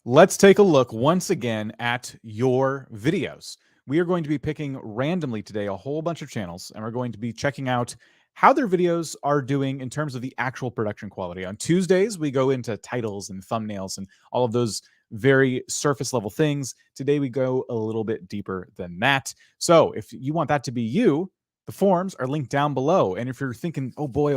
Let's take a look once again at your videos. We are going to be picking randomly today a whole bunch of channels, and we're going to be checking out how their videos are doing in terms of the actual production quality. On Tuesdays, we go into titles and thumbnails and all of those very surface level things. Today, we go a little bit deeper than that. So if you want that to be you, the forms are linked down below. And if you're thinking, oh boy,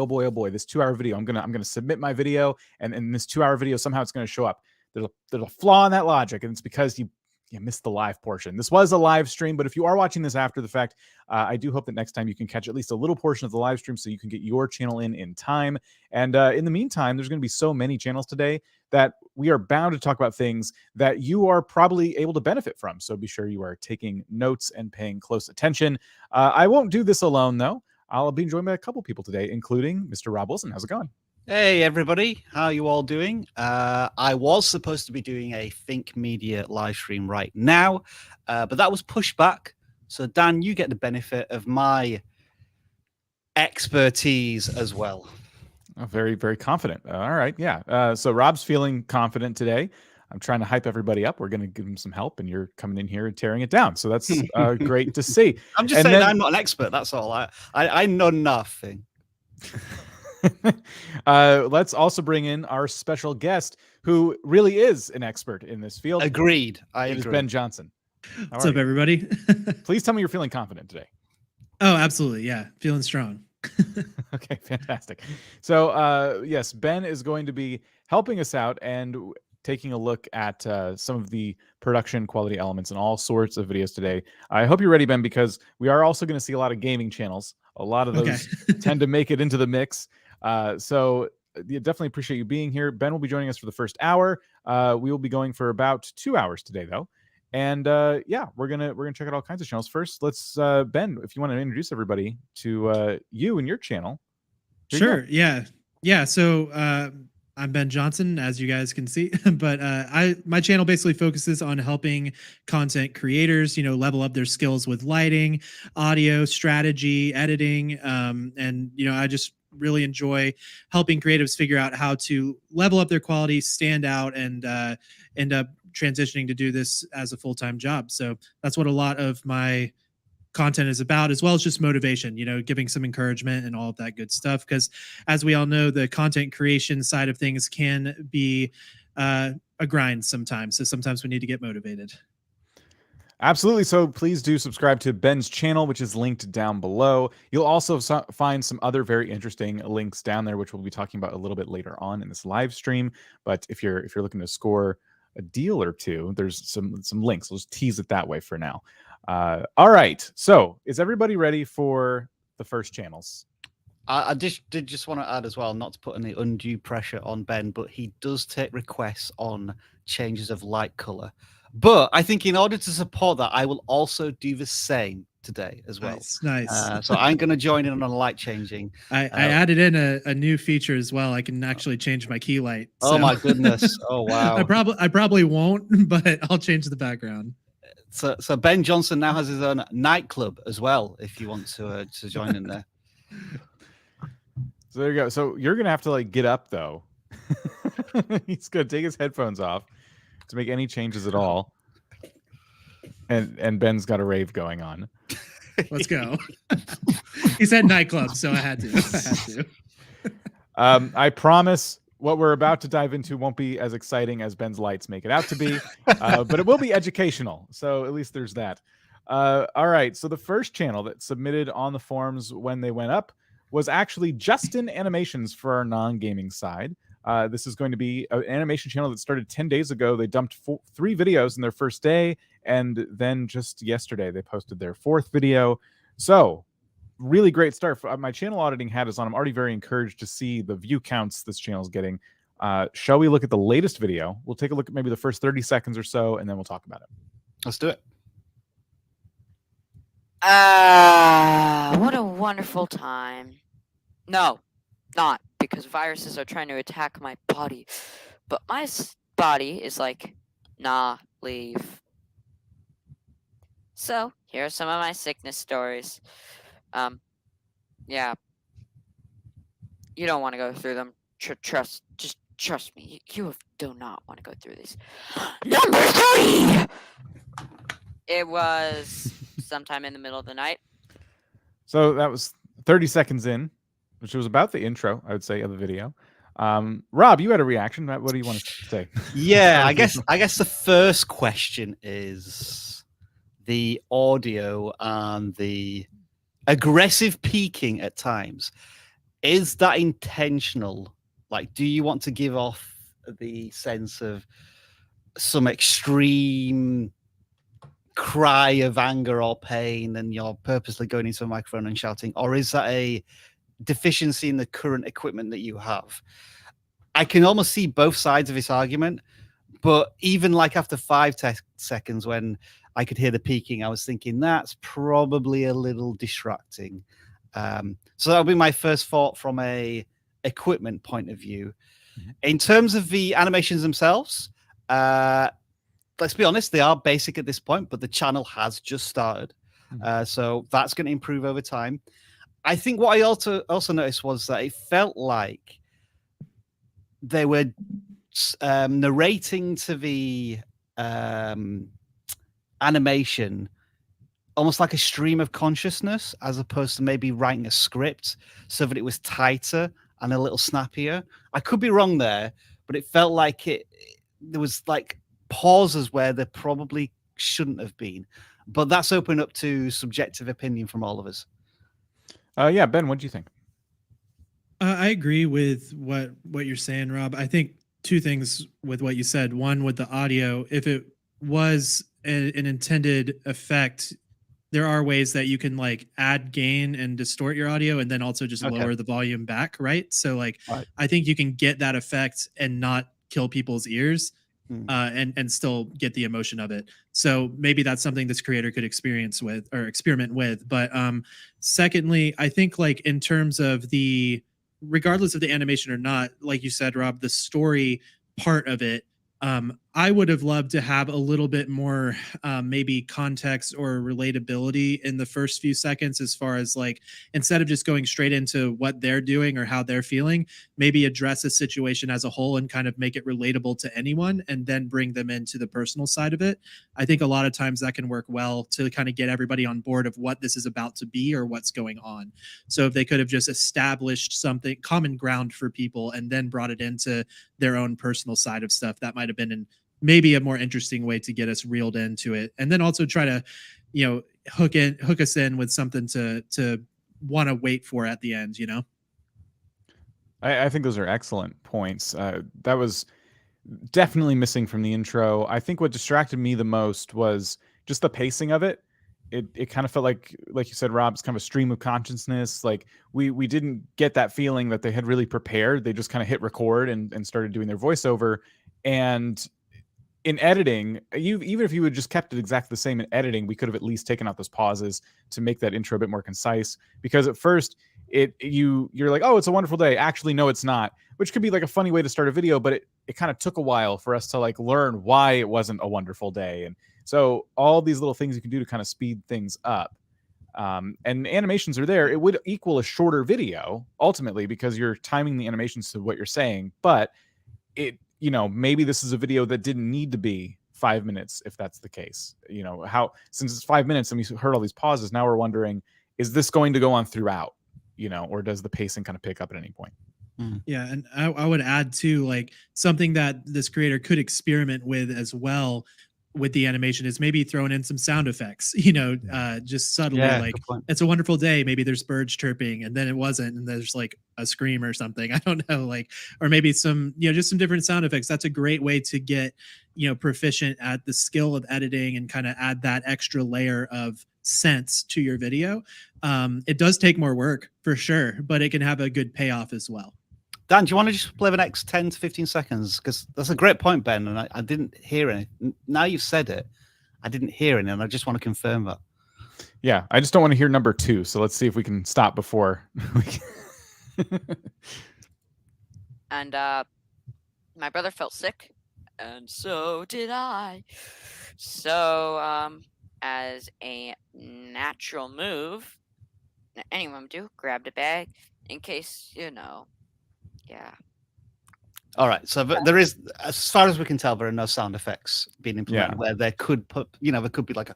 this 2-hour video, I'm gonna submit my video, and in this 2-hour video, somehow it's gonna show up. There's a flaw in that logic, and it's because you missed the live portion. This was a live stream, but if you are watching this after the fact, I do hope that next time you can catch at least a little portion of the live stream so you can get your channel in time. And in the meantime, there's going to be so many channels today that we are bound to talk about things that you are probably able to benefit from. So be sure you are taking notes and paying close attention. I won't do this alone, though. I'll be joined by a couple people today, including Mr. Rob Wilson. How's it going? Hey everybody, how are you all doing? I was supposed to be doing a Think Media live stream right now, but that was pushed back. So Dan, you get the benefit of my expertise as well. Oh, very, very confident. All right, yeah. So Rob's feeling confident today. I'm trying to hype everybody up. We're going to give him some help, and you're coming in here and tearing it down. So that's great to see. I'm just saying I'm not an expert. That's all. I know nothing. Let's also bring in our special guest, who really is an expert in this field. Agreed. I agree. It is Ben Johnson. What's up, everybody? Please tell me you're feeling confident today. Oh, absolutely. Yeah. Feeling strong. Okay, fantastic. So, yes, Ben is going to be helping us out and taking a look at some of the production quality elements and all sorts of videos today. I hope you're ready, Ben, because we are also going to see a lot of gaming channels. A lot of those tend to make it into the mix. So definitely appreciate you being here. Ben will be joining us for the first hour. We will be going for about 2 hours today, though. And yeah, we're gonna check out all kinds of channels. First, let's Ben, if you want to introduce everybody to you and your channel. Sure. Yeah. So I'm Ben Johnson, as you guys can see, but my channel basically focuses on helping content creators, level up their skills with lighting, audio, strategy, editing, and I just really enjoy helping creatives figure out how to level up their quality, stand out, and end up transitioning to do this as a full-time job. So that's what a lot of my content is about, as well as just motivation, giving some encouragement and all of that good stuff. Because as we all know, the content creation side of things can be a grind sometimes. So sometimes we need to get motivated. Absolutely. So please do subscribe to Ben's channel, which is linked down below. You'll also find some other very interesting links down there, which we'll be talking about a little bit later on in this live stream. But if you're looking to score a deal or two, there's some links. We'll just tease it that way for now. All right. So is everybody ready for the first channels? I did just want to add as well, not to put any undue pressure on Ben, but he does take requests on changes of light color. But I think in order to support that, I will also do the same today as well. Nice. So I'm going to join in on light changing. I added in a new feature as well. I can actually change my key light. Oh my goodness! Oh wow! I probably won't, but I'll change the background. So Ben Johnson now has his own nightclub as well. If you want to join in there. So there you go. So you're gonna have to get up though. He's gonna take his headphones off to make any changes at all. And Ben's got a rave going on. Let's go. He said nightclub, so I had to. I promise what we're about to dive into won't be as exciting as Ben's lights make it out to be, but it will be educational. So at least there's that. All right. So the first channel that submitted on the forums when they went up was actually Justin Animations for our non-gaming side. This is going to be an animation channel that started 10 days ago. They dumped 3 videos in their first day, and then just yesterday they posted their 4th video. So really great start. My channel auditing hat is on. I'm already very encouraged to see the view counts this channel is getting. Shall we look at the latest video? We'll take a look at maybe the first 30 seconds or so, and then we'll talk about it. Let's do it. What a wonderful time. No, not because viruses are trying to attack my body. But my body is like, nah, leave. So, here are some of my sickness stories. Yeah. You don't want to go through them. Just trust me. You have do not want to go through these. Number 3! It was sometime in the middle of the night. So that was 30 seconds in, which was about the intro, I would say, of the video. Rob, you had a reaction. What do you want to say? Yeah, I guess the first question is the audio and the aggressive peaking at times. Is that intentional? Like, do you want to give off the sense of some extreme cry of anger or pain and you're purposely going into a microphone and shouting, or is that a deficiency in the current equipment that you have? I can almost see both sides of this argument, but even like after 5 seconds when I could hear the peaking, I was thinking that's probably a little distracting. So that'll be my first thought from a equipment point of view. In terms of the animations themselves, let's be honest, they are basic at this point, but the channel has just started. So that's going to improve over time. I think what I also noticed was that it felt like they were narrating to the animation almost like a stream of consciousness, as opposed to maybe writing a script so that it was tighter and a little snappier. I could be wrong there, but it felt like there was like pauses where there probably shouldn't have been. But that's open up to subjective opinion from all of us. Yeah, Ben, what do you think? I agree with what you're saying, Rob. I think 2 things with what you said. One, with the audio, if it was an intended effect, there are ways that you can like add gain and distort your audio and then also just lower the volume back, right? So like, I think you can get that effect and not kill people's ears and still get the emotion of it. So maybe that's something this creator could experiment with. But secondly, I think like in terms of regardless of the animation or not, like you said, Rob, the story part of it, I would have loved to have a little bit more maybe context or relatability in the first few seconds, as far as like, instead of just going straight into what they're doing or how they're feeling, maybe address a situation as a whole and kind of make it relatable to anyone and then bring them into the personal side of it. I think a lot of times that can work well to kind of get everybody on board of what this is about to be or what's going on. So if they could have just established something common ground for people and then brought it into their own personal side of stuff, that might have been maybe a more interesting way to get us reeled into it, and then also try to, hook us in with something to want to wait for at the end. I think those are excellent points. That was definitely missing from the intro. I think what distracted me the most was just the pacing of it. It kind of felt like you said, Rob, it's kind of a stream of consciousness. Like we didn't get that feeling that they had really prepared. They just kind of hit record and started doing their voiceover. And in editing, even if you had just kept it exactly the same in editing, we could have at least taken out those pauses to make that intro a bit more concise. Because at first, you're like, oh, it's a wonderful day. Actually, no, it's not. Which could be like a funny way to start a video, but it kind of took a while for us to like learn why it wasn't a wonderful day. And so all these little things you can do to kind of speed things up. And animations are there. It would equal a shorter video ultimately because you're timing the animations to what you're saying. But maybe this is a video that didn't need to be 5 minutes if that's the case. Since it's 5 minutes and we heard all these pauses, now we're wondering, is this going to go on throughout? Or does the pacing kind of pick up at any point? Yeah, and I would add too, like something that this creator could experiment with as well with the animation is maybe throwing in some sound effects, just subtly, like it's a wonderful day. Maybe there's birds chirping and then it wasn't. And there's like a scream or something. I don't know, or maybe some, just some different sound effects. That's a great way to get, proficient at the skill of editing and kind of add that extra layer of sense to your video. It does take more work for sure, but it can have a good payoff as well. Dan, do you want to just play the next 10 to 15 seconds? Because that's a great point, Ben, and I didn't hear it. Now you've said it, I didn't hear it, and I just want to confirm that. Yeah, I just don't want to hear number 2, so let's see if we can stop before we can. And my brother felt sick, and so did I. So as a natural move, anyone would do, grabbed a bag in case, yeah. All right. So there is, as far as we can tell, there are no sound effects being implemented Yeah. where there could there could be like a.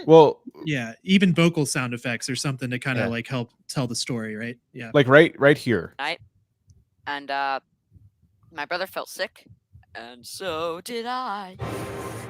Well, Yeah, even vocal sound effects or something to kind of Yeah. like help tell the story, right? Yeah. like right here. Night, and my brother felt sick, and so did I.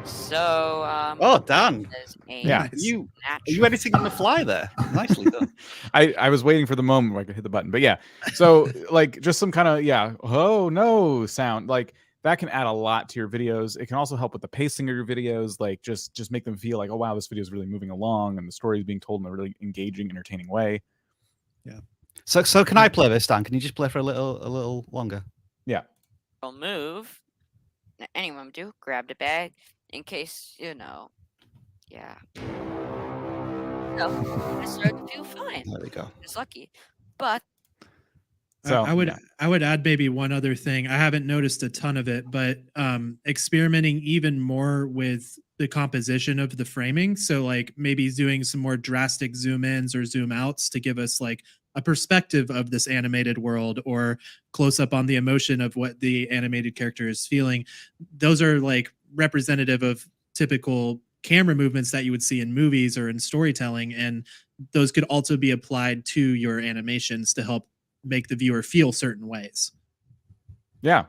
So Oh, Dan. there's a Yeah. Nice. You are natural you editing on the fly there? Nicely done. I was waiting for the moment where I could hit the button, but yeah. So like just some kind of oh no sound, like that can add a lot to your videos. It can also help with the pacing of your videos, like just make them feel like, oh wow, this video is really moving along and the story is being told in a really engaging, entertaining way. So can I play this, Dan? Can you just play for a little longer? will move. Anyone do grab the bag in case yeah. So I started to feel fine. There we go. I was lucky, but So I would yeah. I would add maybe one other thing. I haven't noticed a ton of it, but experimenting even more with the composition of the framing. So like maybe doing some more drastic zoom ins or zoom outs to give us like a perspective of this animated world or close up on the emotion of what the animated character is feeling. Those are like representative of typical camera movements that you would see in movies or in storytelling, and those could also be applied to your animations to help make the viewer feel certain ways. Yeah.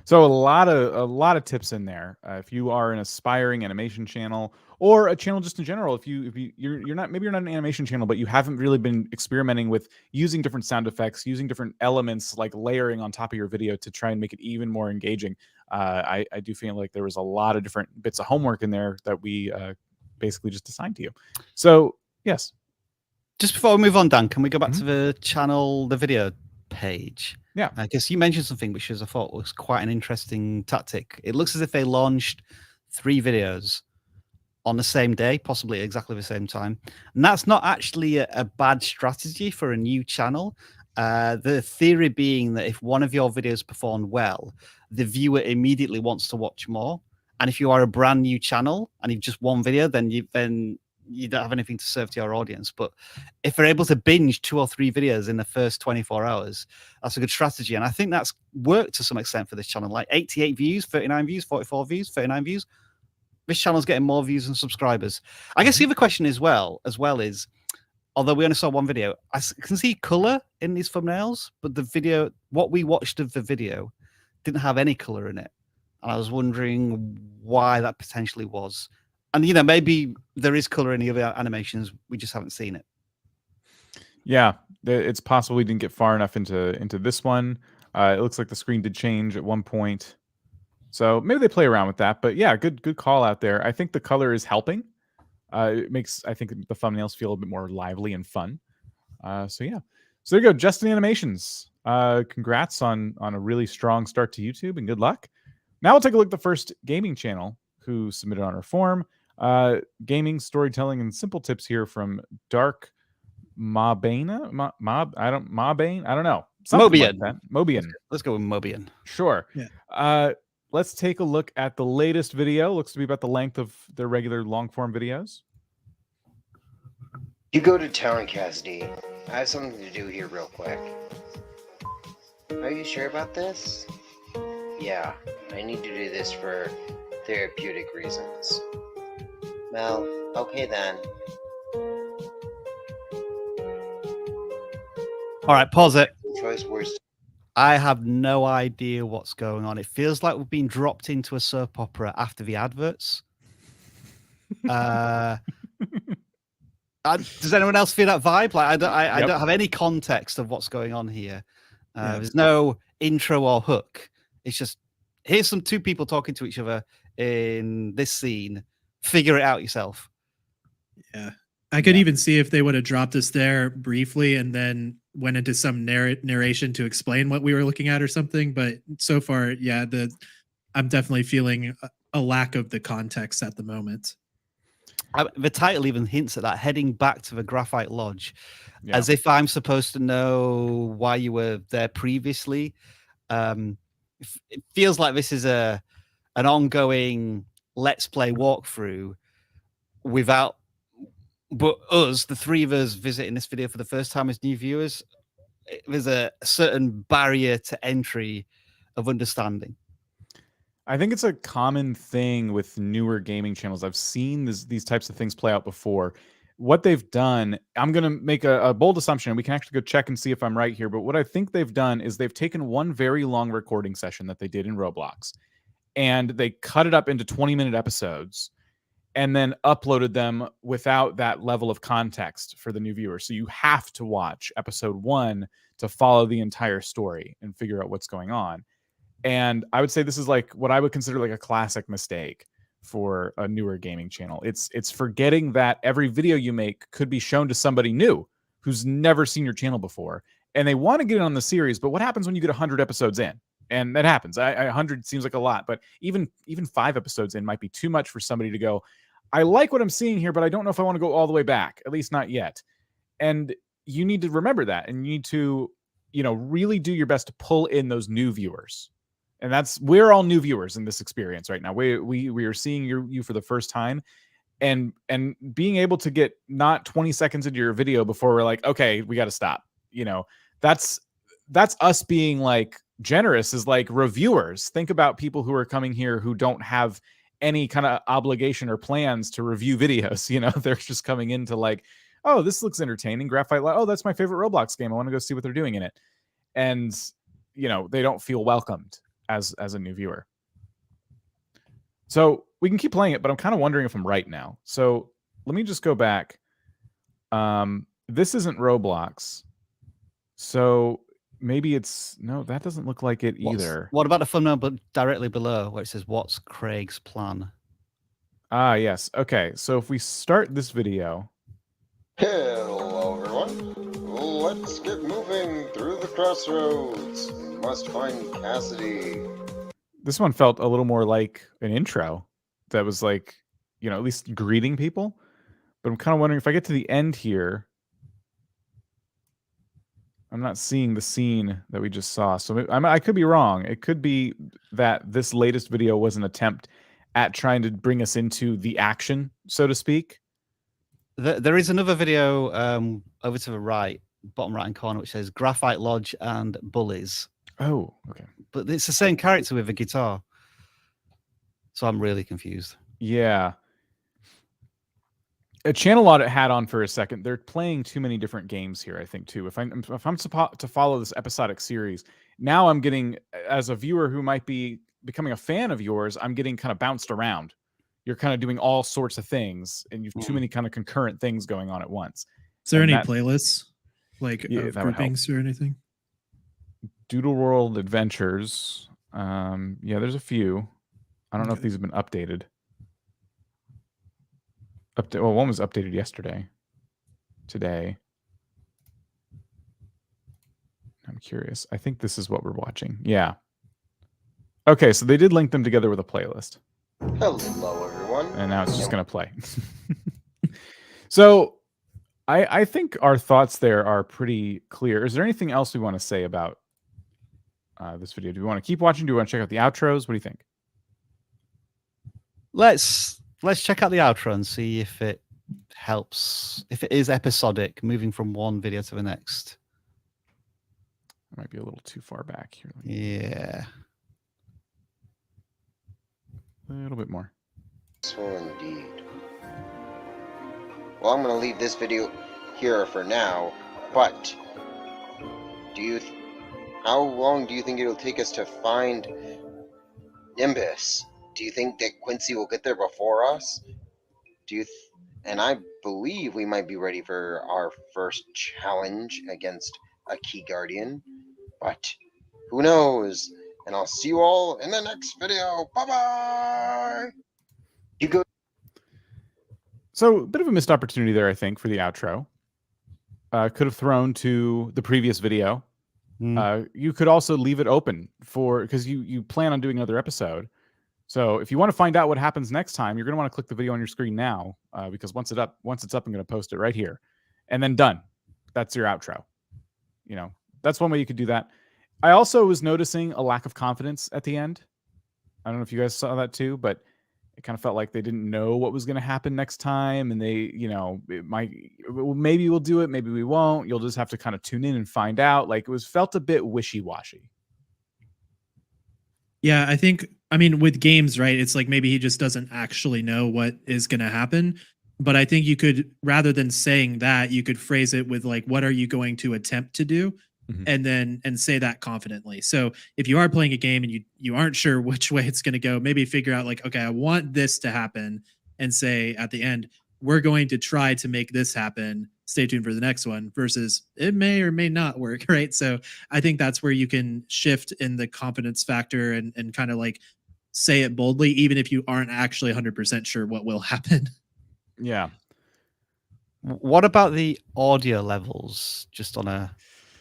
So a lot of tips in there. If you are an aspiring animation channel or a channel just in general, if you're not, maybe you're not an animation channel, but you haven't really been experimenting with using different sound effects, using different elements like layering on top of your video to try and make it even more engaging. I do feel like there was a lot of different bits of homework in there that we basically just assigned to you. So yes. Just before we move on, Dan, can we go back to the channel, the video page? Yeah. I guess you mentioned something which I thought was quite an interesting tactic. It looks as if they launched 3 videos on the same day, possibly at exactly the same time. And that's not actually a bad strategy for a new channel. The theory being that if one of your videos performed well, the viewer immediately wants to watch more. And if you are a brand new channel and you've just one video, then you don't have anything to serve to your audience. But if they're able to binge 2 or 3 videos in the first 24 hours, that's a good strategy. And I think that's worked to some extent for this channel, like 88 views, 39 views, 44 views, 39 views. This channel's getting more views than subscribers. I guess the other question as well is, although we only saw one video, I can see color in these thumbnails, but the video, what we watched of the video didn't have any color in it. And I was wondering why that potentially was. And maybe there is color in the other animations, we just haven't seen it. Yeah, it's possible we didn't get far enough into this one. It looks like the screen did change at one point, so maybe they play around with that. But yeah, good call out there. I think the color is helping. It makes, I think, the thumbnails feel a bit more lively and fun. So yeah, so there you go, Justin Animations. Congrats on a really strong start to YouTube, and good luck. Now we'll take a look at the first gaming channel who submitted on our form. Gaming, storytelling, and simple tips here from Dark Mabane. I don't know. Something like Mobian. that. Mobian. Let's go with Mobian. Sure. Yeah. Let's take a look at the latest video. Looks to be about the length of their regular long form videos. You go to town, Cassidy. I have something to do here real quick. Are you sure about this? Yeah, I need to do this for therapeutic reasons. Well, okay then. All right, pause it. Choice words. I have no idea what's going on. It feels like we've been dropped into a soap opera after the adverts. Does anyone else feel that vibe? Like I don't have any context of what's going on here. There's no intro or hook. It's just, here's some 2 people talking to each other in this scene. Figure it out yourself. Yeah. I could even see if they would have dropped us there briefly and then went into some narration to explain what we were looking at or something. But so far, yeah, I'm definitely feeling a lack of the context at the moment. The title even hints at that, heading back to the Graphite Lodge, as if I'm supposed to know why you were there previously. It feels like this is an ongoing Let's Play walkthrough without, but us, the 3 of us visiting this video for the first time as new viewers. There's a certain barrier to entry of understanding. I think it's a common thing with newer gaming channels. I've seen these types of things play out before. What they've done, I'm going to make a bold assumption, and we can actually go check and see if I'm right here. But what I think they've done is they've taken one very long recording session that they did in Roblox, and they cut it up into 20-minute episodes and then uploaded them without that level of context for the new viewer. So you have to watch episode 1 to follow the entire story and figure out what's going on. And I would say this is like what I would consider like a classic mistake for a newer gaming channel. It's forgetting that every video you make could be shown to somebody new who's never seen your channel before, and they want to get in on the series. But what happens when you get 100 episodes in? And that happens. 100 seems like a lot, but even 5 episodes in might be too much for somebody to go, I like what I'm seeing here, but I don't know if I want to go all the way back, at least not yet. And you need to remember that, and you need to, really do your best to pull in those new viewers. And we're all new viewers in this experience right now. We are seeing you for the first time, and being able to get not 20 seconds into your video before we're like, okay, we got to stop. That's us being like generous as like reviewers. Think about people who are coming here who don't have any kind of obligation or plans to review videos. They're just coming in to like, oh, this looks entertaining. Graphite Light. Oh, that's my favorite Roblox game. I want to go see what they're doing in it. And they don't feel welcomed as a new viewer. So we can keep playing it, but I'm kind of wondering if I'm right now. So let me just go back. This isn't Roblox. So maybe no, that doesn't look like it either. What about the thumbnail but directly below where it says, what's Craig's plan? Ah, yes. Okay. So if we start this video. Hello, everyone. Let's get moving through the crossroads. We must find Cassidy. This one felt a little more like an intro that was like, at least greeting people. But I'm kind of wondering if I get to the end here, I'm not seeing the scene that we just saw. So I could be wrong. It could be that this latest video was an attempt at trying to bring us into the action, so to speak. There is another video over to the right, bottom right-hand corner, which says Graphite Lodge and Bullies. Oh, okay. But it's the same character with a guitar. So I'm really confused. Yeah. A channel audit hat on for a second. They're playing too many different games here, I think, too. If I'm to follow this episodic series, now I'm getting, as a viewer who might be becoming a fan of yours, I'm getting kind of bounced around. You're kind of doing all sorts of things, and you've too many kind of concurrent things going on at once. Is there any playlists, like of groupings or anything? Doodle World Adventures. Yeah, there's a few. I don't know if these have been updated. Well, one was updated yesterday. Today. I'm curious. I think this is what we're watching. Yeah. Okay, so they did link them together with a playlist. Hello, everyone. And now it's just going to play. So I think our thoughts there are pretty clear. Is there anything else we want to say about this video? Do we want to keep watching? Do we want to check out the outros? What do you think? Let's check out the outro and see if it helps, if it is episodic, moving from one video to the next. It might be a little too far back here. Yeah. A little bit more. So indeed. Well, I'm going to leave this video here for now, but how long do you think it'll take us to find Nimbus? Do you think that Quincy will get there before us? And I believe we might be ready for our first challenge against a Key Guardian, but who knows? And I'll see you all in the next video. Bye-bye! You go. So a bit of a missed opportunity there, I think, for the outro. Could have thrown to the previous video. You could also leave it open because you plan on doing another episode. So if you want to find out what happens next time, you're going to want to click the video on your screen now, because once it's up, I'm going to post it right here, and then done. That's your outro. That's one way you could do that. I also was noticing a lack of confidence at the end. I don't know if you guys saw that too, but it kind of felt like they didn't know what was going to happen next time, and they, maybe we'll do it, maybe we won't. You'll just have to kind of tune in and find out. Like, felt a bit wishy-washy. Yeah, I think, I mean, with games, right? It's like maybe he just doesn't actually know what is going to happen. But I think you could, rather than saying that, you could phrase it with like, what are you going to attempt to do? Mhm. And say that confidently. So if you are playing a game and you aren't sure which way it's going to go, maybe figure out like, okay, I want this to happen, and say at the end, we're going to try to make this happen. Stay tuned for the next one, versus it may or may not work, right? So I think that's where you can shift in the confidence factor, and kind of like say it boldly, even if you aren't actually 100% sure what will happen. Yeah. What about the audio levels, just on a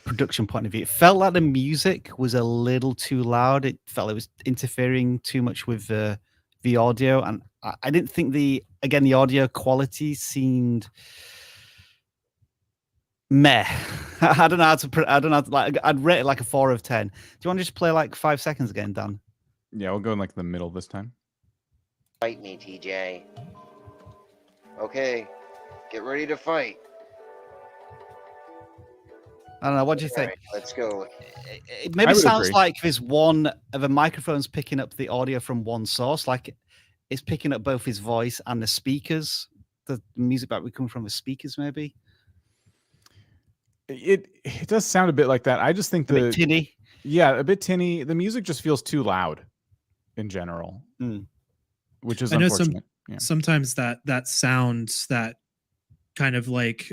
production point of view? It felt like the music was a little too loud. It felt it was interfering too much with the audio, and I didn't think the audio quality seemed meh. I don't know how to. I don't know. Like, I'd rate it like a 4 of 10. Do you want to just play like 5 seconds again, Dan? Yeah, we'll go in like the middle this time. Fight me, TJ. Okay, get ready to fight. I don't know. What do you All think? right, let's go. It maybe would sounds agree. like there's one of the microphones picking up the audio from one source, like it's picking up both his voice and the speakers. The music that we come from the speakers, maybe It does sound a bit like that. I just think a bit tinny. yeah, a bit tinny. The music just feels too loud in general, which is I know unfortunate. Yeah. sometimes that sound, that kind of like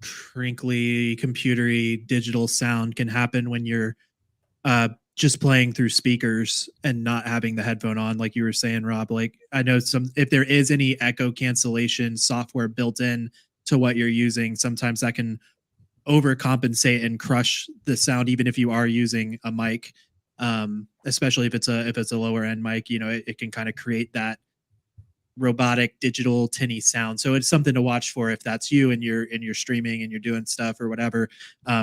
crinkly, computery, digital sound can happen when you're just playing through speakers and not having the headphone on, like you were saying, Rob. Like, I know if there is any echo cancellation software built in to what you're using, sometimes that can overcompensate and crush the sound, even if you are using a mic. Especially if it's a lower end mic, it can kind of create that robotic digital tinny sound. So it's something to watch for if that's you and you're streaming and you're doing stuff or whatever.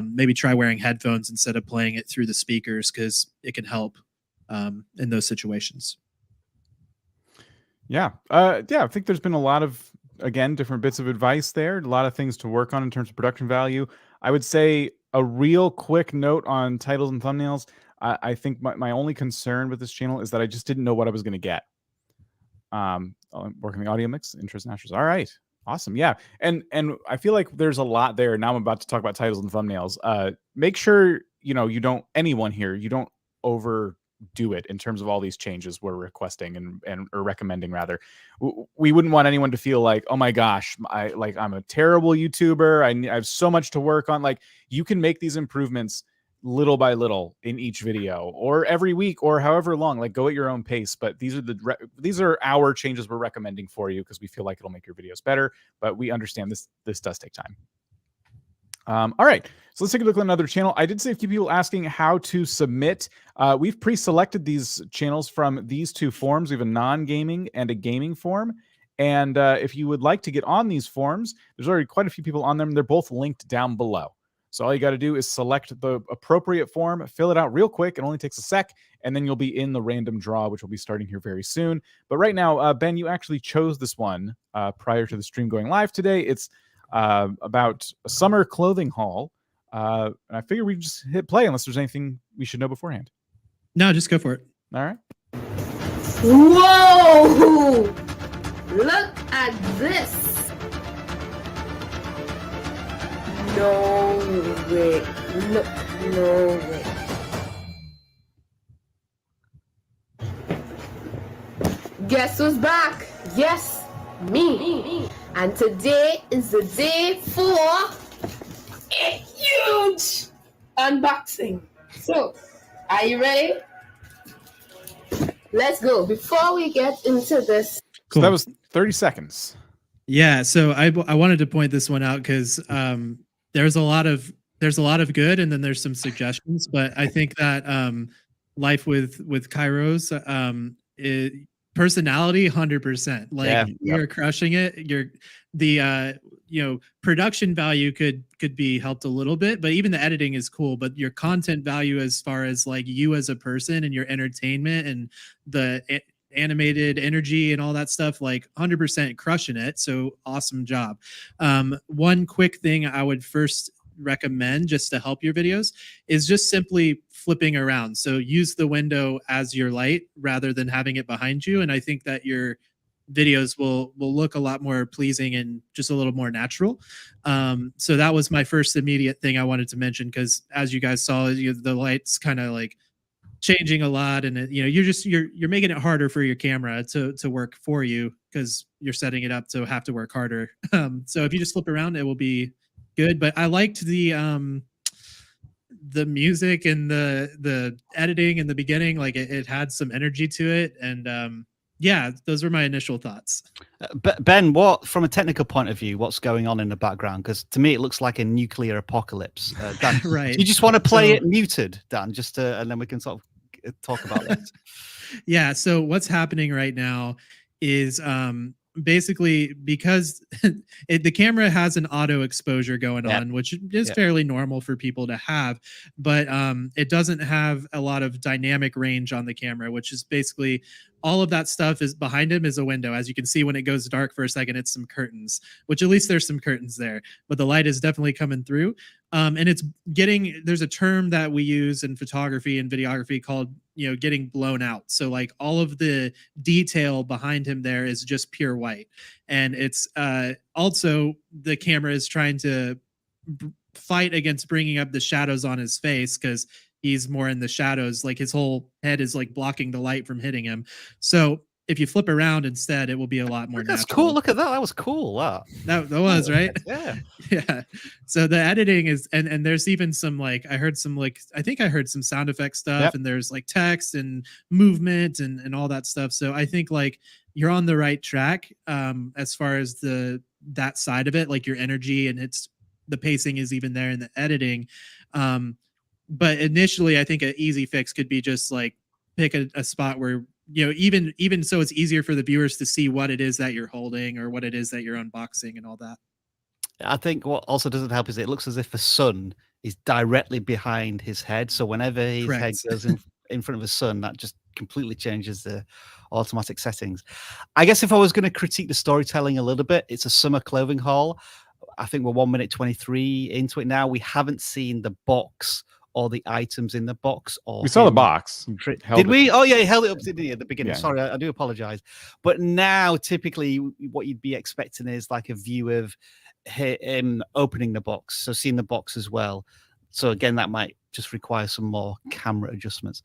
Maybe try wearing headphones instead of playing it through the speakers, because it can help in those situations. Yeah. Yeah, I think there's been a lot of, again, different bits of advice there, a lot of things to work on in terms of production value. I would say a real quick note on titles and thumbnails. I think my only concern with this channel is that I just didn't know what I was going to get. Working the audio mix, intros and outros. All right. Awesome. Yeah. And I feel like there's a lot there. Now I'm about to talk about titles and thumbnails. Make sure, you don't overdo it in terms of all these changes we're requesting and or recommending rather. We wouldn't want anyone to feel like, oh my gosh, I'm a terrible YouTuber. I have so much to work on. Like, you can make these improvements little by little in each video, or every week, or however long. Like, go at your own pace. But these are our changes we're recommending for you, because we feel like it'll make your videos better. But we understand this does take time. All right, so let's take a look at another channel. I did see a few people asking how to submit. We've pre-selected these channels from these two forms. We have a non-gaming and a gaming form. And if you would like to get on these forms, there's already quite a few people on them. They're both linked down below. So all you got to do is select the appropriate form, fill it out real quick. It only takes a sec, and then you'll be in the random draw, which will be starting here very soon. But right now, Ben, you actually chose this one prior to the stream going live today. It's about a summer clothing haul. And I figure we just hit play unless there's anything we should know beforehand. No, just go for it. All right. Whoa! Look at this. No way. No way. Guess who's back? Yes, me. And today is the day for a huge unboxing. So, are you ready? Let's go. Before we get into this. Cool. So that was 30 seconds. Yeah. So I wanted to point this one out because there's a lot of good, and then there's some suggestions. But I think that life with Kairos, personality 100%. Like, you're crushing it. You're the production value could be helped a little bit, but even the editing is cool. But your content value, as far as like you as a person and your entertainment and the animated energy and all that stuff, like 100% crushing it. So awesome job. One quick thing I would first recommend just to help your videos is just simply flipping around. So use the window as your light rather than having it behind you. And I think that your videos will look a lot more pleasing and just a little more natural. So that was my first immediate thing I wanted to mention, because as you guys saw, the light's kind of like changing a lot, and you're making it harder for your camera to work for you because you're setting it up to have to work harder. So if you just flip around, it will be good. But I liked the music and the editing in the beginning. Like it had some energy to it, and yeah, those were my initial thoughts. Ben, what, from a technical point of view, what's going on in the background? Because to me, it looks like a nuclear apocalypse. Dan, Right. do you just want to play it muted, Dan, and then we can sort of talk about this? Yeah. So what's happening right now is basically because the camera has an auto exposure going on, which is fairly normal for people to have, but it doesn't have a lot of dynamic range on the camera, which is basically all of that stuff is behind him is a window. As you can see, when it goes dark for a second, it's some curtains, which at least there's some curtains there, but the light is definitely coming through. And there's a term that we use in photography and videography called, getting blown out. So like all of the detail behind him there is just pure white. And it's also the camera is trying to fight against bringing up the shadows on his face, because he's more in the shadows. Like his whole head is like blocking the light from hitting him. So if you flip around instead, it will be a lot more That's natural. cool. Look at that. That was cool. That was right. Yeah. Yeah. So the editing is, and there's even some I heard some sound effect stuff, and there's like text and movement and all that stuff. So I think you're on the right track as far as that side of it, like your energy, and the pacing is even there in the editing. But initially I think an easy fix could be just pick a spot where, even so it's easier for the viewers to see what it is that you're holding or what it is that you're unboxing and all that. I think what also doesn't help is it looks as if the sun is directly behind his head. So whenever his head goes in front of the sun, that just completely changes the automatic settings. I guess if I was going to critique the storytelling a little bit, it's a summer clothing haul. I think we're 1 minute 23 into it now. We haven't seen the box or the items in the box. Or we saw the box. Did we? Oh yeah, he held it up to at the beginning. Yeah. Sorry, I do apologize. But now, typically, what you'd be expecting is like a view of him opening the box, so seeing the box as well. So again, that might just require some more camera adjustments.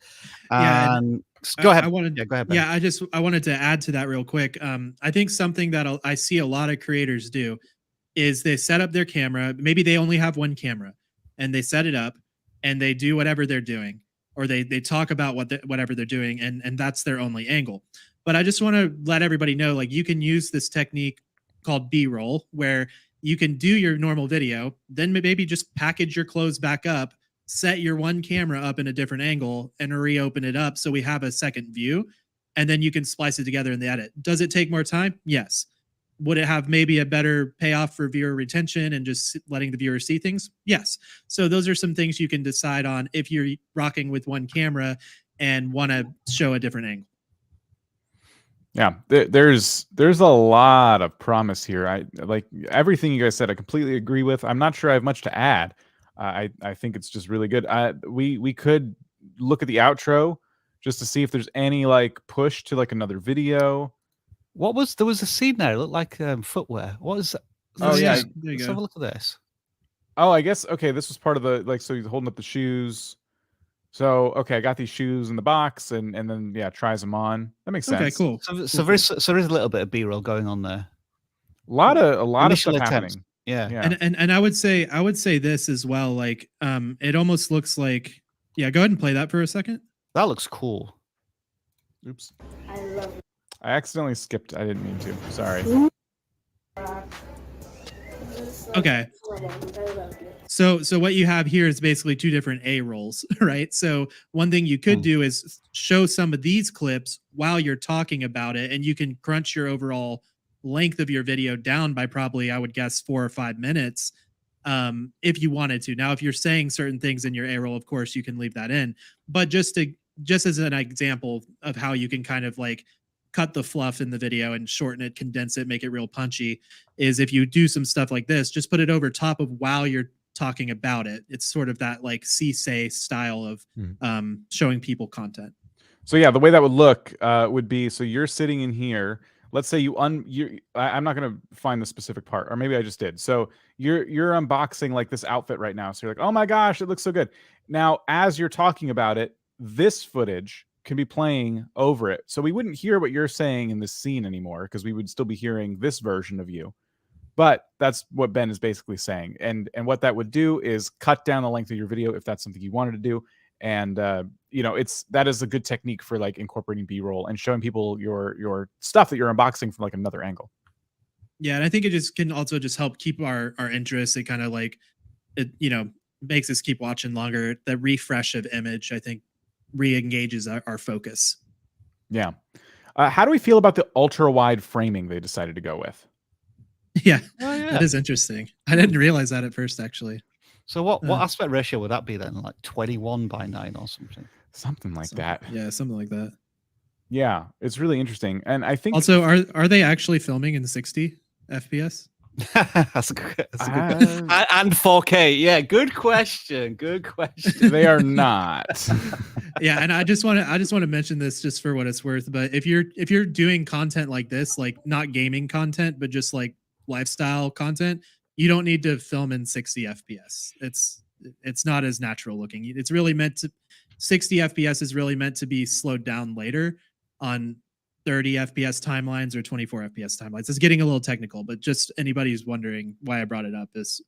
Go ahead. Go ahead, Ben. Yeah, I wanted to add to that real quick. I think something that I see a lot of creators do is they set up their camera. Maybe they only have one camera, and they set it up, and they do whatever they're doing, or they talk about whatever they're doing, and that's their only angle. But I just want to let everybody know, you can use this technique called B-roll, where you can do your normal video, then maybe just package your clothes back up, set your one camera up in a different angle, and reopen it up so we have a second view, and then you can splice it together in the edit. Does it take more time? Yes. Would it have maybe a better payoff for viewer retention and just letting the viewer see things? Yes. So those are some things you can decide on if you're rocking with one camera and want to show a different angle. Yeah, there's a lot of promise here. I like everything you guys said. I completely agree with. I'm not sure I have much to add. I think it's just really good. We could look at the outro just to see if there's any push to another video. There was a scene there. It looked like footwear. What is that? Oh yeah, let's have a look at this. Oh, I guess this was part of the so he's holding up the shoes. So okay, I got these shoes in the box, and then tries them on. That makes sense. Okay, cool. So there is a little bit of B-roll going on there. A lot of stuff attempts. happening. Yeah. And I would say this as well. It almost looks like, go ahead and play that for a second. That looks cool. Oops. I accidentally skipped. I didn't mean to. Sorry. Okay. So what you have here is basically two different A rolls, right? So one thing you could do is show some of these clips while you're talking about it, and you can crunch your overall length of your video down by probably, I would guess, 4 or 5 minutes, if you wanted to. Now, if you're saying certain things in your A roll, of course, you can leave that in. But just as an example of how you can kind of cut the fluff in the video and shorten it, condense it, make it real punchy, is if you do some stuff like this, just put it over top of while you're talking about it. It's sort of that like say style of showing people content. So yeah, the way that would look would be, so you're sitting in here. Let's say I'm not going to find the specific part, or maybe I just did. So you're unboxing like this outfit right now. So you're like, oh my gosh, it looks so good. Now, as you're talking about it, this footage can be playing over it. So we wouldn't hear what you're saying in this scene anymore, because we would still be hearing this version of you. But that's what Ben is basically saying. And what that would do is cut down the length of your video if that's something you wanted to do. And that is a good technique for like incorporating B-roll and showing people your stuff that you're unboxing from like another angle. Yeah, and I think it just can also just help keep our interest. It kind of like it, makes us keep watching longer. The refresh of image, I think, re-engages our focus. Yeah. How do we feel about the ultra wide framing they decided to go with? Yeah, that is interesting. I didn't realize that at first, actually. So what aspect ratio would that be then? Like 21:9 or something? Something like that. Yeah, something like that. Yeah, it's really interesting. And I think also, are they actually filming in 60 FPS? That's a good and 4K. Yeah, good question. Good question. They are not. Yeah, and I just want to mention this just for what it's worth. But if you're doing content like this, like not gaming content, but just like lifestyle content, you don't need to film in 60 FPS. It's not as natural looking. It's really meant to 60 FPS is really meant to be slowed down later on 30 FPS timelines or 24 FPS timelines. It's getting a little technical, but just anybody who's wondering why I brought it up is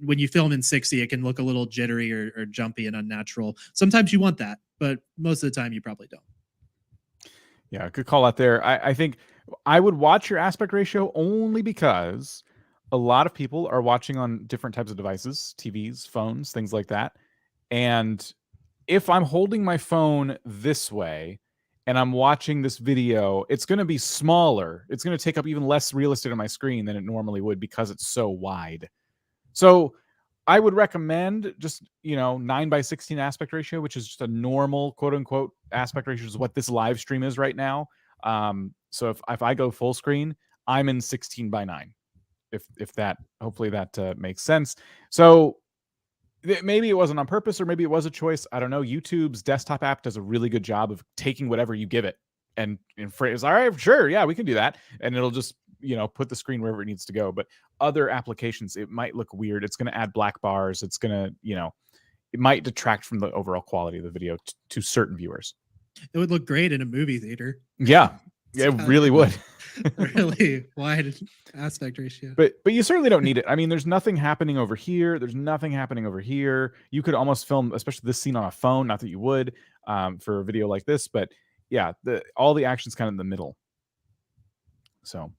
when you film in 60, it can look a little jittery or jumpy and unnatural. Sometimes you want that, but most of the time you probably don't. Yeah, good call out there. I think I would watch your aspect ratio only because a lot of people are watching on different types of devices, TVs, phones, things like that. And if I'm holding my phone this way and I'm watching this video, it's going to be smaller. It's going to take up even less real estate on my screen than it normally would because it's so wide. So I would recommend just, 9:16 aspect ratio, which is just a normal quote unquote aspect ratio, is what this live stream is right now. So if I go full screen, I'm in 16:9. If that, hopefully that makes sense. So maybe it wasn't on purpose, or maybe it was a choice. I don't know. YouTube's desktop app does a really good job of taking whatever you give it and phrase, all right, sure, yeah, we can do that. And it'll just, put the screen wherever it needs to go. But other applications, it might look weird. It's going to add black bars. It's going to, it might detract from the overall quality of the video to certain viewers. It would look great in a movie theater. Yeah, it really would. Really wide aspect ratio. But you certainly don't need it. I mean, there's nothing happening over here. There's nothing happening over here. You could almost film, especially this scene, on a phone. Not that you would for a video like this, but yeah, all the action's kind of in the middle. So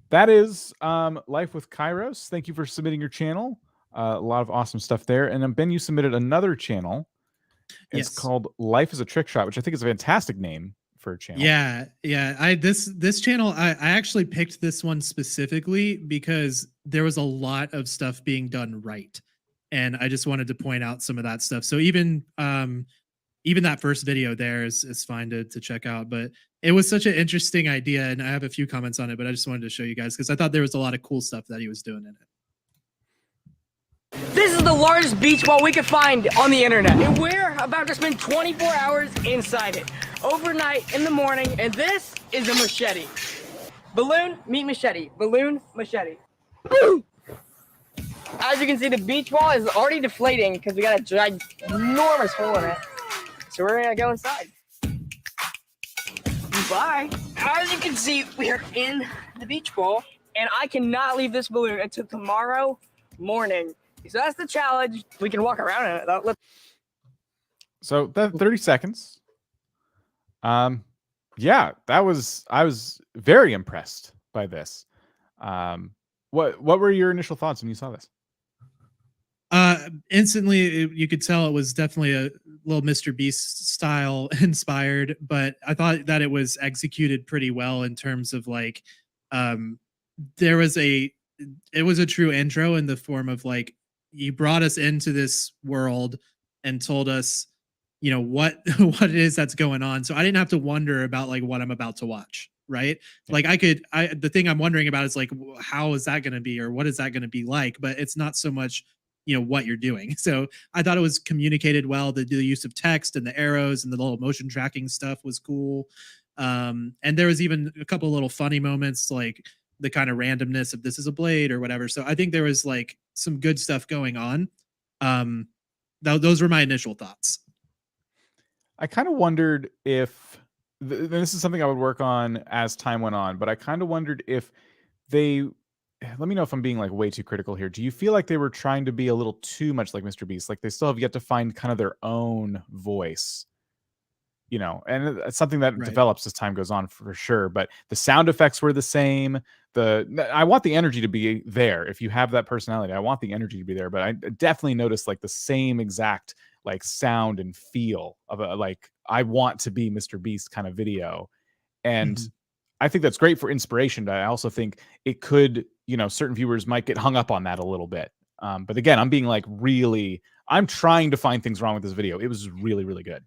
that is Life with Kairos. Thank you for submitting your channel. A lot of awesome stuff there. And then Ben, you submitted another channel. It's called Life is a Trick Shot, which I think is a fantastic name for a channel. Yeah. This channel, I actually picked this one specifically because there was a lot of stuff being done right, and I just wanted to point out some of that stuff. So even that first video there is fine to check out, but it was such an interesting idea, and I have a few comments on it, but I just wanted to show you guys because I thought there was a lot of cool stuff that he was doing in it. This is the largest beach ball we could find on the internet, and we're about to spend 24 hours inside it, overnight, in the morning, and this is a machete. Balloon, meet machete. Balloon, machete. Woo! As you can see, the beach ball is already deflating because we got a ginormous hole in it. So we're gonna go inside. Bye. As you can see, we are in the beach ball, and I cannot leave this balloon until tomorrow morning. So that's the challenge. We can walk around in it though. So that 30 seconds. Yeah, I was very impressed by this. What were your initial thoughts when you saw this? Instantly, you could tell it was definitely a little Mr. Beast style inspired, but I thought that it was executed pretty well in terms of like, it was a true intro in the form of like, you brought us into this world and told us, what it is that's going on. So I didn't have to wonder about like what I'm about to watch. Right. Like the thing I'm wondering about is like, how is that going to be, or what is that going to be like? But it's not so much what you're doing. So I thought it was communicated well. The use of text and the arrows and the little motion tracking stuff was cool. And there was even a couple little funny moments, like the kind of randomness of this is a blade or whatever. So I think there was like some good stuff going on. Those were my initial thoughts. I kind of wondered if this is something I would work on as time went on, but I kind of wondered if they, let me know if I'm being like way too critical here. Do you feel like they were trying to be a little too much like Mr. Beast? Like they still have yet to find kind of their own voice, and it's something that develops as time goes on for sure. But the sound effects were the same. I want the energy to be there. If you have that personality, I want the energy to be there. But I definitely noticed like the same exact like sound and feel of like I want to be Mr. Beast kind of video. And I think that's great for inspiration, but I also think it could, certain viewers might get hung up on that a little bit. But again, I'm being like I'm trying to find things wrong with this video. It was really, really good.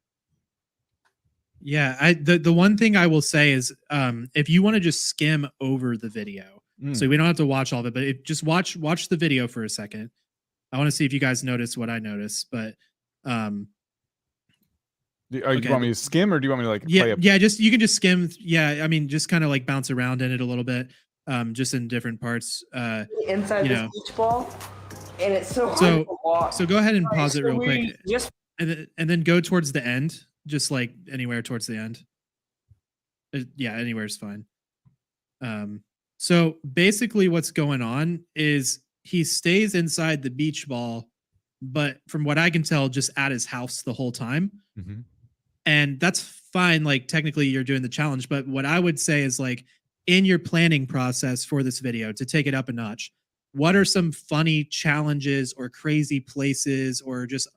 Yeah, the one thing I will say is if you want to just skim over the video, so we don't have to watch all of it, but just watch the video for a second. I want to see if you guys notice what I noticed, but do you want me to skim or do you want me to like play you can just skim. Yeah, I mean just kind of like bounce around in it a little bit, just in different parts. Inside this beach ball, and it's so hard to walk. So go ahead and pause it real quick, and then go towards the end, just like anywhere towards the end. Yeah, anywhere is fine. So basically, what's going on is he stays inside the beach ball, but from what I can tell, just at his house the whole time. And that's fine. Like technically you're doing the challenge, but what I would say is like in your planning process for this video to take it up a notch, what are some funny challenges or crazy places or just,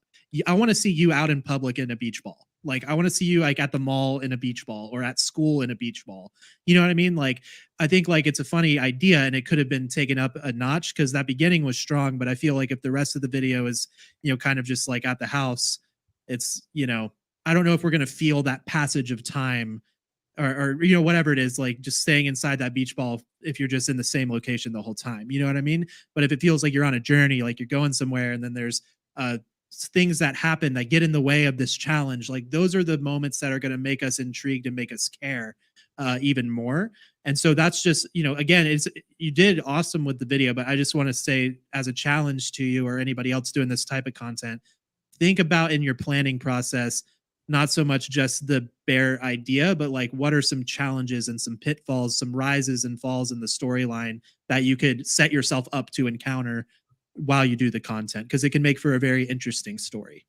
I want to see you out in public in a beach ball. Like I want to see you like at the mall in a beach ball or at school in a beach ball. You know what I mean? Like I think like it's a funny idea and it could have been taken up a notch because that beginning was strong. But I feel like if the rest of the video is, kind of just like at the house, it's, I don't know if we're going to feel that passage of time or whatever it is, like just staying inside that beach ball if you're just in the same location the whole time. You know what I mean? But if it feels like you're on a journey, like you're going somewhere and then there's things that happen that get in the way of this challenge, like those are the moments that are going to make us intrigued and make us care even more. And so that's just, again, you did awesome with the video, but I just want to say as a challenge to you or anybody else doing this type of content, think about in your planning process, not so much just the bare idea, but like what are some challenges and some pitfalls, some rises and falls in the storyline that you could set yourself up to encounter while you do the content, because it can make for a very interesting story.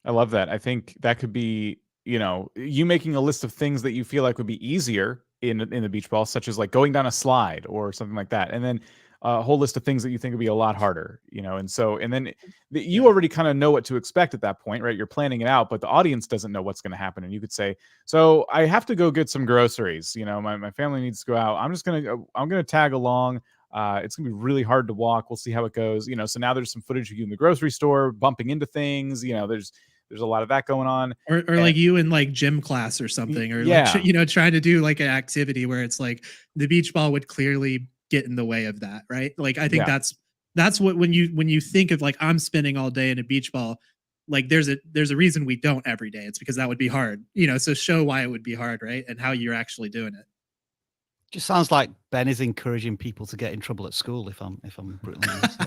I love that. I think that could be, you making a list of things that you feel like would be easier in the beach ball, such as like going down a slide or something like that. And then a whole list of things that you think would be a lot harder, and then you already kind of know what to expect at that point, right? You're planning it out, but the audience doesn't know what's going to happen. And you could say, so I have to go get some groceries. My family needs to go out. I'm going to tag along. It's gonna be really hard to walk. We'll see how it goes. So now there's some footage of you in the grocery store bumping into things. There's a lot of that going on. Or like you in like gym class or something, or like, trying to do like an activity where it's like the beach ball would clearly get in the way of that, right? Like I think that's what when you think of like I'm spending all day in a beach ball, like there's a reason we don't every day. It's because that would be hard, so show why it would be hard, right? And how you're actually doing it. Just sounds like Ben is encouraging people to get in trouble at school. If I'm brutally honest.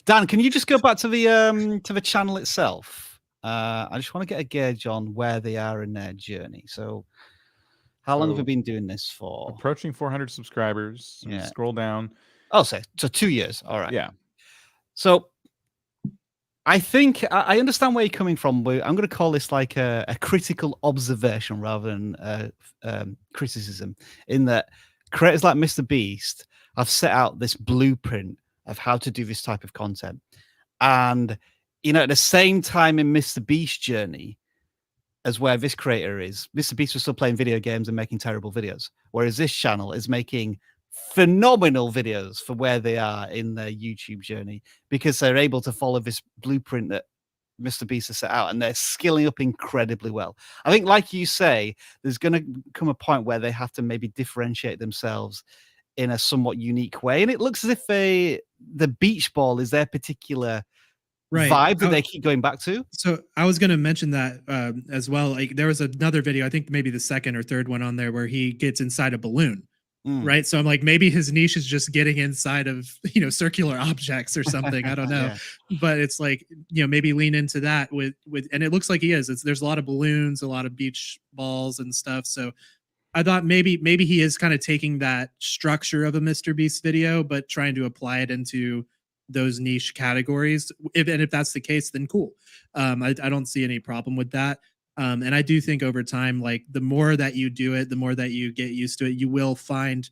Dan, can you just go back to the channel itself? I just want to get a gauge on where they are in their journey. So, how long have we been doing this for? Approaching 400 subscribers. Yeah. Scroll down. Oh, so 2 years. All right. Yeah. So, I think I understand where you're coming from. But I'm going to call this like a critical observation rather than criticism. In that creators like Mr. Beast have set out this blueprint of how to do this type of content, and at the same time in Mr. Beast's journey, as where this creator is, Mr. Beast was still playing video games and making terrible videos, whereas this channel is making phenomenal videos for where they are in their YouTube journey, because they're able to follow this blueprint that Mr. Beast has set out, and they're skilling up incredibly well. I think, like you say, there's going to come a point where they have to maybe differentiate themselves in a somewhat unique way, and it looks as if the beach ball is their particular Right. vibe that they keep going back to. So I was going to mention that as well. Like there was another video, I think maybe the second or third one on there, where he gets inside a balloon. Right. So I'm like, maybe his niche is just getting inside of, circular objects or something. I don't know. Yeah. But it's like, maybe lean into that with, and it looks like he is. There's a lot of balloons, a lot of beach balls and stuff. So I thought maybe he is kind of taking that structure of a Mr. Beast video, but trying to apply it into those niche categories. If that's the case, then cool. I don't see any problem with that. And I do think over time, like the more that you do it, the more that you get used to it, you will find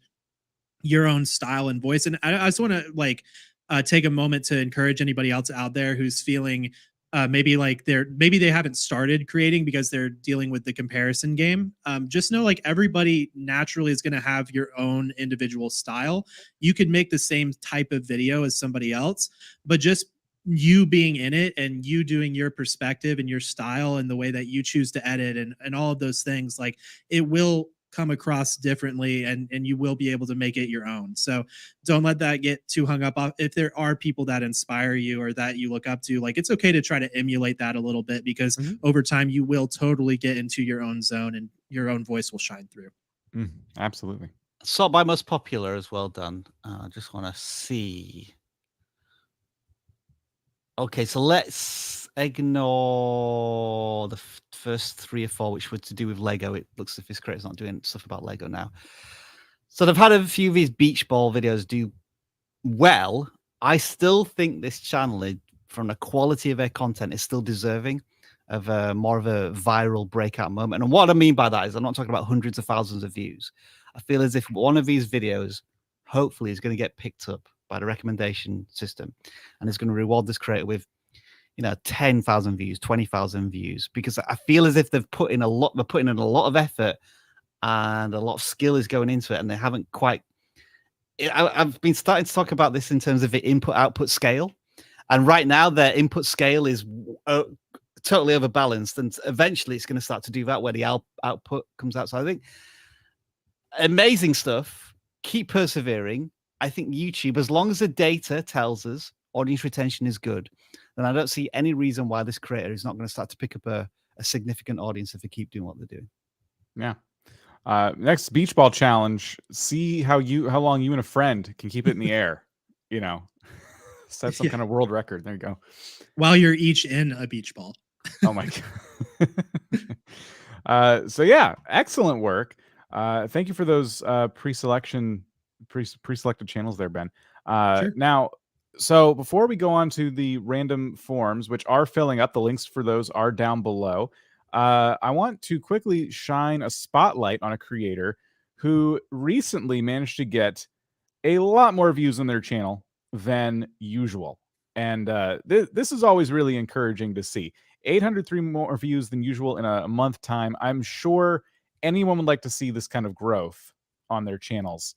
your own style and voice. And I just want to take a moment to encourage anybody else out there who's feeling maybe they haven't started creating because they're dealing with the comparison game. Just know like everybody naturally is going to have your own individual style. You could make the same type of video as somebody else, but just you being in it and you doing your perspective and your style and the way that you choose to edit and all of those things, like it will come across differently and you will be able to make it your own. So don't let that get too hung up on. If there are people that inspire you or that you look up to, like it's okay to try to emulate that a little bit because over time you will totally get into your own zone and your own voice will shine through. Absolutely. Sort by most popular as well done. I just want to see. Okay, so let's ignore the first 3 or 4, which were to do with Lego. It looks as if this creator's not doing stuff about Lego now. So they've had a few of these beach ball videos do well. I still think this channel, from the quality of their content, is still deserving of more of a viral breakout moment. And what I mean by that is I'm not talking about hundreds of thousands of views. I feel as if one of these videos hopefully is going to get picked up by the recommendation system and it's going to reward this creator with 10,000 views, 20,000 views, because I feel as if they're putting in a lot of effort and a lot of skill is going into it and they haven't quite. I've been starting to talk about this in terms of the input output scale, and right now their input scale is totally overbalanced, and eventually it's going to start to do that where the output comes out. So I think amazing stuff. Keep persevering. I think YouTube, as long as the data tells us audience retention is good, then I don't see any reason why this creator is not going to start to pick up a significant audience if they keep doing what they're doing. Yeah. Next beach ball challenge. See how long you and a friend can keep it in the air. Set some kind of world record. There you go. While you're each in a beach ball. Oh my god. So yeah, excellent work. Thank you for those pre-selected channels there, Ben. Sure. Now, so before we go on to the random forms, which are filling up, the links for those are down below. I want to quickly shine a spotlight on a creator who recently managed to get a lot more views on their channel than usual. And this is always really encouraging to see. 803 more views than usual in a month time. I'm sure anyone would like to see this kind of growth on their channels.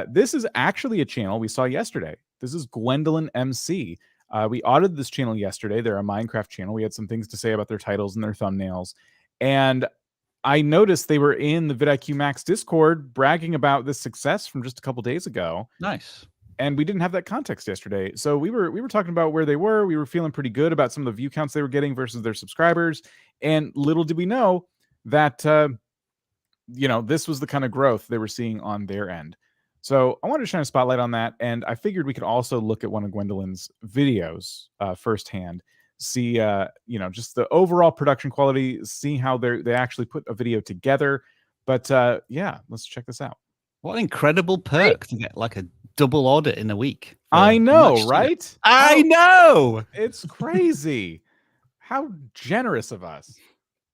This is actually a channel we saw yesterday. This is Gwendolyn MC. We audited this channel yesterday. They're a Minecraft channel. We had some things to say about their titles and their thumbnails. And I noticed they were in the vidIQ Max Discord bragging about this success from just a couple days ago. Nice. And we didn't have that context yesterday. So we were talking about where they were. We were feeling pretty good about some of the view counts they were getting versus their subscribers. And little did we know that, this was the kind of growth they were seeing on their end. So I wanted to shine a spotlight on that, and I figured we could also look at one of Gwendolyn's videos firsthand, see, just the overall production quality, see how they actually put a video together. But yeah, let's check this out. What an incredible perk to get like a double audit in a week. I know, right? I know. It's crazy. How generous of us.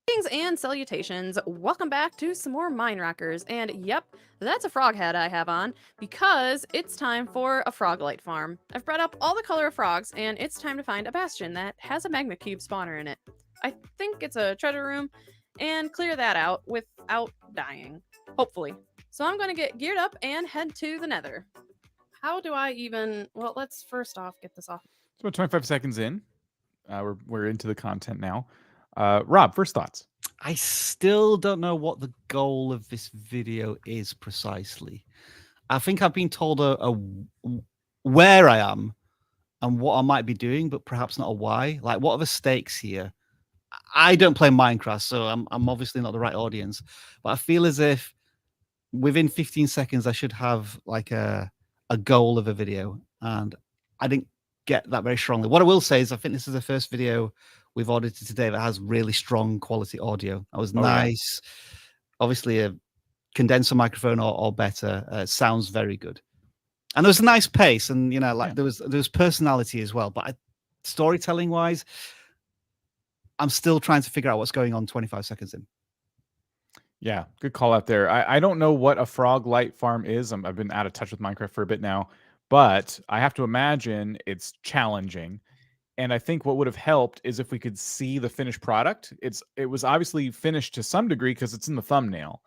Greetings and salutations. Welcome back to some more Mine Rockers. And yep, that's a frog head I have on because it's time for a frog light farm. I've brought up all the color of frogs and it's time to find a bastion that has a magma cube spawner in it. I think it's a treasure room and clear that out without dying, hopefully. So I'm going to get geared up and head to the nether. How do I even, well, let's first off get this off. It's about 25 seconds in. We're into the content now. Rob, first thoughts. I still don't know what the goal of this video is precisely. I think I've been told where I am and what I might be doing, but perhaps not a why. Like, what are the stakes here? I don't play Minecraft, so I'm obviously not the right audience. But I feel as if within 15 seconds I should have like a goal of a video, and I didn't get that very strongly. What I will say is I think this is the first video we've audited today that has really strong quality audio. That was nice. Obviously a condenser microphone or better. Sounds very good. And there was a nice pace, and you know, like there was personality as well. But storytelling wise, I'm still trying to figure out what's going on 25 seconds in. Yeah, good call out there. I don't know what a frog light farm is. I've been out of touch with Minecraft for a bit now, but I have to imagine it's challenging. And I think what would have helped is if we could see the finished product. It was obviously finished to some degree because it's in the thumbnail.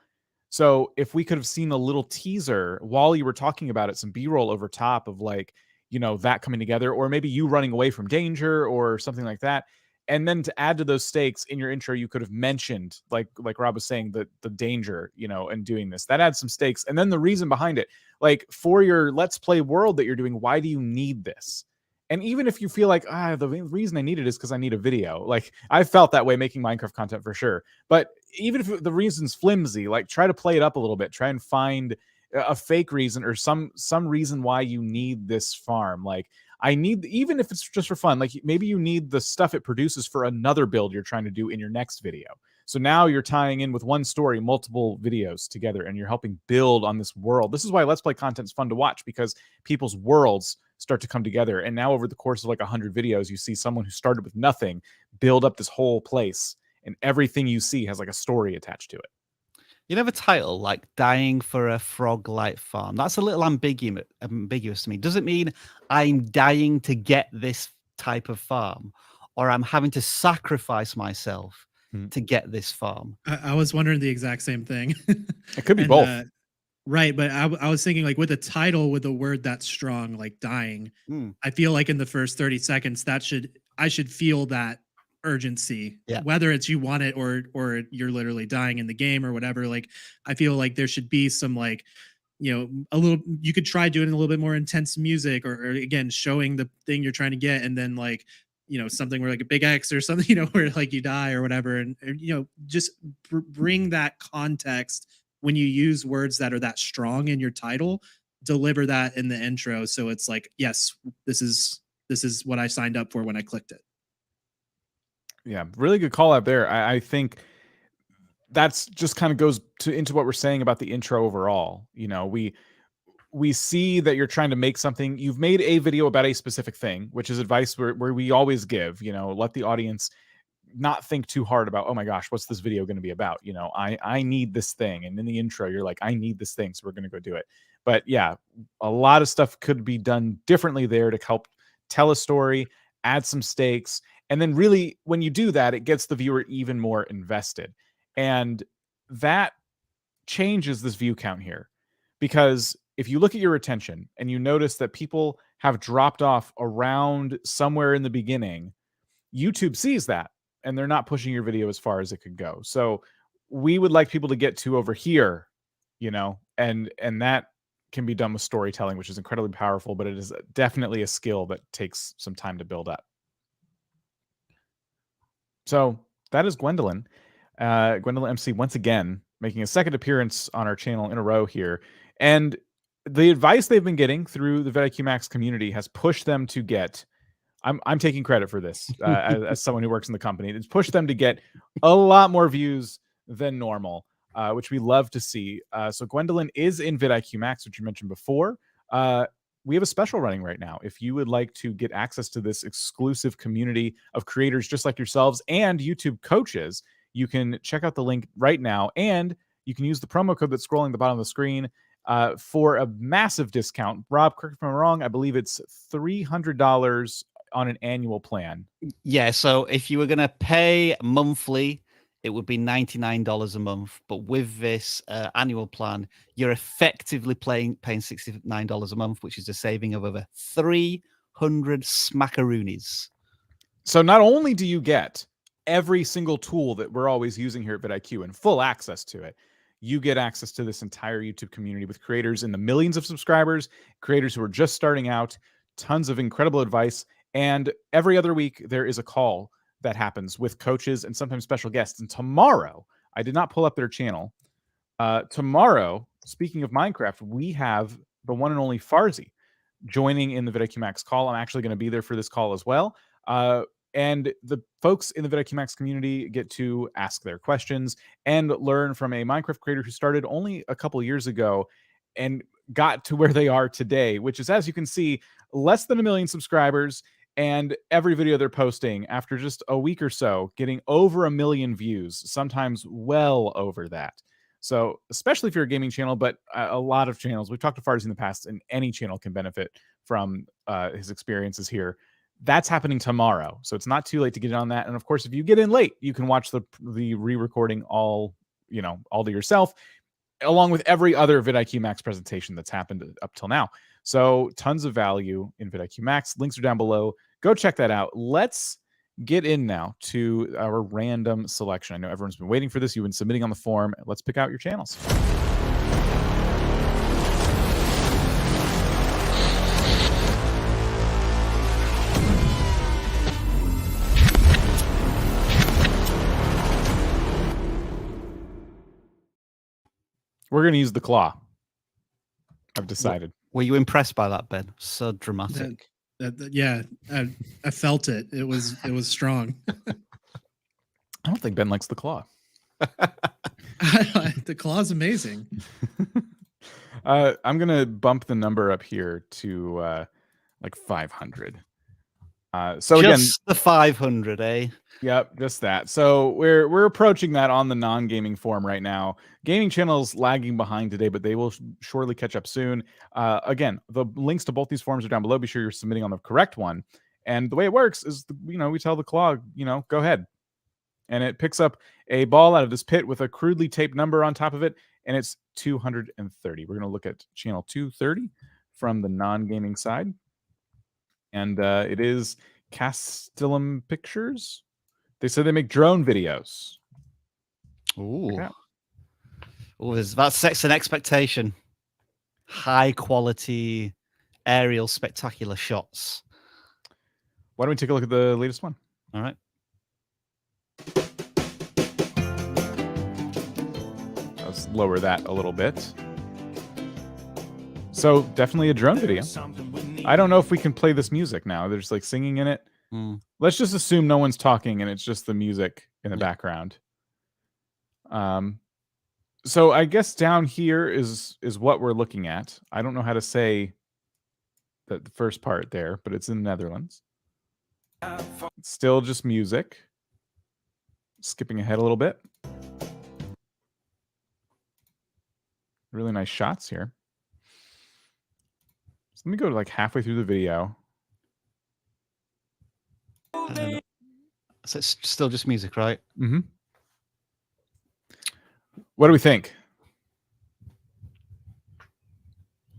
So if we could have seen a little teaser while you were talking about it, some B-roll over top of like, you know, that coming together, or maybe you running away from danger or something like that. And then to add to those stakes in your intro, you could have mentioned, like Rob was saying, the danger, you know, and doing this. That adds some stakes. And then the reason behind it, like for your Let's Play world that you're doing, why do you need this? And even if you feel like, the reason I need it is because I need a video. Like I felt that way making Minecraft content for sure. But even if the reason's flimsy, like try to play it up a little bit. Try and find a fake reason or some reason why you need this farm. Like I need, even if it's just for fun, like maybe you need the stuff it produces for another build you're trying to do in your next video. So now you're tying in with one story, multiple videos together, and you're helping build on this world. This is why Let's Play content is fun to watch, because people's worlds start to come together. And now over the course of like 100 videos, you see someone who started with nothing build up this whole place, and everything you see has like a story attached to it. You know, the title, like Dying for a Frog Light Farm, that's a little ambiguous to me. Does it mean I'm dying to get this type of farm, or I'm having to sacrifice myself to get this farm? I was wondering the exact same thing. It could be both. Right, but I was thinking like with a title with a word that's strong, like dying, I feel like in the first 30 seconds I should feel that urgency, whether it's you want it or you're literally dying in the game or whatever. Like I feel like there should be some like, you know, a little, you could try doing a little bit more intense music or again showing the thing you're trying to get, and then like, you know, something where like a big X or something, you know, where like you die or whatever, and you know, just bring that context. When you use words that are that strong in your title, deliver that in the intro. So it's like, yes, this is what I signed up for when I clicked it. Yeah, really good call out there. I think that's just kind of goes into what we're saying about the intro overall. You know, we see that you're trying to make something. You've made a video about a specific thing, which is advice where we always give, you know, let the audience not think too hard about, oh my gosh, what's this video going to be about? You know, I need this thing. And in the intro, you're like, I need this thing, so we're going to go do it. But yeah, a lot of stuff could be done differently there to help tell a story, add some stakes. And then really, when you do that, it gets the viewer even more invested. And that changes this view count here. Because if you look at your retention and you notice that people have dropped off around somewhere in the beginning, YouTube sees that, and they're not pushing your video as far as it could go. So we would like people to get to over here, you know, and that can be done with storytelling, which is incredibly powerful, but it is definitely a skill that takes some time to build up. So that is Gwendolyn. Gwendolyn MC once again making a second appearance on our channel in a row here. And the advice they've been getting through the vidIQ Max community has pushed them to get, I'm taking credit for this as someone who works in the company. It's pushed them to get a lot more views than normal, which we love to see. So Gwendolyn is in vidIQ Max, which you mentioned before. We have a special running right now. If you would like to get access to this exclusive community of creators just like yourselves and YouTube coaches, you can check out the link right now, and you can use the promo code that's scrolling at the bottom of the screen for a massive discount. Rob, correct me if I'm wrong, I believe it's $300 on an annual plan. Yeah, so if you were going to pay monthly, it would be $99 a month. But with this annual plan, you're effectively paying $69 a month, which is a saving of over 300 smackaroonies. So not only do you get every single tool that we're always using here at vidIQ and full access to it, you get access to this entire YouTube community with creators in the millions of subscribers, creators who are just starting out, tons of incredible advice. And every other week, there is a call that happens with coaches and sometimes special guests. And tomorrow, I did not pull up their channel. Tomorrow, speaking of Minecraft, we have the one and only Farzi joining in the vidIQ Max call. I'm actually going to be there for this call as well. And the folks in the vidIQ Max community get to ask their questions and learn from a Minecraft creator who started only a couple years ago and got to where they are today, which is, as you can see, less than 1 million subscribers. And every video they're posting after just a week or so, getting over 1 million views, sometimes well over that. So especially if you're a gaming channel, but a lot of channels, we've talked to Farzi in the past, and any channel can benefit from his experiences here. That's happening tomorrow. So it's not too late to get in on that. And of course, if you get in late, you can watch the re-recording all to yourself, along with every other vidIQ Max presentation that's happened up till now. So tons of value in vidIQ Max. Links are down below. Go check that out. Let's get in now to our random selection. I know everyone's been waiting for this. You've been submitting on the forum. Let's pick out your channels. We're going to use the claw. I've decided. Were you impressed by that, Ben? So dramatic. Yeah, I felt it. It was strong. I don't think Ben likes the claw. The claw's amazing. I'm gonna bump the number up here to like 500. So just again, the 500, eh? Yep, just that. So we're approaching that on the non-gaming forum right now. Gaming channels lagging behind today, but they will surely catch up soon. Again, the links to both these forums are down below. Be sure you're submitting on the correct one. And the way it works is, we tell the claw, go ahead. And it picks up a ball out of this pit with a crudely taped number on top of it, and it's 230. We're going to look at channel 230 from the non-gaming side. And it is Castellum Pictures. They said they make drone videos. Ooh. That sets an expectation. High quality aerial spectacular shots. Why don't we take a look at the latest one? All right. Let's lower that a little bit. So definitely a drone video. I don't know if we can play this music now. There's like singing in it. Let's just assume no one's talking and it's just the music in the background. So I guess down here is what we're looking at. I don't know how to say the first part there, but it's in the Netherlands. It's still just music. Skipping ahead a little bit. Really nice shots here. So let me go to like halfway through the video. So it's still just music, right? Mm-hmm. What do we think?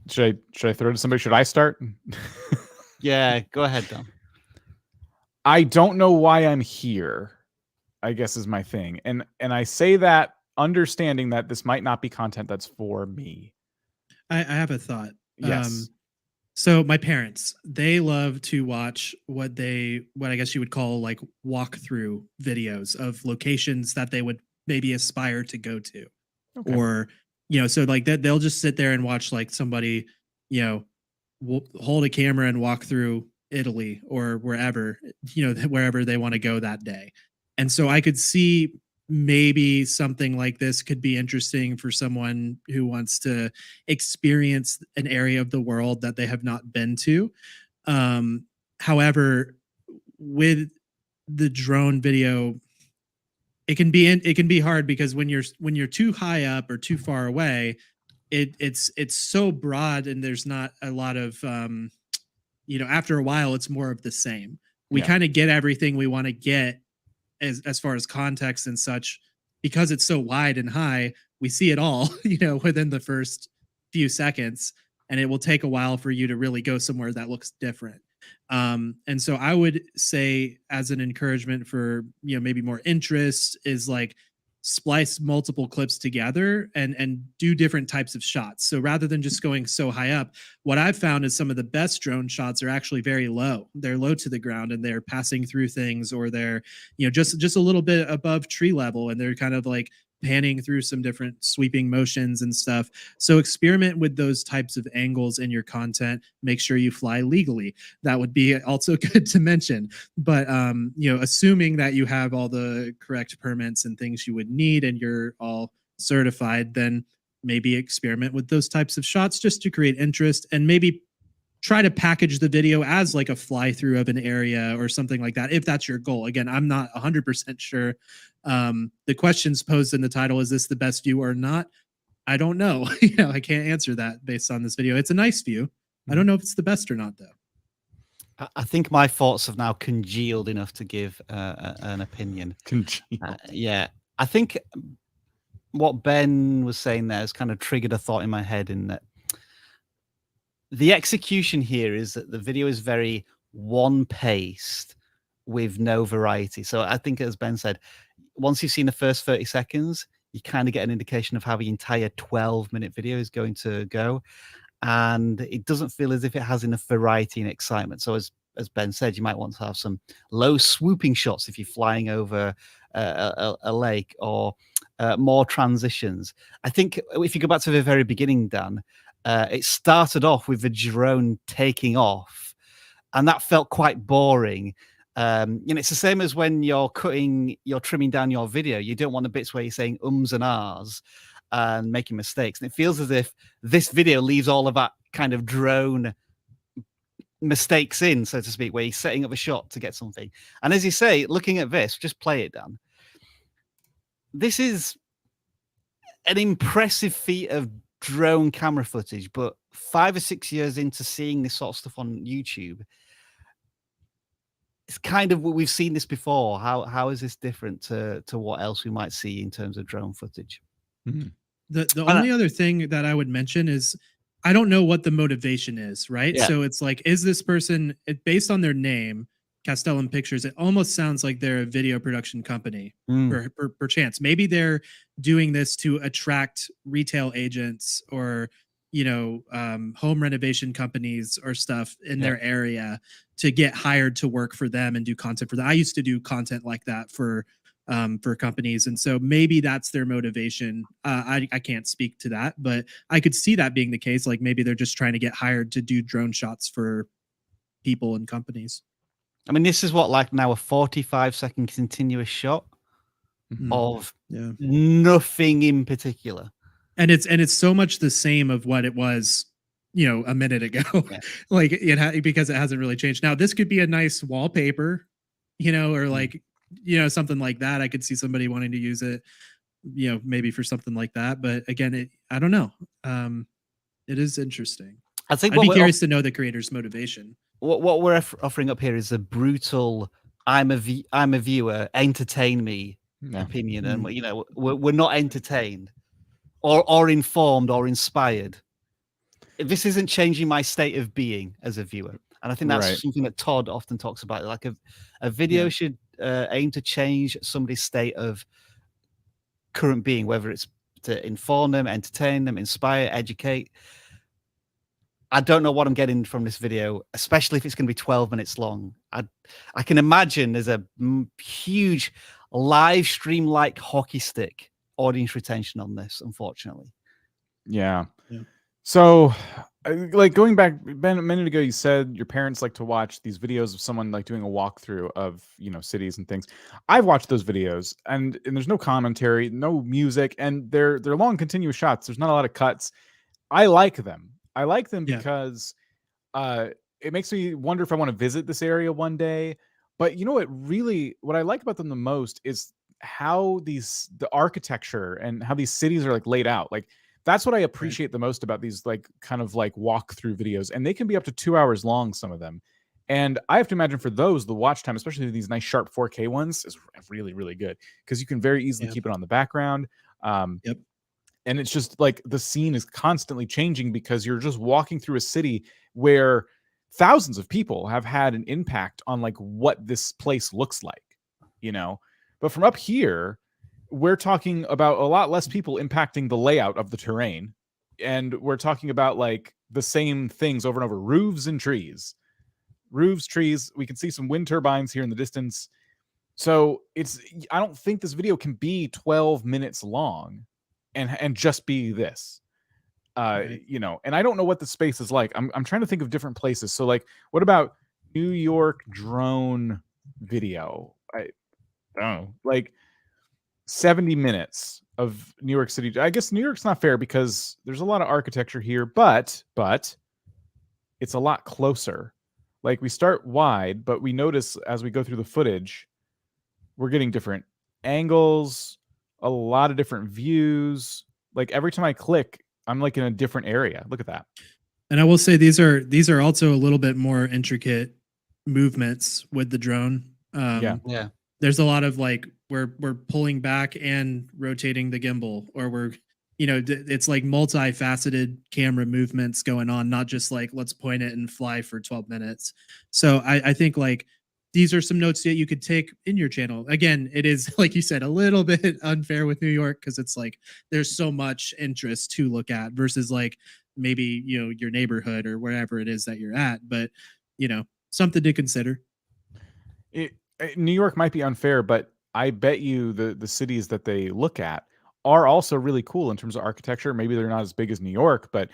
Should I throw it to somebody? Should I start? Yeah, go ahead, Dan. I don't know why I'm here, I guess is my thing. And I say that understanding that this might not be content that's for me. I have a thought. Yes. So my parents, they love to watch what I guess you would call like walkthrough videos of locations that they would maybe aspire to go to. Okay. Or, so like that they'll just sit there and watch like somebody, hold a camera and walk through Italy or wherever, wherever they want to go that day. And so I could see maybe something like this could be interesting for someone who wants to experience an area of the world that they have not been to. However, with the drone video, it can be hard because when you're too high up or too far away, it's so broad and there's not a lot of after a while it's more of the same. We kind of get everything we want to get as far as context and such, because it's so wide and high, we see it all, within the first few seconds, and it will take a while for you to really go somewhere that looks different. And so I would say, as an encouragement for, maybe more interest, is like splice multiple clips together and do different types of shots. So rather than just going so high up, what I've found is some of the best drone shots are actually very low. They're low to the ground and they're passing through things, or they're, you know, just a little bit above tree level, and they're kind of like panning through some different sweeping motions and stuff. So experiment with those types of angles in your content. Make sure you fly legally. That would be also good to mention. But you know, assuming that you have all the correct permits and things you would need and you're all certified, then maybe experiment with those types of shots just to create interest, and maybe try to package the video as like a fly through of an area or something like that, if that's your goal. Again, I'm not 100% sure. The questions posed in the title, is this the best view or not? I don't know. You know, I can't answer that based on this video. It's a nice view. I don't know if it's the best or not, though. I think my thoughts have now congealed enough to give an opinion. Congealed. Yeah, I think what Ben was saying there has kind of triggered a thought in my head, in that the execution here is that the video is very one-paced with no variety. So I think, as Ben said, once you've seen the first 30 seconds, you kind of get an indication of how the entire 12-minute video is going to go. And it doesn't feel as if it has enough variety and excitement. So as Ben said, you might want to have some low swooping shots if you're flying over a lake, or more transitions. I think if you go back to the very beginning, Dan, it started off with the drone taking off, and that felt quite boring. You know, it's the same as when you're trimming down your video. You don't want the bits where you're saying ums and ahs and making mistakes. And it feels as if this video leaves all of that kind of drone mistakes in, so to speak, where you're setting up a shot to get something. And as you say, looking at this, just play it, Dan. This is an impressive feat of drone camera footage, but 5 or 6 years into seeing this sort of stuff on YouTube, it's kind of, we've seen this before. How is this different to what else we might see in terms of drone footage? Mm-hmm. The only other thing that I would mention is, I don't know what the motivation is, right? Yeah. So it's like, is this person, based on their name, Castellum Pictures, it almost sounds like they're a video production company, perchance. Maybe they're doing this to attract retail agents or, you know, home renovation companies or stuff in their area to get hired to work for them and do content for them. I used to do content like that for companies, and so maybe that's their motivation. I can't speak to that, but I could see that being the case. Like maybe they're just trying to get hired to do drone shots for people and companies. I mean, this is what, like now a 45-second continuous shot of nothing in particular. And it's so much the same of what it was, you know, a minute ago. Like because it hasn't really changed. Now this could be a nice wallpaper, you know, or like, you know, something like that. I could see somebody wanting to use it, you know, maybe for something like that. But again, I don't know. It is interesting. I think I'd be curious to know the creator's motivation. What we're offering up here is a brutal, I'm a viewer, entertain me opinion, and you know, we're not entertained or informed or inspired. This isn't changing my state of being as a viewer, and I think that's something that Todd often talks about. Like a video should aim to change somebody's state of current being, whether it's to inform them, entertain them, inspire, educate. I don't know what I'm getting from this video, especially if it's going to be 12 minutes long. I can imagine there's a huge live stream like hockey stick audience retention on this, unfortunately. Yeah. So, like going back, Ben, a minute ago, you said your parents like to watch these videos of someone like doing a walkthrough of, you know, cities and things. I've watched those videos, and there's no commentary, no music, and they're long, continuous shots. There's not a lot of cuts. I like them. I like them because it makes me wonder if I want to visit this area one day. But you know what I like about them the most is how the architecture and how these cities are like laid out. Like that's what I appreciate the most about these like kind of like walkthrough videos, and they can be up to 2 hours long, some of them. And I have to imagine for those, the watch time, especially these nice sharp 4K ones, is really, really good because you can very easily keep it on the background. And it's just like the scene is constantly changing because you're just walking through a city where thousands of people have had an impact on like what this place looks like, you know. But from up here, we're talking about a lot less people impacting the layout of the terrain. And we're talking about like the same things over and over. Roofs and trees. Roofs, trees. We can see some wind turbines here in the distance. So I don't think this video can be 12 minutes long and just be this. Right. You know, and I don't know what the space is like. I'm trying to think of different places. So like, what about New York drone video? I don't know, like 70 minutes of New York City. I guess New York's not fair because there's a lot of architecture here, but it's a lot closer. Like we start wide, but we notice as we go through the footage, we're getting different angles, a lot of different views. Like every time I click, I'm like in a different area. Look at that. And I will say these are also a little bit more intricate movements with the drone. Yeah. There's a lot of like we're pulling back and rotating the gimbal, or we're, you know, it's like multifaceted camera movements going on, not just like let's point it and fly for 12 minutes. So I think like these are some notes that you could take in your channel. Again, it is, like you said, a little bit unfair with New York because it's like there's so much interest to look at versus like maybe, you know, your neighborhood or wherever it is that you're at. But, you know, something to consider. New York might be unfair, but I bet you the cities that they look at are also really cool in terms of architecture. Maybe they're not as big as New York, but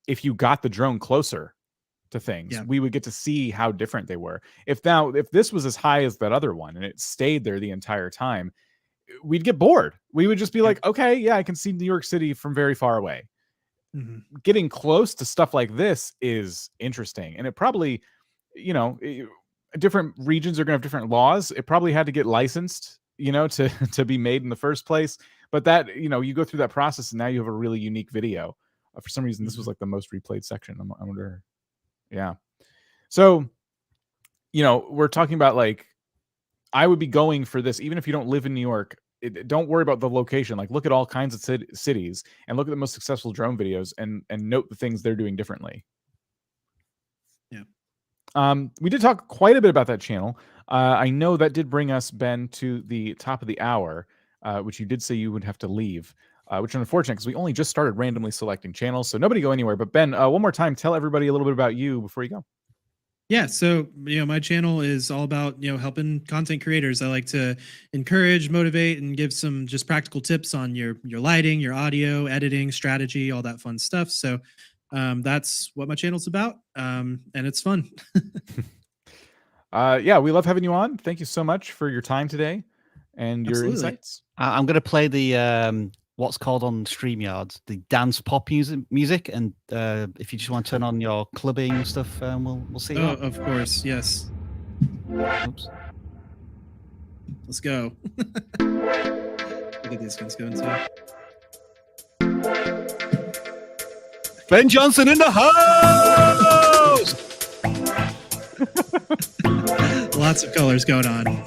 if you got the drone closer to things, we would get to see how different they were. If this was as high as that other one and it stayed there the entire time, we'd get bored. We would just be like, okay, yeah, I can see New York City from very far away. Getting close to stuff like this is interesting. And it probably, you know, different regions are going to have different laws. It probably had to get licensed, you know, to be made in the first place. But that, you know, you go through that process and now you have a really unique video. For some reason, this was like the most replayed section. I wonder. Yeah. So, you know, we're talking about like, I would be going for this, even if you don't live in New York. Don't worry about the location. Like, look at all kinds of cities and look at the most successful drone videos and note the things they're doing differently. Yeah. We did talk quite a bit about that channel. I know that did bring us, Ben, to the top of the hour, which you did say you would have to leave, which is unfortunate because we only just started randomly selecting channels. So nobody go anywhere. But Ben, one more time, tell everybody a little bit about you before you go. Yeah, so, you know, my channel is all about, you know, helping content creators. I like to encourage, motivate, and give some just practical tips on your lighting, your audio, editing, strategy, all that fun stuff. So that's what my channel's about, and it's fun. Yeah, we love having you on. Thank you so much for your time today and your insights. I'm going to play the what's called on StreamYard, the dance pop music, and if you just want to turn on your clubbing stuff, we'll see. Oh, of course, yes. Oops. Let's go. Look at these guys going too. Ben Johnson in the house. Lots of colors going on.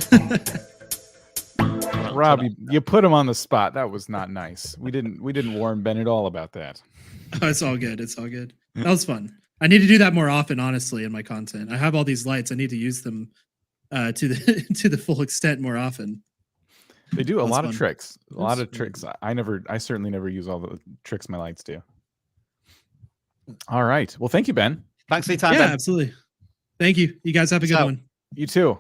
Rob, you put him on the spot. That was not nice. We didn't warn Ben at all about that. Oh, it's all good. It's all good. That was fun. I need to do that more often, honestly, in my content. I have all these lights. I need to use them to the full extent more often. They do a lot of tricks. A lot of tricks. I certainly never use all the tricks my lights do. All right. Well, thank you, Ben. Thanks for your time, Yeah, Ben. absolutely. Thank you. You guys have a good one. You too.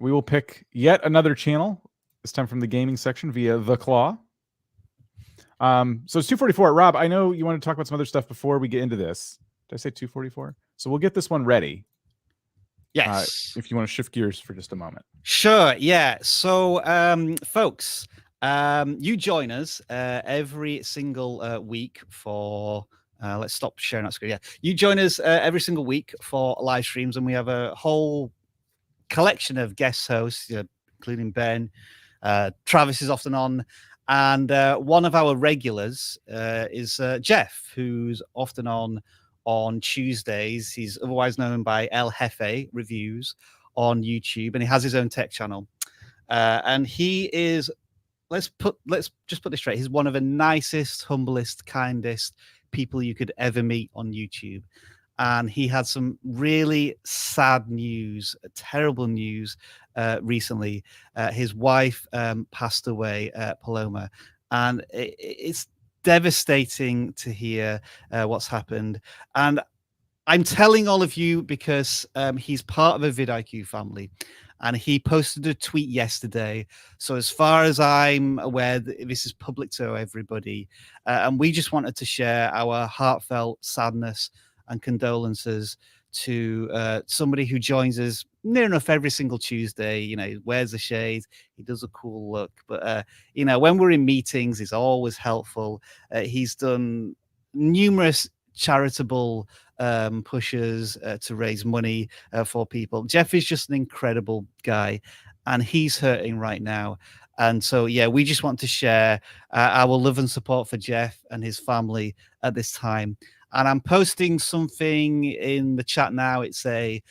We will pick yet another channel, this time from the gaming section via The Claw. So it's 2:44. Rob, I know you want to talk about some other stuff before we get into this. Did I say 2:44? So we'll get this one ready. Yes. If you want to shift gears for just a moment. Sure. Yeah. So, folks, you join us every single week for. Let's stop sharing that screen. Yeah, you join us every single week for live streams, and we have a whole collection of guest hosts, including Ben. Travis is often on, and one of our regulars is Jeff, who's often on Tuesdays. He's otherwise known by El Jefe Reviews on YouTube, and he has his own tech channel. And he is, let's just put this straight. He's one of the nicest, humblest, kindest people you could ever meet on YouTube. and he had some really sad news, terrible news recently. His wife passed away, Paloma, and it's devastating to hear what's happened. And I'm telling all of you because he's part of a vidIQ family, and he posted a tweet yesterday. So as far as I'm aware, this is public to everybody, and we just wanted to share our heartfelt sadness and condolences to somebody who joins us near enough every single Tuesday. You know, wears a shade, he does a cool look, but you know, when we're in meetings, he's always helpful. He's done numerous charitable pushes to raise money for people. Jeff is just an incredible guy, and he's hurting right now. And so, yeah, we just want to share our love and support for Jeff and his family at this time. And I'm posting something in the chat now. It's a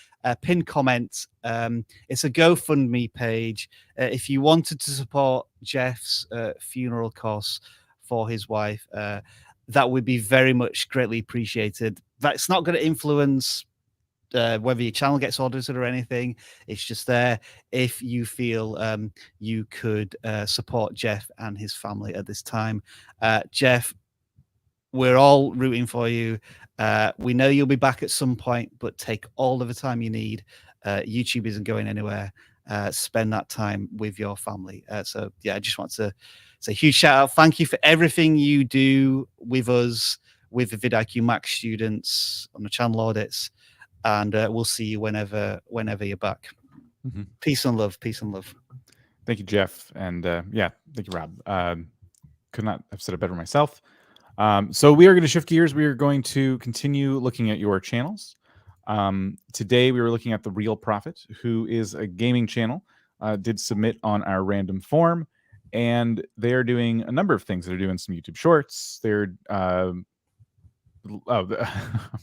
pinned comment. It's a GoFundMe page. If you wanted to support Jeff's funeral costs for his wife, that would be very much greatly appreciated. That's not going to influence whether your channel gets audited or anything. It's just there if you feel you could support Jeff and his family at this time. Jeff, we're all rooting for you. We know you'll be back at some point, but take all of the time you need. YouTube isn't going anywhere. Spend that time with your family. So yeah, I just want to say a huge shout out. Thank you for everything you do with us, with the vidIQ Max students on the channel audits, and we'll see you whenever you're back. Mm-hmm. Peace and love. Peace and love. Thank you, Jeff, and yeah, thank you, Rob. Could not have said it better myself. So we are going to shift gears. We are going to continue looking at your channels. Today we were looking at The Real Prophet, who is a gaming channel, did submit on our random form, and they are doing a number of things. They're doing some YouTube shorts. They're I'm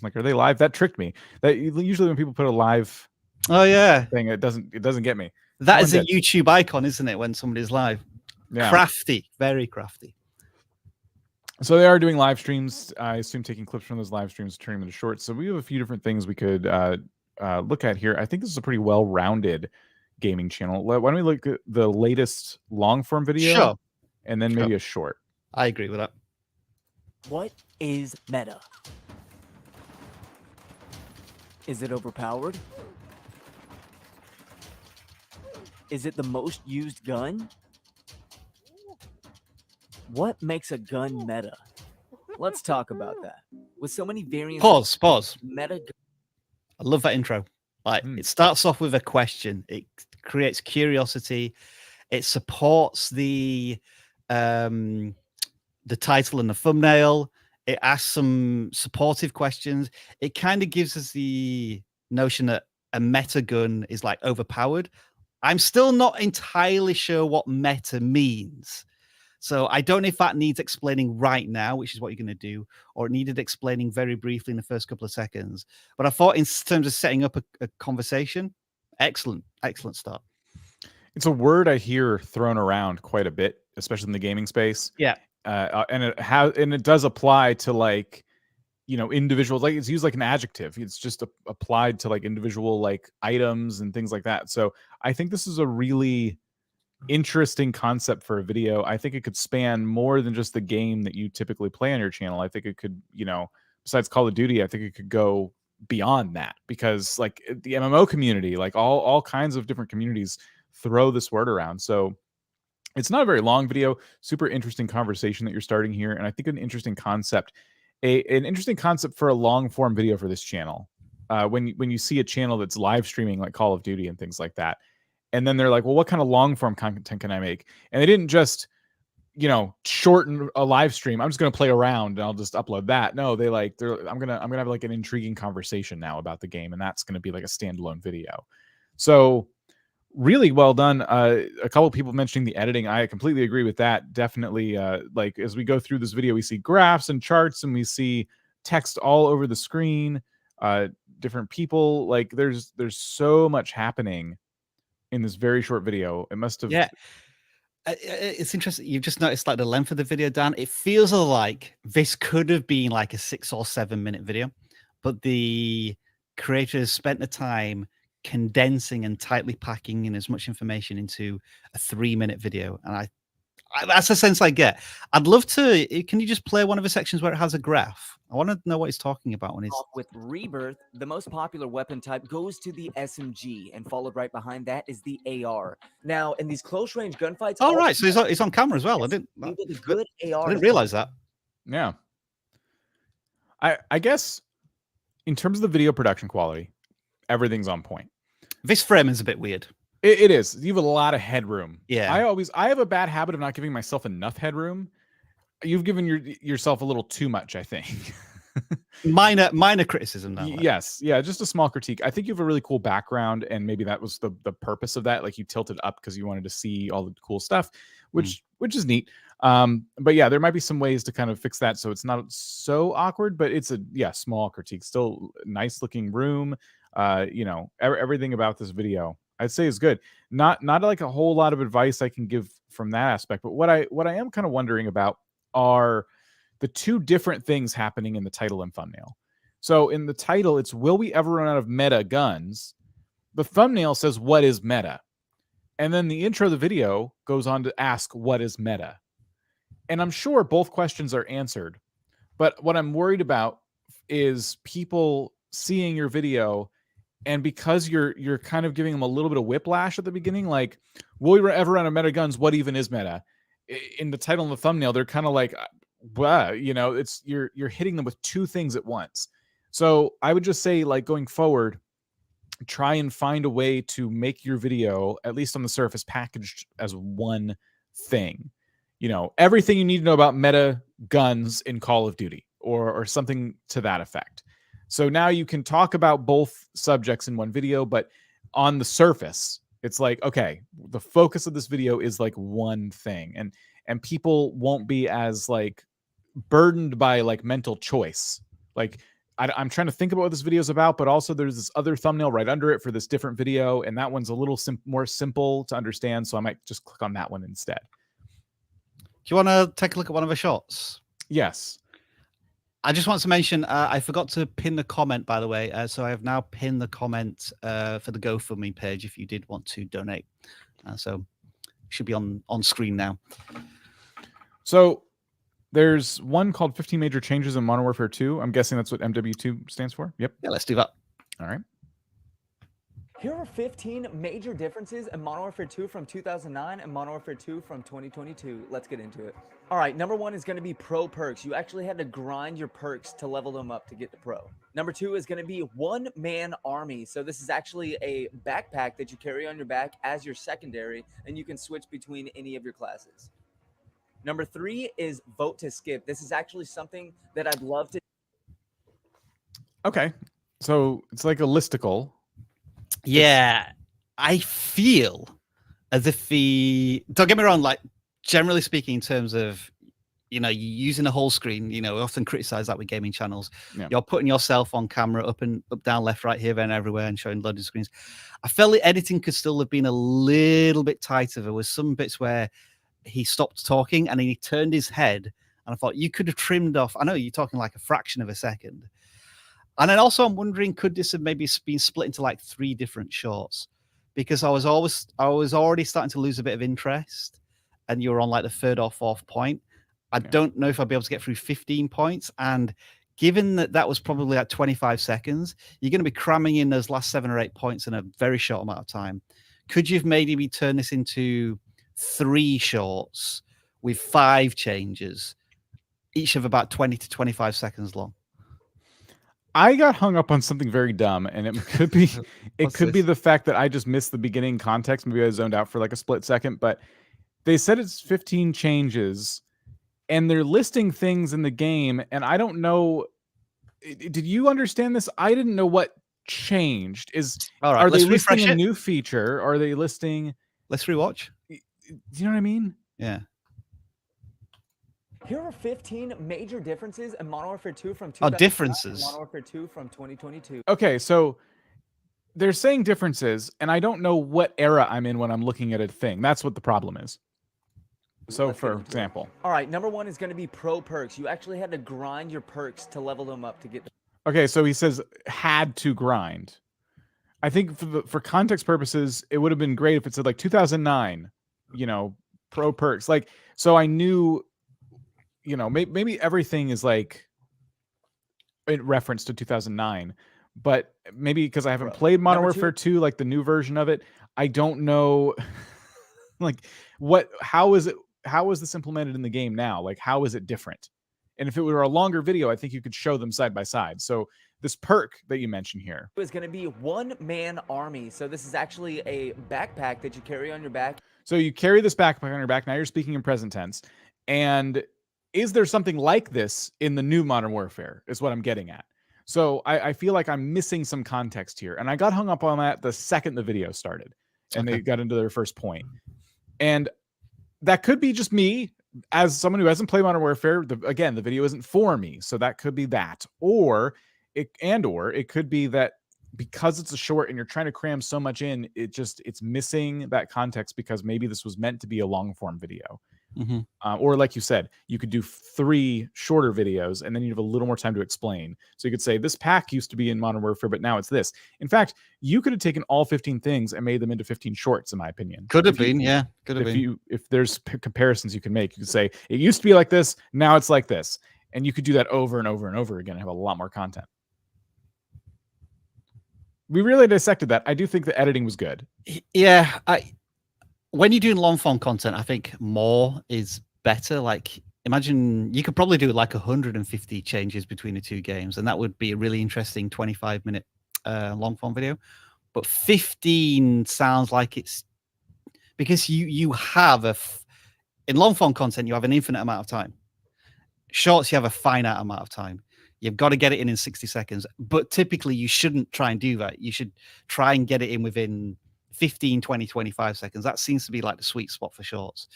like, are they live? That tricked me. That usually when people put a live thing, it doesn't get me. That is a YouTube icon, isn't it, when somebody's live? Yeah. Crafty, very crafty. So they are doing live streams. I assume taking clips from those live streams, turning them into shorts. So we have a few different things we could look at here. I think this is a pretty well-rounded gaming channel. Why don't we look at the latest long-form video? Sure. And then maybe a short. I agree with that. What is meta? Is it overpowered? Is it the most used gun? What makes a gun meta? Let's talk about that. With so many variants. Pause. Meta. I love that intro. Like it starts off with a question. It creates curiosity. It supports the title and the thumbnail. It asks some supportive questions. It kind of gives us the notion that a meta gun is like overpowered. I'm still not entirely sure what meta means. So I don't know if that needs explaining right now, which is what you're going to do, or it needed explaining very briefly in the first couple of seconds. But I thought in terms of setting up a conversation, excellent start. It's a word I hear thrown around quite a bit, especially in the gaming space. Yeah. And it does apply to, like, you know, individuals. Like, it's used like an adjective. It's just applied to like individual like items and things like that. So I think this is a really interesting concept for a video. I think it could span more than just the game that you typically play on your channel. I think it could, you know, besides Call of Duty, I think it could go beyond that, because like the MMO community, like all kinds of different communities throw this word around. So it's not a very long video, super interesting conversation that you're starting here. And I think an interesting concept, an interesting concept for a long form video for this channel. When you see a channel that's live streaming like Call of Duty and things like that, and then they're like, well, what kind of long form content can I make? And they didn't just, you know, shorten a live stream. I'm just going to play around and I'll just upload that. No, I'm going to have like an intriguing conversation now about the game. And that's going to be like a standalone video. So really well done. A couple of people mentioning the editing. I completely agree with that. Definitely. Like as we go through this video, we see graphs and charts and we see text all over the screen, different people. Like there's so much happening in this very short video. It must have. Yeah. It's interesting. You've just noticed like the length of the video, Dan. It feels like this could have been like a 6 or 7 minute video, but the creators spent the time condensing and tightly packing in as much information into a 3-minute video. And that's the sense I get. I'd love to. Can you just play one of the sections where it has a graph? I want to know what he's talking about when he's With Rebirth, the most popular weapon type goes to the SMG, and followed right behind that is the AR. Now, in these close range gunfights, Oh, right. So he's on camera as well. I didn't realize that. Yeah. I guess in terms of the video production quality, everything's on point. This frame is a bit weird. It is. You have a lot of headroom. Yeah. I have a bad habit of not giving myself enough headroom. You've given yourself a little too much, I think. minor criticism now. Yes. Yeah, just a small critique. I think you have a really cool background, and maybe that was the purpose of that. Like, you tilted up because you wanted to see all the cool stuff, which is neat. But yeah, there might be some ways to kind of fix that so it's not so awkward, but it's a small critique. Still nice looking room. Everything about this video I'd say is good. Not like a whole lot of advice I can give from that aspect, but what I am kind of wondering about are the two different things happening in the title and thumbnail. So in the title, it's "Will we ever run out of meta guns?" The thumbnail says, "What is meta?" And then the intro of the video goes on to ask, "What is meta?" And I'm sure both questions are answered. But what I'm worried about is people seeing your video, and because you're kind of giving them a little bit of whiplash at the beginning, like, "Will we ever run out of meta guns? What even is meta?" In the title and the thumbnail, they're kind of like, it's you're hitting them with two things at once. So I would just say, like, going forward, try and find a way to make your video, at least on the surface, packaged as one thing. Everything you need to know about meta guns in Call of Duty, or something to that effect. So now you can talk about both subjects in one video, but on the surface, it's like, okay, the focus of this video is like one thing, and people won't be as like burdened by like mental choice. Like, I'm trying to think about what this video is about, but also there's this other thumbnail right under it for this different video, and that one's a little more simple to understand, so I might just click on that one instead. Do you want to take a look at one of the shots? Yes. I just want to mention, I forgot to pin the comment, by the way. So I have now pinned the comment for the GoFundMe page if you did want to donate. So it should be on screen now. So there's one called 15 Major Changes in Modern Warfare 2. I'm guessing that's what MW2 stands for. Yep. Yeah, let's do that. All right. Here are 15 major differences in Modern Warfare 2 from 2009 and Modern Warfare 2 from 2022. Let's get into it. All right, number one is going to be pro perks. You actually had to grind your perks to level them up to get the pro. Number two is going to be one-man army. So this is actually a backpack that you carry on your back as your secondary, and you can switch between any of your classes. Number three is vote to skip. This is actually something that I'd love to. Okay. So it's like a listicle. Yeah, I feel as if don't get me wrong, like, generally speaking, in terms of, using the whole screen, we often criticize that with gaming channels. Yeah. You're putting yourself on camera up, down, left, right, here, there, and everywhere, and showing loaded screens. I felt the editing could still have been a little bit tighter. There was some bits where he stopped talking and then he turned his head, and I thought you could have trimmed off. I know you're talking like a fraction of a second. And then also I'm wondering, could this have maybe been split into like 3 different shorts? Because I was already starting to lose a bit of interest, and you were on like the 3rd or 4th point. I don't know if I'd be able to get through 15 points. And given that was probably like 25 seconds, you're going to be cramming in those last 7 or 8 points in a very short amount of time. Could you have maybe turned this into 3 shorts with 5 changes, each of about 20 to 25 seconds long? I got hung up on something very dumb, and it could be be the fact that I just missed the beginning context. Maybe I zoned out for like a split second, but they said it's 15 changes, and they're listing things in the game, and I don't know. Did you understand this? I didn't know what changed. All right, are they listing a new feature? Are they listing? Let's rewatch. Do you know what I mean? Yeah. Here are 15 major differences in Modern Warfare 2 from 2009 and Modern Warfare 2 from 2022. Okay, so they're saying differences, and I don't know what era I'm in when I'm looking at a thing. That's what the problem is. So, for example. All right, number one is going to be pro perks. You actually had to grind your perks to level them up to get. Okay, so he says had to grind. I think for context purposes, it would have been great if it said like 2009, pro perks. Like, so I knew, maybe everything is like in reference to 2009, but maybe because I haven't played Modern Warfare 2, like the new version of it, I don't know, like how is this implemented in the game now? Like, how is it different? And if it were a longer video, I think you could show them side by side. So this perk that you mentioned here is going to be one-man army. So this is actually a backpack that you carry on your back. So you carry this backpack on your back. Now you're speaking in present tense. And is there something like this in the new Modern Warfare is what I'm getting at. So I feel like I'm missing some context here. And I got hung up on that the second the video started and they got into their first point. And that could be just me as someone who hasn't played Modern Warfare. Again, the video isn't for me. So that could be that. Or it could be that because it's a short and you're trying to cram so much in, it's missing that context because maybe this was meant to be a long form video. Or like you said, you could do 3 shorter videos and then you have a little more time to explain. So you could say this pack used to be in Modern Warfare, but now it's this. In fact, you could have taken all 15 things and made them into 15 shorts, in my opinion. Could have been, yeah. Could have been. If there's comparisons you can make, you could say it used to be like this, now it's like this. And you could do that over and over and over again and have a lot more content. We really dissected that. I do think the editing was good. Yeah, when you're doing long form content, I think more is better. Like, imagine you could probably do like 150 changes between the 2 games, and that would be a really interesting 25-minute long form video. But 15 sounds like it's because you have in long form content you have an infinite amount of time. Shorts, you have a finite amount of time. You've got to get it in 60 seconds. But typically, you shouldn't try and do that. You should try and get it in within 15, 20, 25 seconds. That seems to be like the sweet spot for shorts.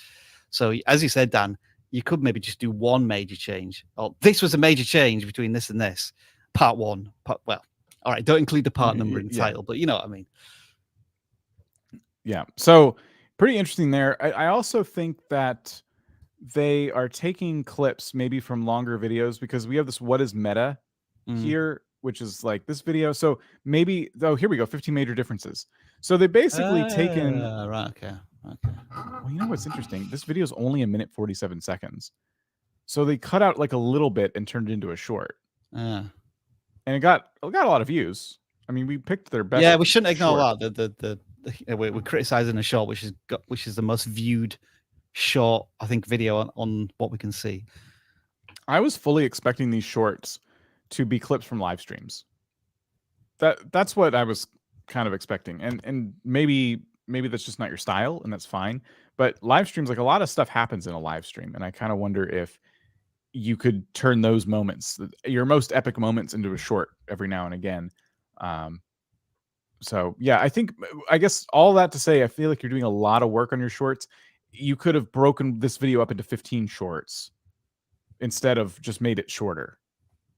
So as you said, Dan, you could maybe just do one major change. Oh, this was a major change between this and this. Part 1. Well, all right, don't include the part number in the title, but you know what I mean. Yeah. So pretty interesting there. I also think that they are taking clips maybe from longer videos because we have this what is meta here, which is like this video. So maybe, here we go, 15 major differences. So they basically taken right, okay. Well, you know what's interesting? This video is only 1 minute 47 seconds. So they cut out like a little bit and turned it into a short. And it got a lot of views. I mean, we picked their best. Yeah, we shouldn't ignore that. We're criticizing a short which is the most viewed short, I think, video on what we can see. I was fully expecting these shorts to be clips from live streams. That's what I was kind of expecting. And maybe that's just not your style, and that's fine. But live streams, like a lot of stuff happens in a live stream, and I kind of wonder if you could turn those moments, your most epic moments, into a short every now and again. So yeah, I guess all that to say, I feel like you're doing a lot of work on your shorts. You could have broken this video up into 15 shorts instead of just made it shorter.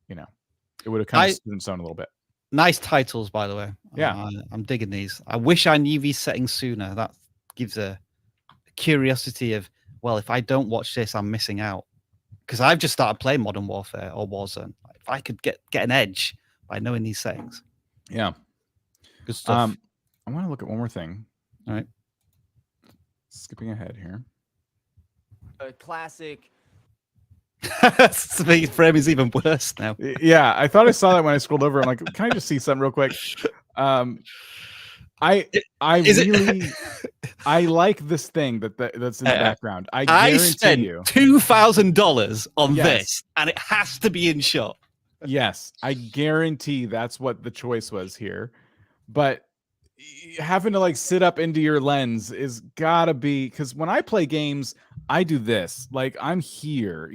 It would have kind of stood in its own a little bit. Nice titles, by the way. Yeah. I'm digging these. I wish I knew these settings sooner. That gives a curiosity of, well, if I don't watch this, I'm missing out. Because I've just started playing Modern Warfare or Warzone. If I could get an edge by knowing these settings. Yeah. Good stuff. I want to look at one more thing. All right. Skipping ahead here. A classic. The frame is even worse now. Yeah, I thought I saw that when I scrolled over. I'm like, can I just see something real quick? I like this thing that's in the background. I guarantee you, $2,000 on this, and it has to be in shot. Yes, I guarantee that's what the choice was here. But having to like sit up into your lens is gotta be, because when I play games, I do this. Like I'm here,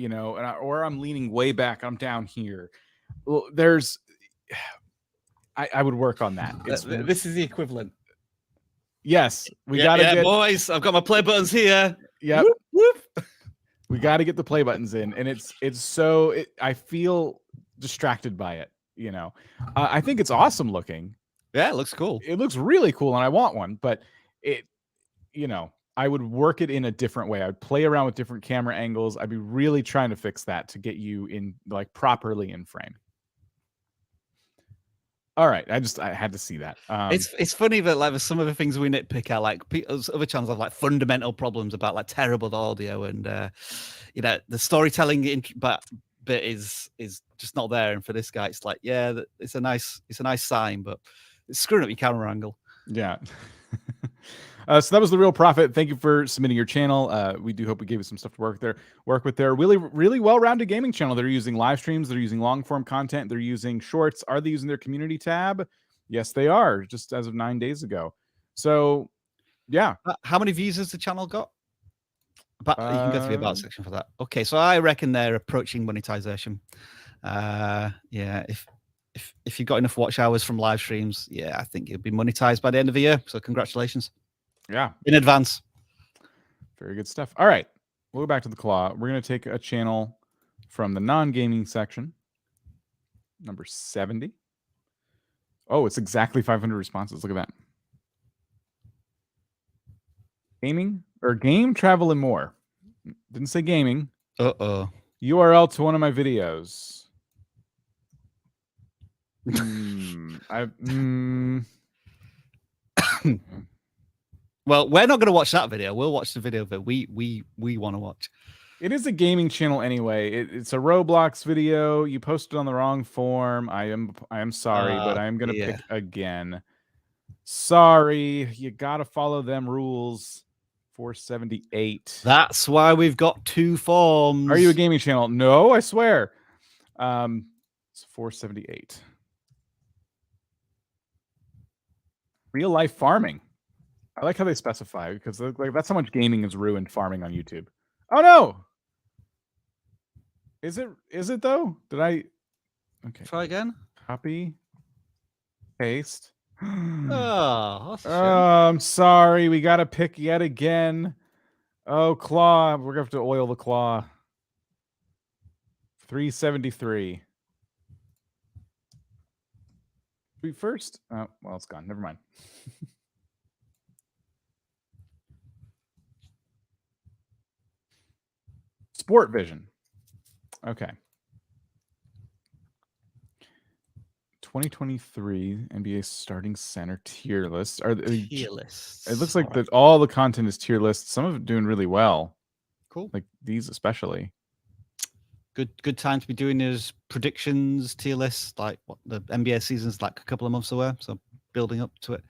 or I'm leaning way back. I'm down here. Well, I would work on that. This is the equivalent. Yes, we gotta get, boys. I've got my play buttons here. Yep. Whoop, whoop. We got to get the play buttons in, and I feel distracted by it. I think it's awesome looking. Yeah, it looks cool. It looks really cool, and I want one. But I would work it in a different way. I would play around with different camera angles. I'd be really trying to fix that to get you in like properly in frame. All right, I had to see that. It's funny that like some of the things we nitpick at, like other channels have like fundamental problems about like terrible audio and you know, the storytelling bit is just not there. And for this guy, it's like, yeah, it's a nice sign, but it's screwing up your camera angle. Yeah. So that was The Real Prophet. Thank you for submitting your channel. We do hope we gave you some stuff to work with there. Really well-rounded gaming channel. They're using live streams. They're using long-form content. They're using shorts. Are they using their community tab? Yes, they are, just as of 9 days ago. So, yeah. How many views has the channel got? You can go to the about section for that. Okay, so I reckon they're approaching monetization. Yeah, if you've got enough watch hours from live streams, yeah, I think you'll be monetized by the end of the year. So congratulations. Yeah. In advance. Very good stuff. All right. We'll go back to the claw. We're going to take a channel from the non-gaming section. Number 70. Oh, it's exactly 500 responses. Look at that. Gaming or game, travel, and more. Didn't say gaming. Uh-oh. URL to one of my videos. Well, we're not going to watch that video. We'll watch the video that we want to watch. It is a gaming channel anyway. It's a Roblox video. You posted on the wrong form. I am sorry, but I am going to pick again. Sorry, you got to follow them rules. 478. That's why we've got 2 forms. Are you a gaming channel? No, I swear. It's 478. Real life farming. I like how they specify because like that's how much gaming is ruined farming on YouTube. Oh no. Is it though? Did I okay. Try again? Copy. Paste. Oh, I'm sorry. We got to pick yet again. Oh, claw. We're going to have to oil the claw. 373. We first. Oh, well, it's gone. Never mind. Sport Vision. Okay. 2023 NBA starting center tier list. Are they, tier lists? It looks like that all the content is tier lists. Some of it doing really well. Cool. Like these especially. Good time to be doing those predictions tier lists. Like what the NBA season's like a couple of months away, so building up to it.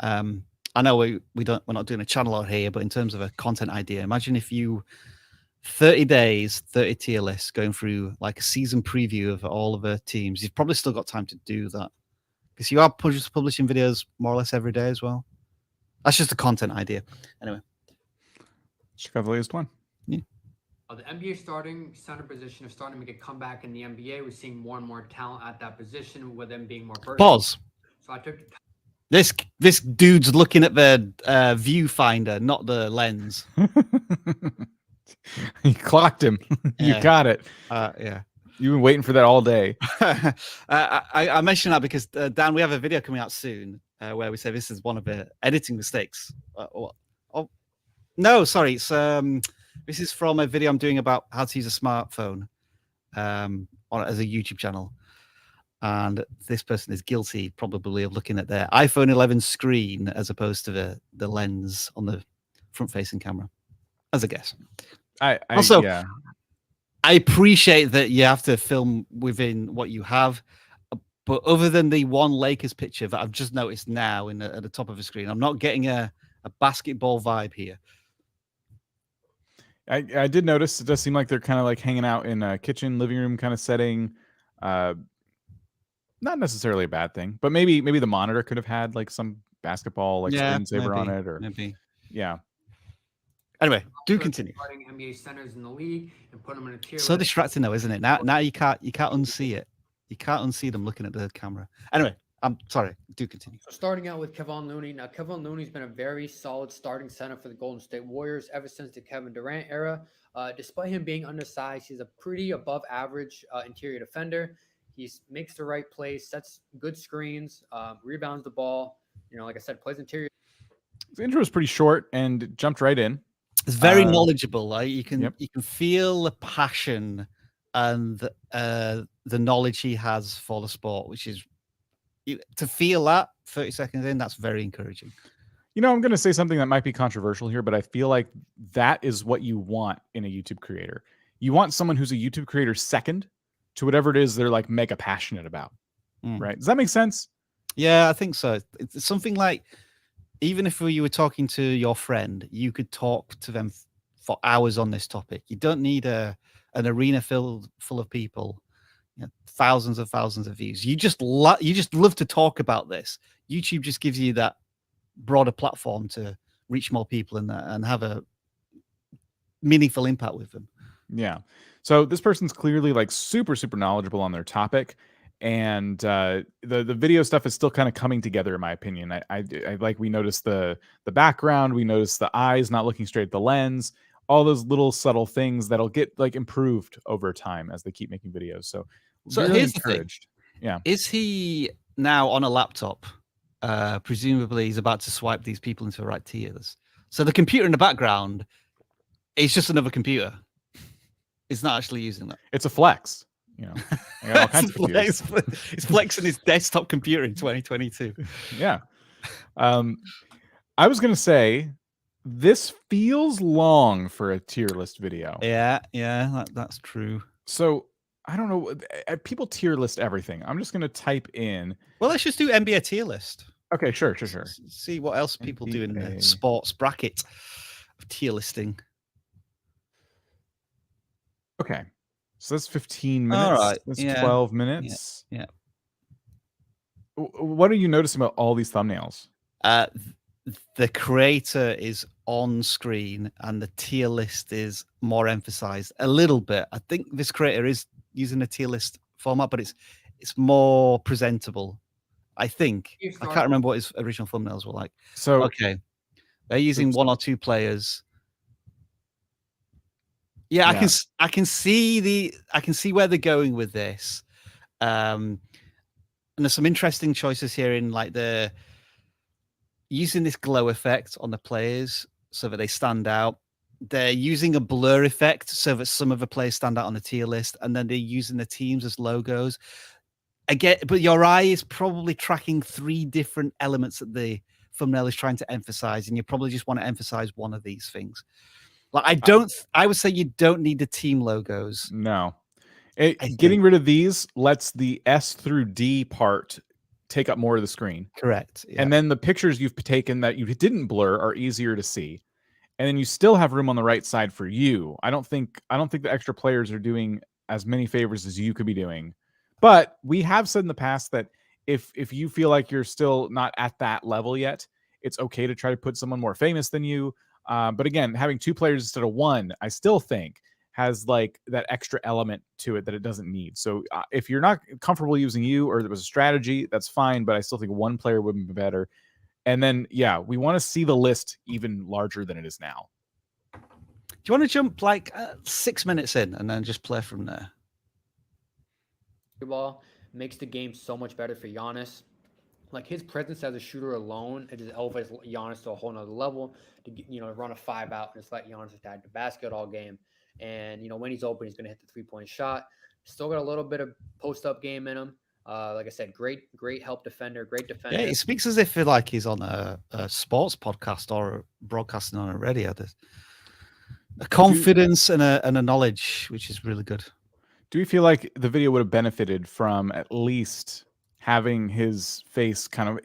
I know we're not doing a channel out here, but in terms of a content idea, imagine if you 30 days, 30 tier lists going through like a season preview of all of the teams. You've probably still got time to do that because you are publishing videos more or less every day as well. That's just a content idea. Anyway. Check out the latest one. Yeah. The NBA starting center position is starting to make a comeback in the NBA. We're seeing more and more talent at that position with them being more versatile. Pause. So I took this dude's looking at the viewfinder, not the lens. You clocked him. You got it. Yeah. You've been waiting for that all day. I mention that because Dan, we have a video coming out soon where we say this is one of the editing mistakes. No, sorry. It's this is from a video I'm doing about how to use a smartphone as a YouTube channel, and this person is guilty probably of looking at their iPhone 11 screen as opposed to the lens on the front-facing camera, as a guess. I appreciate that you have to film within what you have, but other than the one Lakers picture that I've just noticed now at the top of the screen, I'm not getting a basketball vibe here. I did notice it does seem like they're kind of like hanging out in a kitchen, living room kind of setting. Not necessarily a bad thing, but maybe the monitor could have had like some basketball like screensaver on it, or maybe. Anyway, do continue. NBA centers in the league and put them in a tier. So distracting though, isn't it? Now you can't unsee it. You can't unsee them looking at the camera. Anyway, I'm sorry. Do continue. So starting out with Kevon Looney. Now, Kevon Looney's been a very solid starting center for the Golden State Warriors ever since the Kevin Durant era. Despite him being undersized, he's a pretty above average interior defender. He makes the right plays, sets good screens, rebounds the ball. You know, like I said, plays interior. His intro was pretty short and jumped right in. It's very knowledgeable. Like you can feel the passion and the knowledge he has for the sport, which is to feel that 30 seconds in, that's very encouraging. You know, I'm going to say something that might be controversial here, but I feel like that is what you want in a YouTube creator. You want someone who's a YouTube creator second to whatever it is they're like mega passionate about, right? Does that make sense? Yeah, I think so. It's something like, even if you were talking to your friend, you could talk to them for hours on this topic. You don't need an arena full of people, thousands of views. You just love to talk about this. YouTube just gives you that broader platform to reach more people and have a meaningful impact with them. Yeah. So this person's clearly like super knowledgeable on their topic, and the video stuff is still kind of coming together in my opinion. I like, we noticed the background, we noticed the eyes not looking straight at the lens, all those little subtle things that'll get like improved over time as they keep making videos. So really here's encouraged. The thing. Yeah. Is he now on a laptop? Presumably he's about to swipe these people into the right tiers. So the computer in the background is just another computer. It's not actually using that. It's a flex. You know, I got all kinds of computers. It's flexing his desktop computer in 2022. Yeah. I was going to say, this feels long for a tier list video. Yeah, that's true. So I don't know. People tier list everything. I'm just going to type in. Well, let's just do NBA tier list. Okay, sure. See what else people do in the sports bracket of tier listing. Okay. So that's 15 minutes. All right. That's 12 minutes. Yeah. What are you noticing about all these thumbnails? The creator is on screen and the tier list is more emphasized a little bit. I think this creator is using a tier list format, but it's more presentable. I think. I can't remember what his original thumbnails were like. So okay, they're using one or two players. Yeah, I can see where they're going with this. And there's some interesting choices here in like the using this glow effect on the players so that they stand out. They're using a blur effect so that some of the players stand out on the tier list, and then they're using the teams as logos. Again, but your eye is probably tracking three different elements that the thumbnail is trying to emphasize, and you probably just want to emphasize one of these things. Like I would say you don't need the team logos. No. Getting rid of these lets the S through D part take up more of the screen. Correct. Yeah. And then the pictures you've taken that you didn't blur are easier to see. And then you still have room on the right side for you. I don't think the extra players are doing as many favors as you could be doing. But we have said in the past that if you feel like you're still not at that level yet, it's okay to try to put someone more famous than you. But again, having two players instead of one, I still think has like that extra element to it that it doesn't need. So if you're not comfortable using you, or there was a strategy, that's fine. But I still think one player would be better. And then, yeah, we want to see the list even larger than it is now. Do you want to jump like 6 minutes in and then just play from there? Ball makes the game so much better for Giannis. Like his presence as a shooter alone, it just elevates Giannis to a whole nother level. To run a 5 out and just let Giannis attack the basket all game. And when he's open, he's going to hit the 3-point shot. Still got a little bit of post-up game in him. Like I said, great help defender, great defender. Yeah, he speaks as if like he's on a sports podcast or broadcasting on a radio. There's a confidence and a knowledge, which is really good. Do you feel like the video would have benefited from at least having his face kind of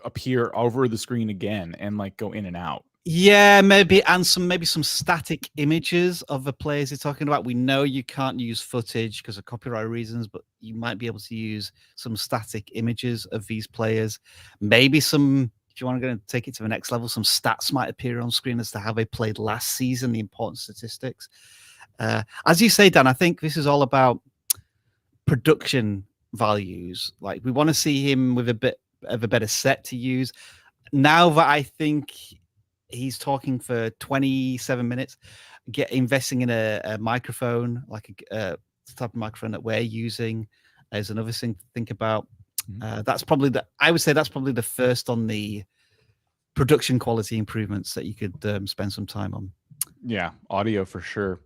appear over the screen again and like go in and out? Yeah, maybe, and maybe some static images of the players you're talking about. We know you can't use footage because of copyright reasons, but you might be able to use some static images of these players. Maybe some, if you want to take it to the next level, some stats might appear on screen as to how they played last season, the important statistics. As you say, Dan, I think this is all about production values. Like we want to see him with a bit of a better set to use. Now that I think he's talking for 27 minutes, investing in a microphone, like a type of microphone that we're using, is another thing to think about. That's probably I would say that's probably the first on the production quality improvements that you could spend some time on. Yeah, audio for sure.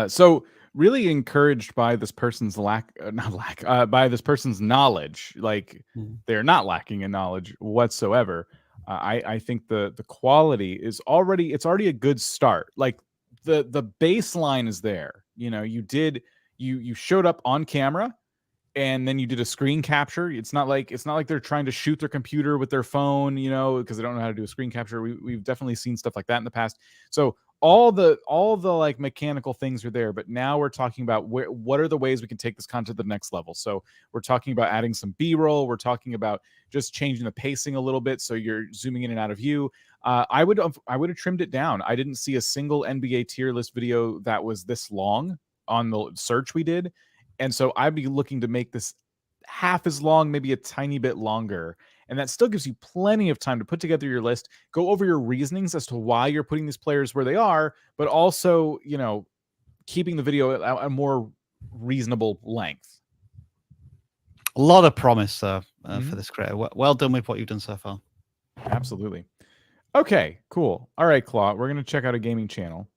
So really encouraged by this person's by this person's knowledge. Like they're not lacking in knowledge whatsoever. I think the quality is already a good start. Like the baseline is there. You know, you showed up on camera and then you did a screen capture. It's not like they're trying to shoot their computer with their phone, you know, because they don't know how to do a screen capture. We've definitely seen stuff like that in the past. So all the like mechanical things are there, but now we're talking about what are the ways we can take this content to the next level. So we're talking about adding some B-roll. We're talking about just changing the pacing a little bit so you're zooming in and out of view. I would have trimmed it down. I didn't see a single NBA tier list video that was this long on the search we did. And so I'd be looking to make this half as long, maybe a tiny bit longer. And that still gives you plenty of time to put together your list, go over your reasonings as to why you're putting these players where they are, but also, you know, keeping the video at a more reasonable length. A lot of promise for this creator. Well done with what you've done so far. Absolutely. Okay, cool. All right, Claw, we're going to check out a gaming channel.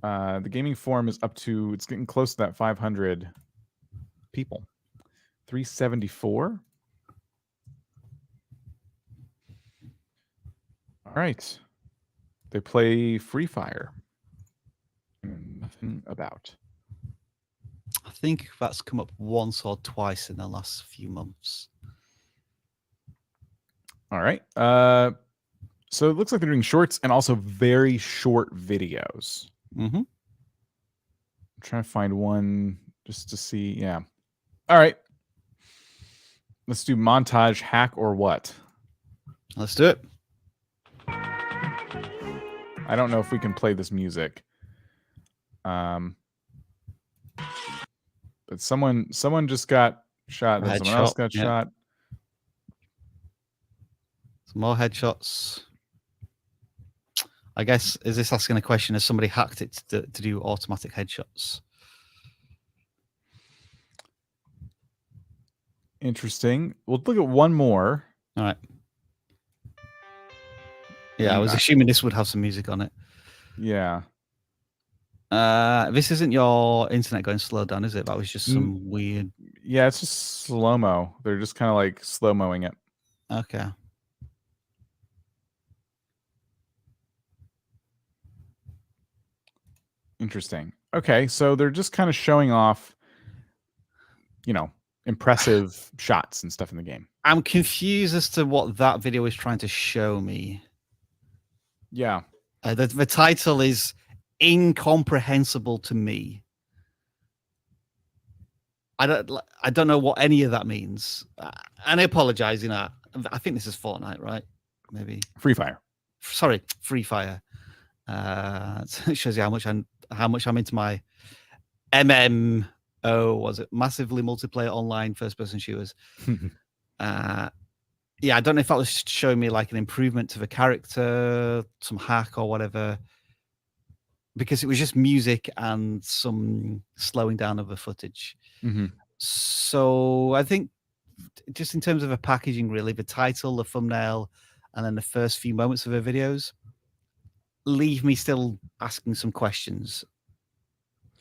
The gaming forum is it's getting close to that 500 people. 374. All right. They play Free Fire. Nothing about. I think that's come up once or twice in the last few months. All right. So it looks like they're doing shorts and also very short videos. I'm trying to find one just to see. Yeah. All right. Let's do montage, hack, or what? Let's do it. I don't know if we can play this music. But someone just got shot. Then someone else got shot. Some more headshots. I guess, is this asking a question? Has somebody hacked it to do automatic headshots? Interesting. We'll look at one more. All right. Yeah, I was assuming this would have some music on it. Yeah. This isn't your internet going slow down, is it? That was just some weird... Yeah, it's just slow-mo. They're just kind of like slow-moing it. Okay. Interesting. Okay, so they're just kind of showing off, you know, impressive shots and stuff in the game. I'm confused as to what that video is trying to show me. Yeah. The title is incomprehensible to me. I don't know what any of that means. And I apologize, you know, I think this is Fortnite, right? Maybe. Free Fire. Sorry, Free Fire. It shows you how much I'm into my MMO, was it massively multiplayer online first-person shooters. Yeah, I don't know if that was showing me like an improvement to the character, some hack or whatever, because it was just music and some slowing down of the footage. So I think just in terms of the packaging, really, the title, the thumbnail, and then the first few moments of the videos leave me still asking some questions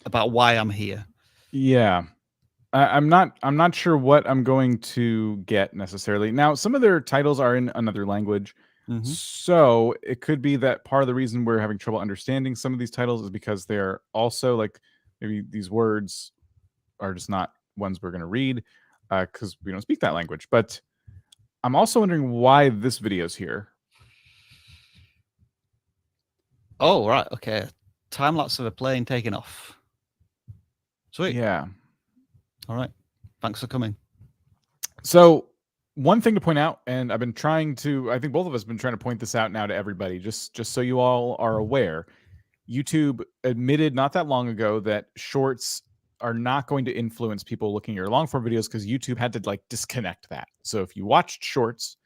about why I'm here. Yeah. I'm not sure what I'm going to get necessarily. Now, some of their titles are in another language. So it could be that part of the reason we're having trouble understanding some of these titles is because they're also like, maybe these words are just not ones we're going to read because we don't speak that language. But I'm also wondering why this video is here. Oh, right. Okay. Time lapse of a plane taking off. Sweet. Yeah. All right. Thanks for coming. So one thing to point out, and I think both of us have been trying to point this out now to everybody, just so you all are aware, YouTube admitted not that long ago that shorts are not going to influence people looking at your long form videos because YouTube had to like disconnect that. So if you watched shorts,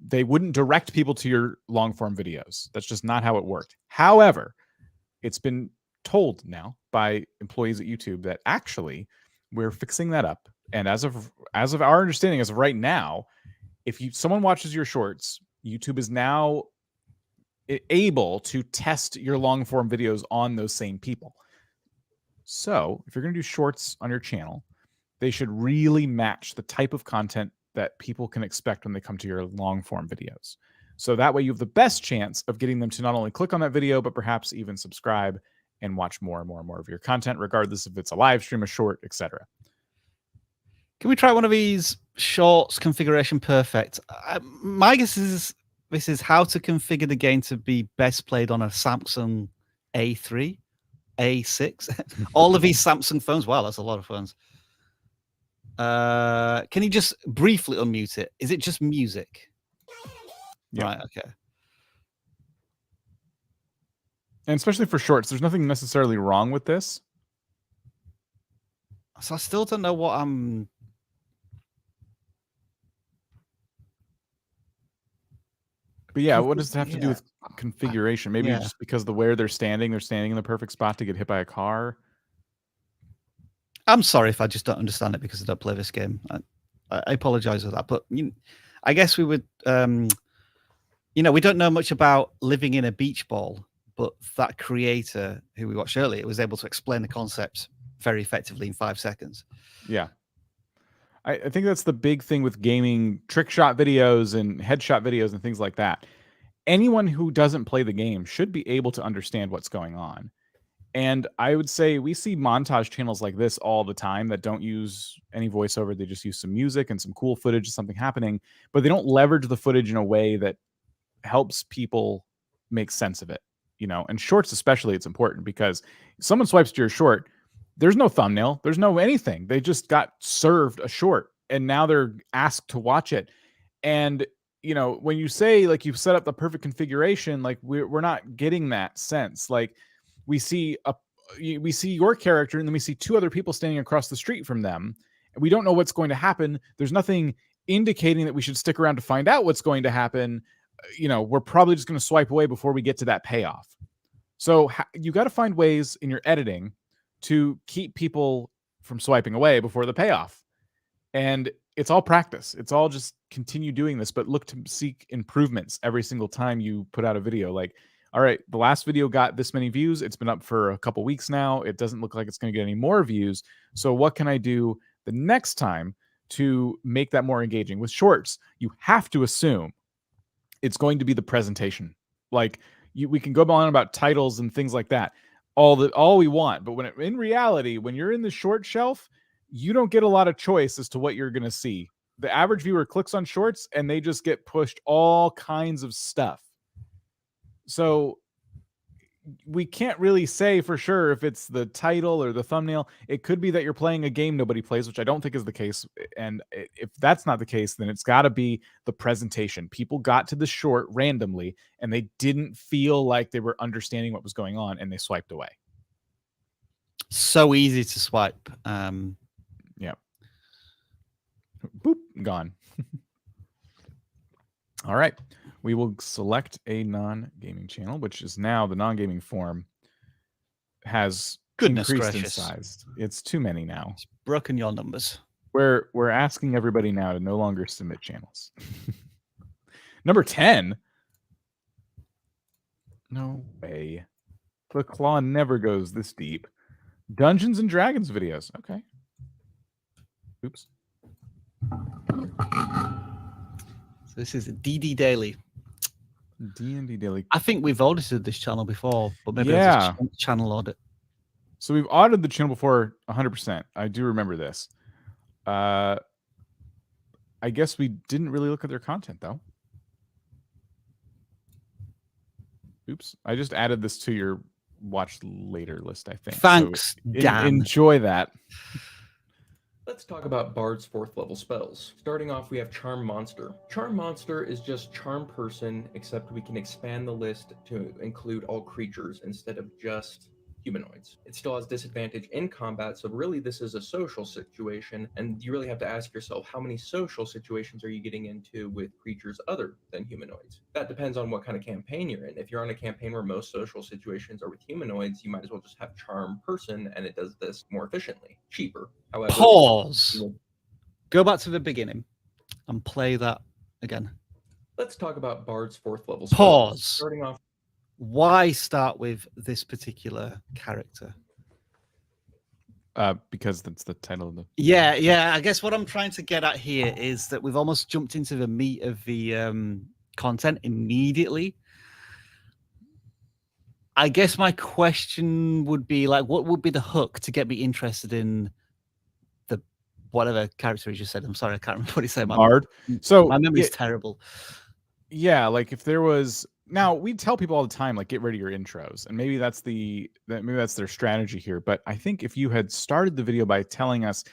they wouldn't direct people to your long form videos. That's just not how it worked. However, it's been told now by employees at YouTube that actually we're fixing that up. And as of our understanding, as of right now, if someone watches your shorts, YouTube is now able to test your long form videos on those same people. So if you're going to do shorts on your channel, they should really match the type of content that people can expect when they come to your long form videos. So that way you have the best chance of getting them to not only click on that video, but perhaps even subscribe and watch more and more and more of your content, regardless if it's a live stream, a short, etc. Can we try one of these shorts configuration perfect? My guess is this is how to configure the game to be best played on a Samsung A3, A6. All of these Samsung phones. Wow, that's a lot of phones. Can you just briefly unmute it? Is it just music? Yep. Right, okay. And especially for shorts, there's nothing necessarily wrong with this. So I still don't know what I'm... But yeah, what does it have to do with configuration? Maybe yeah. just because the where they're standing in the perfect spot to get hit by a car. I'm sorry if I just don't understand it because I don't play this game. I apologize for that. But I guess we would... you know, we don't know much about living in a beach ball, but that creator who we watched earlier was able to explain the concept very effectively in 5 seconds. Yeah. I think that's the big thing with gaming trick shot videos and headshot videos and things like that. Anyone who doesn't play the game should be able to understand what's going on. And I would say we see montage channels like this all the time that don't use any voiceover. They just use some music and some cool footage of something happening, but they don't leverage the footage in a way that helps people make sense of it, you know. And shorts especially, it's important because someone swipes to your short, there's no thumbnail, there's no anything. They just got served a short and now they're asked to watch it. And you know, when you say like you've set up the perfect configuration, like we're not getting that sense. Like we see your character and then we see 2 other people standing across the street from them and we don't know what's going to happen. There's nothing indicating that we should stick around to find out what's going to happen. You know, we're probably just going to swipe away before we get to that payoff. So you got to find ways in your editing to keep people from swiping away before the payoff. And it's all practice. It's all just continue doing this, but look to seek improvements every single time you put out a video. Like, all right, the last video got this many views. It's been up for a couple weeks now. It doesn't look like it's going to get any more views. So what can I do the next time to make that more engaging? With shorts, you have to assume it's going to be the presentation. Like we can go on about titles and things like that all we want, but in reality, when you're in the short shelf, you don't get a lot of choice as to what you're going to see. The average viewer clicks on shorts and they just get pushed all kinds of stuff. So we can't really say for sure if it's the title or the thumbnail. It could be that you're playing a game nobody plays, which I don't think is the case. And if that's not the case, then it's got to be the presentation. People got to the short randomly and they didn't feel like they were understanding what was going on and they swiped away. So easy to swipe. Yeah. Boop, gone. All right. We will select a non-gaming channel, which is now the non-gaming form has increased in size. It's too many now. It's broken your numbers. We're asking everybody now to no longer submit channels. Number 10. No way. The claw never goes this deep. Dungeons and Dragons videos. Okay. Oops. So this is a DD Daily. D&D Daily. I think we've audited this channel before, but maybe yeah. it's a channel audit. So we've audited the channel before 100%. I do remember this. I guess we didn't really look at their content, though. Oops. I just added this to your watch later list, I think. Thanks, so Dan. Enjoy that. Let's talk about Bard's 4th level spells. Starting off, we have Charm Monster. Charm Monster is just Charm Person, except we can expand the list to include all creatures instead of just humanoids. It still has disadvantage in combat, so really this is a social situation, and you really have to ask yourself, how many social situations are you getting into with creatures other than humanoids? That depends on what kind of campaign you're in. If you're on a campaign where most social situations are with humanoids, you might as well just have Charm Person, and it does this more efficiently, cheaper. However, pause. Go back to the beginning and play that again. Let's talk about Bard's 4th level spells. Pause. Starting off. Why start with this particular character? because that's the title of the. Yeah. I guess what I'm trying to get at here is that we've almost jumped into the meat of the content immediately. I guess my question would be like, what would be the hook to get me interested in the whatever character he just said? I'm sorry, I can't remember what he said. Bard. So my memory's terrible. Yeah, like if there was now we tell people all the time, like get rid of your intros, and maybe that's their strategy here. But I think if you had started the video by telling us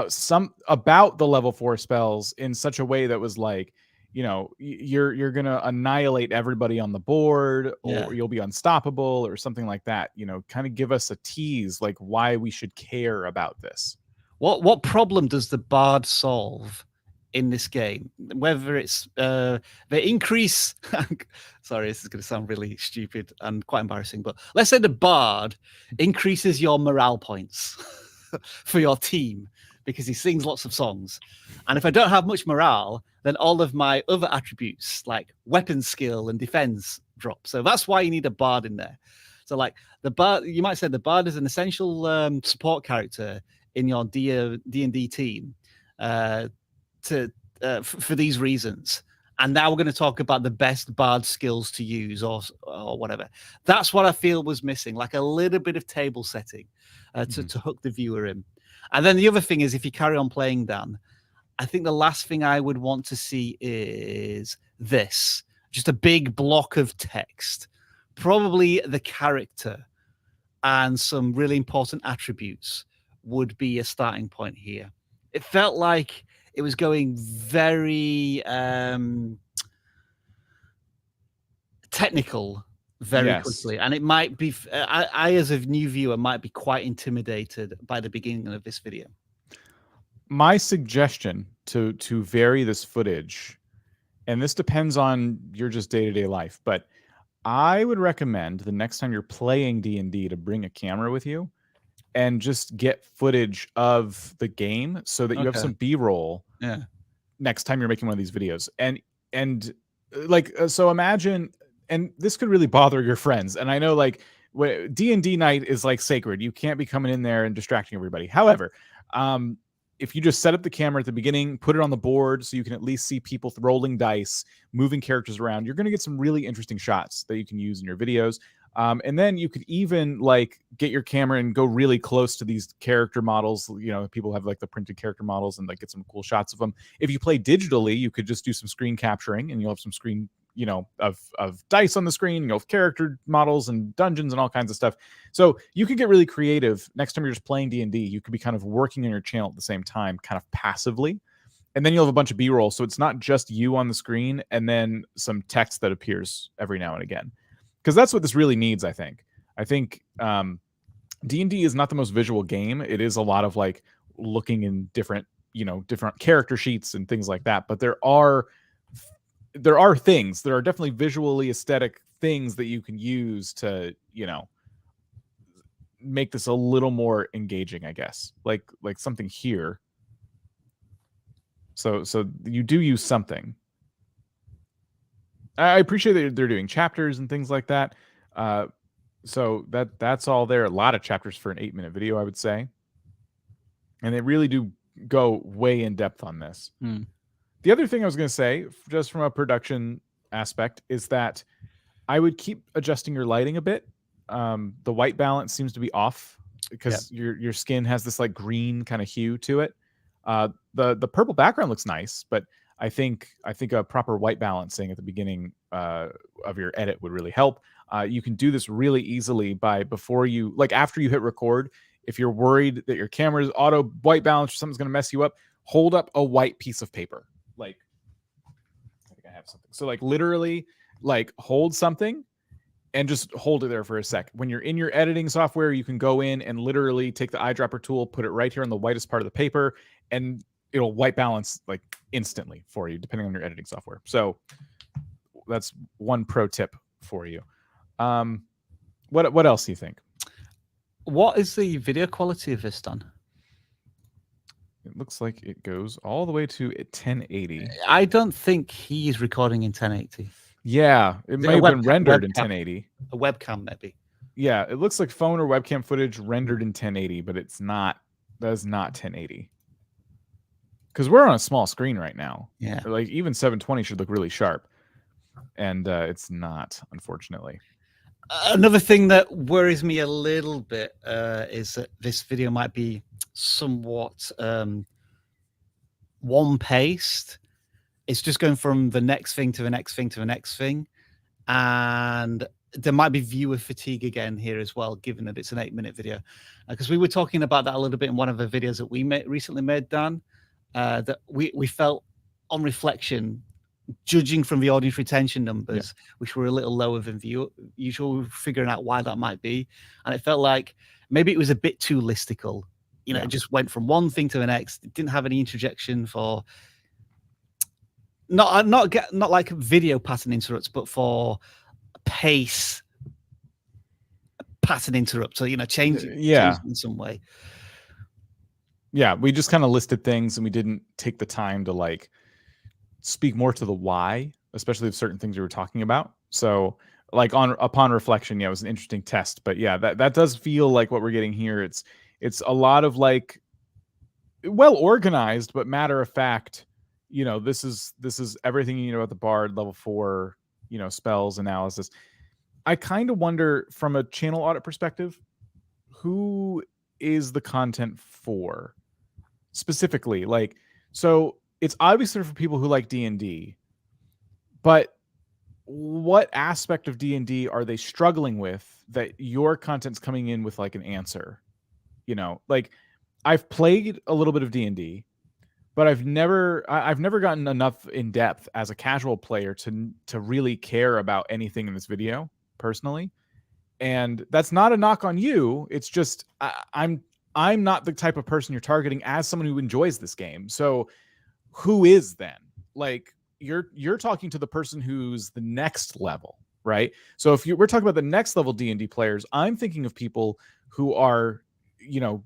some about the level 4 spells in such a way that was like, you know, you're gonna annihilate everybody on the board, or you'll be unstoppable, or something like that. You know, kind of give us a tease, like why we should care about this. What problem does the Bard solve in this game? Whether it's the increase. Sorry, this is going to sound really stupid and quite embarrassing, but let's say the Bard increases your morale points for your team because he sings lots of songs. And if I don't have much morale, then all of my other attributes like weapon skill and defense drop. So that's why you need a Bard in there. So like the Bard, you might say the Bard is an essential support character in your D&D team for these reasons. And now we're going to talk about the best Bard skills to use or whatever. That's what I feel was missing, like a little bit of table setting to hook the viewer in. And then the other thing is, if you carry on playing, Dan, I think the last thing I would want to see is this. Just a big block of text. Probably the character and some really important attributes would be a starting point here. It felt like it was going very technical very quickly. And it might be, I as a new viewer might be quite intimidated by the beginning of this video. My suggestion to vary this footage, and this depends on your just day-to-day life, but I would recommend the next time you're playing D&D to bring a camera with you and just get footage of the game so that you have some B-roll next time you're making one of these videos. And like, so imagine, and this could really bother your friends. And I know like D&D night is like sacred. You can't be coming in there and distracting everybody. However, if you just set up the camera at the beginning, put it on the board so you can at least see people rolling dice, moving characters around, you're going to get some really interesting shots that you can use in your videos. And then you could even like get your camera and go really close to these character models. You know, people have like the printed character models and like get some cool shots of them. If you play digitally, you could just do some screen capturing and you'll have some screen, you know, of dice on the screen, you know, character models and dungeons and all kinds of stuff. So you could get really creative. Next time you're just playing D&D, you could be kind of working on your channel at the same time, kind of passively. And then you'll have a bunch of B-roll. So it's not just you on the screen and then some text that appears every now and again. Because that's what this really needs, I think. I think D&D is not the most visual game. It is a lot of like looking in different, you know, different character sheets and things like that. But there are things, there are definitely visually aesthetic things that you can use to, you know, make this a little more engaging, I guess. Like something here. So you do use something. I appreciate that they're doing chapters and things like that. So that's all there. A lot of chapters for an 8-minute video, I would say. And they really do go way in depth on this. The other thing I was going to say, just from a production aspect, is that I would keep adjusting your lighting a bit. The white balance seems to be off because your skin has this like green kind of hue to it. The purple background looks nice, but I think a proper white balancing at the beginning of your edit would really help. You can do this really easily by after you hit record. If you're worried that your camera's auto white balance or something's going to mess you up, hold up a white piece of paper. Like, I think I have something. So like literally like hold something and just hold it there for a sec. When you're in your editing software, you can go in and literally take the eyedropper tool, put it right here on the whitest part of the paper, and it'll white balance like instantly for you, depending on your editing software. So that's one pro tip for you. What else do you think? What is the video quality of this done? It looks like it goes all the way to 1080. I don't think he is recording in 1080. Yeah, it may have been rendered in 1080. A webcam, maybe. Yeah, it looks like phone or webcam footage rendered in 1080, but it's not. That's not 1080. Because we're on a small screen right now. Yeah. Like even 720 should look really sharp, and it's not, unfortunately. Another thing that worries me a little bit is that this video might be somewhat one-paced. It's just going from the next thing to the next thing to the next thing, and there might be viewer fatigue again here as well, given that it's an 8-minute video. Because we were talking about that a little bit in one of the videos that we recently made, Dan, that we felt on reflection, judging from the audience retention numbers, which were a little lower than usual, figuring out why that might be. And it felt like maybe it was a bit too listicle. You know, it just went from one thing to the next. It didn't have any interjection for not like video pattern interrupts, but for pace pattern interrupt. So, you know, change in some way. Yeah, we just kind of listed things and we didn't take the time to like speak more to the why, especially of certain things we were talking about. So like upon reflection, yeah, it was an interesting test. But yeah, that does feel like what we're getting here. It's a lot of like well organized, but matter of fact, you know, this is everything you know about the Bard level 4, you know, spells analysis. I kind of wonder from a channel audit perspective, who is the content for specifically? Like, so it's obviously for people who like D&D, but what aspect of D&D are they struggling with that your content's coming in with like an answer? You know, like I've played a little bit of D&D, but I've never gotten enough in depth as a casual player to really care about anything in this video personally. And that's not a knock on you. It's just I'm not the type of person you're targeting as someone who enjoys this game. So who is then? Like you're talking to the person who's the next level, right? So if we're talking about the next level D&D players, I'm thinking of people who are, you know,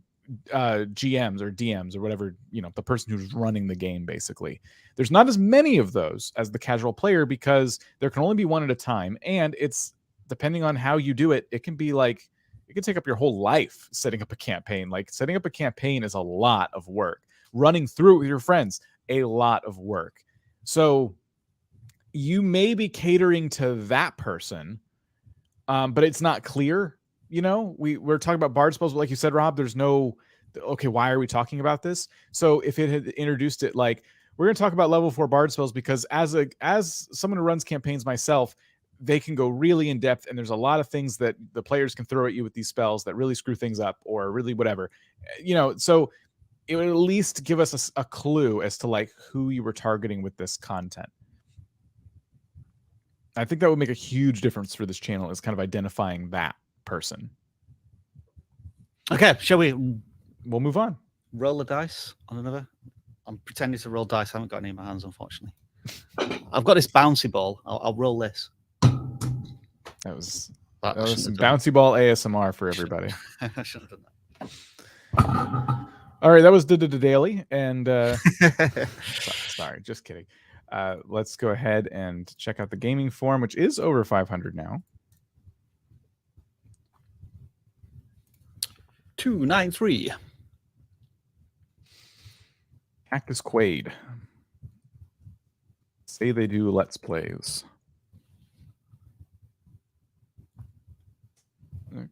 GMs or DMs or whatever, you know, the person who's running the game basically. There's not as many of those as the casual player because there can only be one at a time, and it's depending on how you do it, it can be like it can take up your whole life setting up a campaign. Like setting up a campaign is a lot of work. Running through it with your friends, a lot of work. So you may be catering to that person, but it's not clear. You know, we're talking about Bard spells, but like you said, Rob, there's no, okay, why are we talking about this? So if it had introduced it like, we're going to talk about level 4 Bard spells because as someone who runs campaigns myself, they can go really in depth and there's a lot of things that the players can throw at you with these spells that really screw things up or really whatever, you know, so it would at least give us a clue as to like who you were targeting with this content. I think that would make a huge difference for this channel is kind of identifying that person. Okay, shall we? We'll move on. Roll a dice on another. I'm pretending to roll dice. I haven't got any in my hands, unfortunately. I've got this bouncy ball. I'll roll this. That was That some bouncy ball ASMR for everybody. I should have done that. All right, that was the daily, and sorry, just kidding. Let's go ahead and check out the gaming forum, which is over 500 now. 293. Cactus Quaid. Say they do Let's Plays.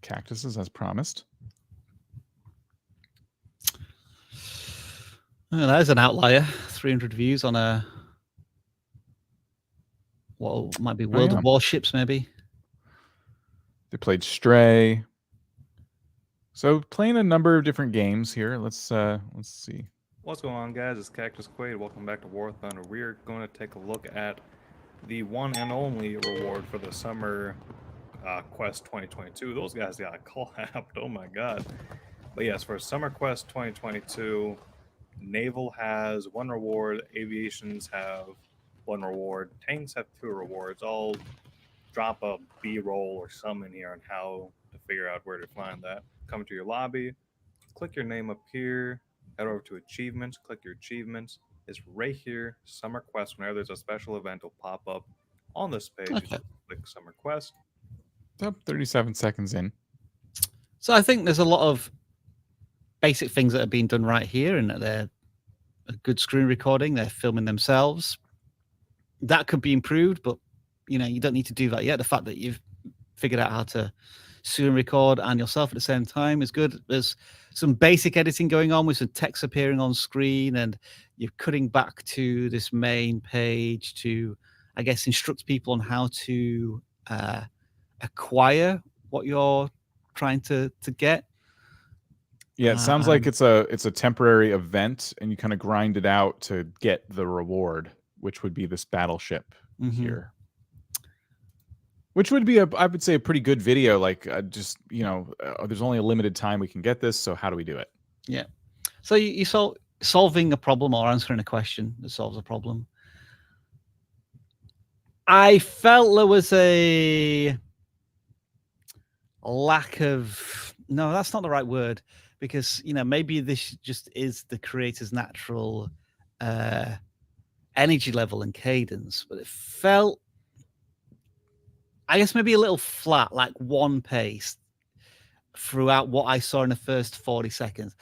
Cactuses as promised. Oh, that is an outlier. 300 views on a what might be World of Warships, maybe. They played Stray. So playing a number of different games here. Let's see. What's going on, guys? It's Cactus Quaid. Welcome back to War Thunder. We're going to take a look at the one and only reward for the Summer Quest 2022. Those guys got collapsed. Oh my god. But yes, for Summer Quest 2022, Naval has 1 reward, Aviations have 1 reward, Tanks have 2 rewards. I'll drop a B-roll or some in here on how to figure out where to find that. Come to your lobby, click your name up here, head over to achievements, click your achievements. It's right here, Summer Quest. Whenever there's a special event, it'll pop up on this page. Okay. You just click Summer Quest. Up 37 seconds in. So I think there's a lot of basic things that are being done right here, and that they're a good screen recording. They're filming themselves. That could be improved, but you don't need to do that yet. The fact that you've figured out how to screen record and yourself at the same time is good. There's some basic editing going on with some text appearing on screen, and you're cutting back to this main page to, I guess, instruct people on how to acquire what you're trying to get. Yeah, it sounds like it's a temporary event, and you kind of grind it out to get the reward, which would be this battleship here. Which would be I would say a pretty good video. Like, just there's only a limited time we can get this, so how do we do it? Yeah. So you solving a problem or answering a question that solves a problem. I felt there was a lack of, no, that's not the right word, because maybe this just is the creator's natural energy level and cadence, but it felt, I guess, maybe a little flat, like one pace throughout what I saw in the first 40 seconds.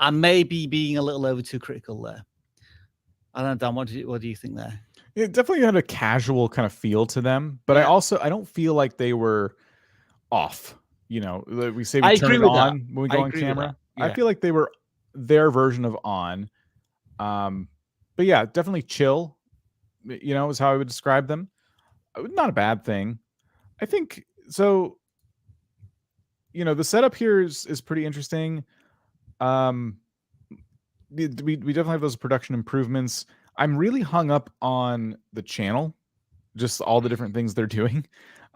I may be being a little over too critical there. I don't know, Dan, what do you think there? It definitely had a casual kind of feel to them, but I don't feel like they were off. We say we turn it on when we go on camera. Yeah. I feel like they were their version of on. But yeah, definitely chill, is how I would describe them. Not a bad thing. I think so. The setup here is pretty interesting. We definitely have those production improvements. I'm really hung up on the channel, just all the different things they're doing.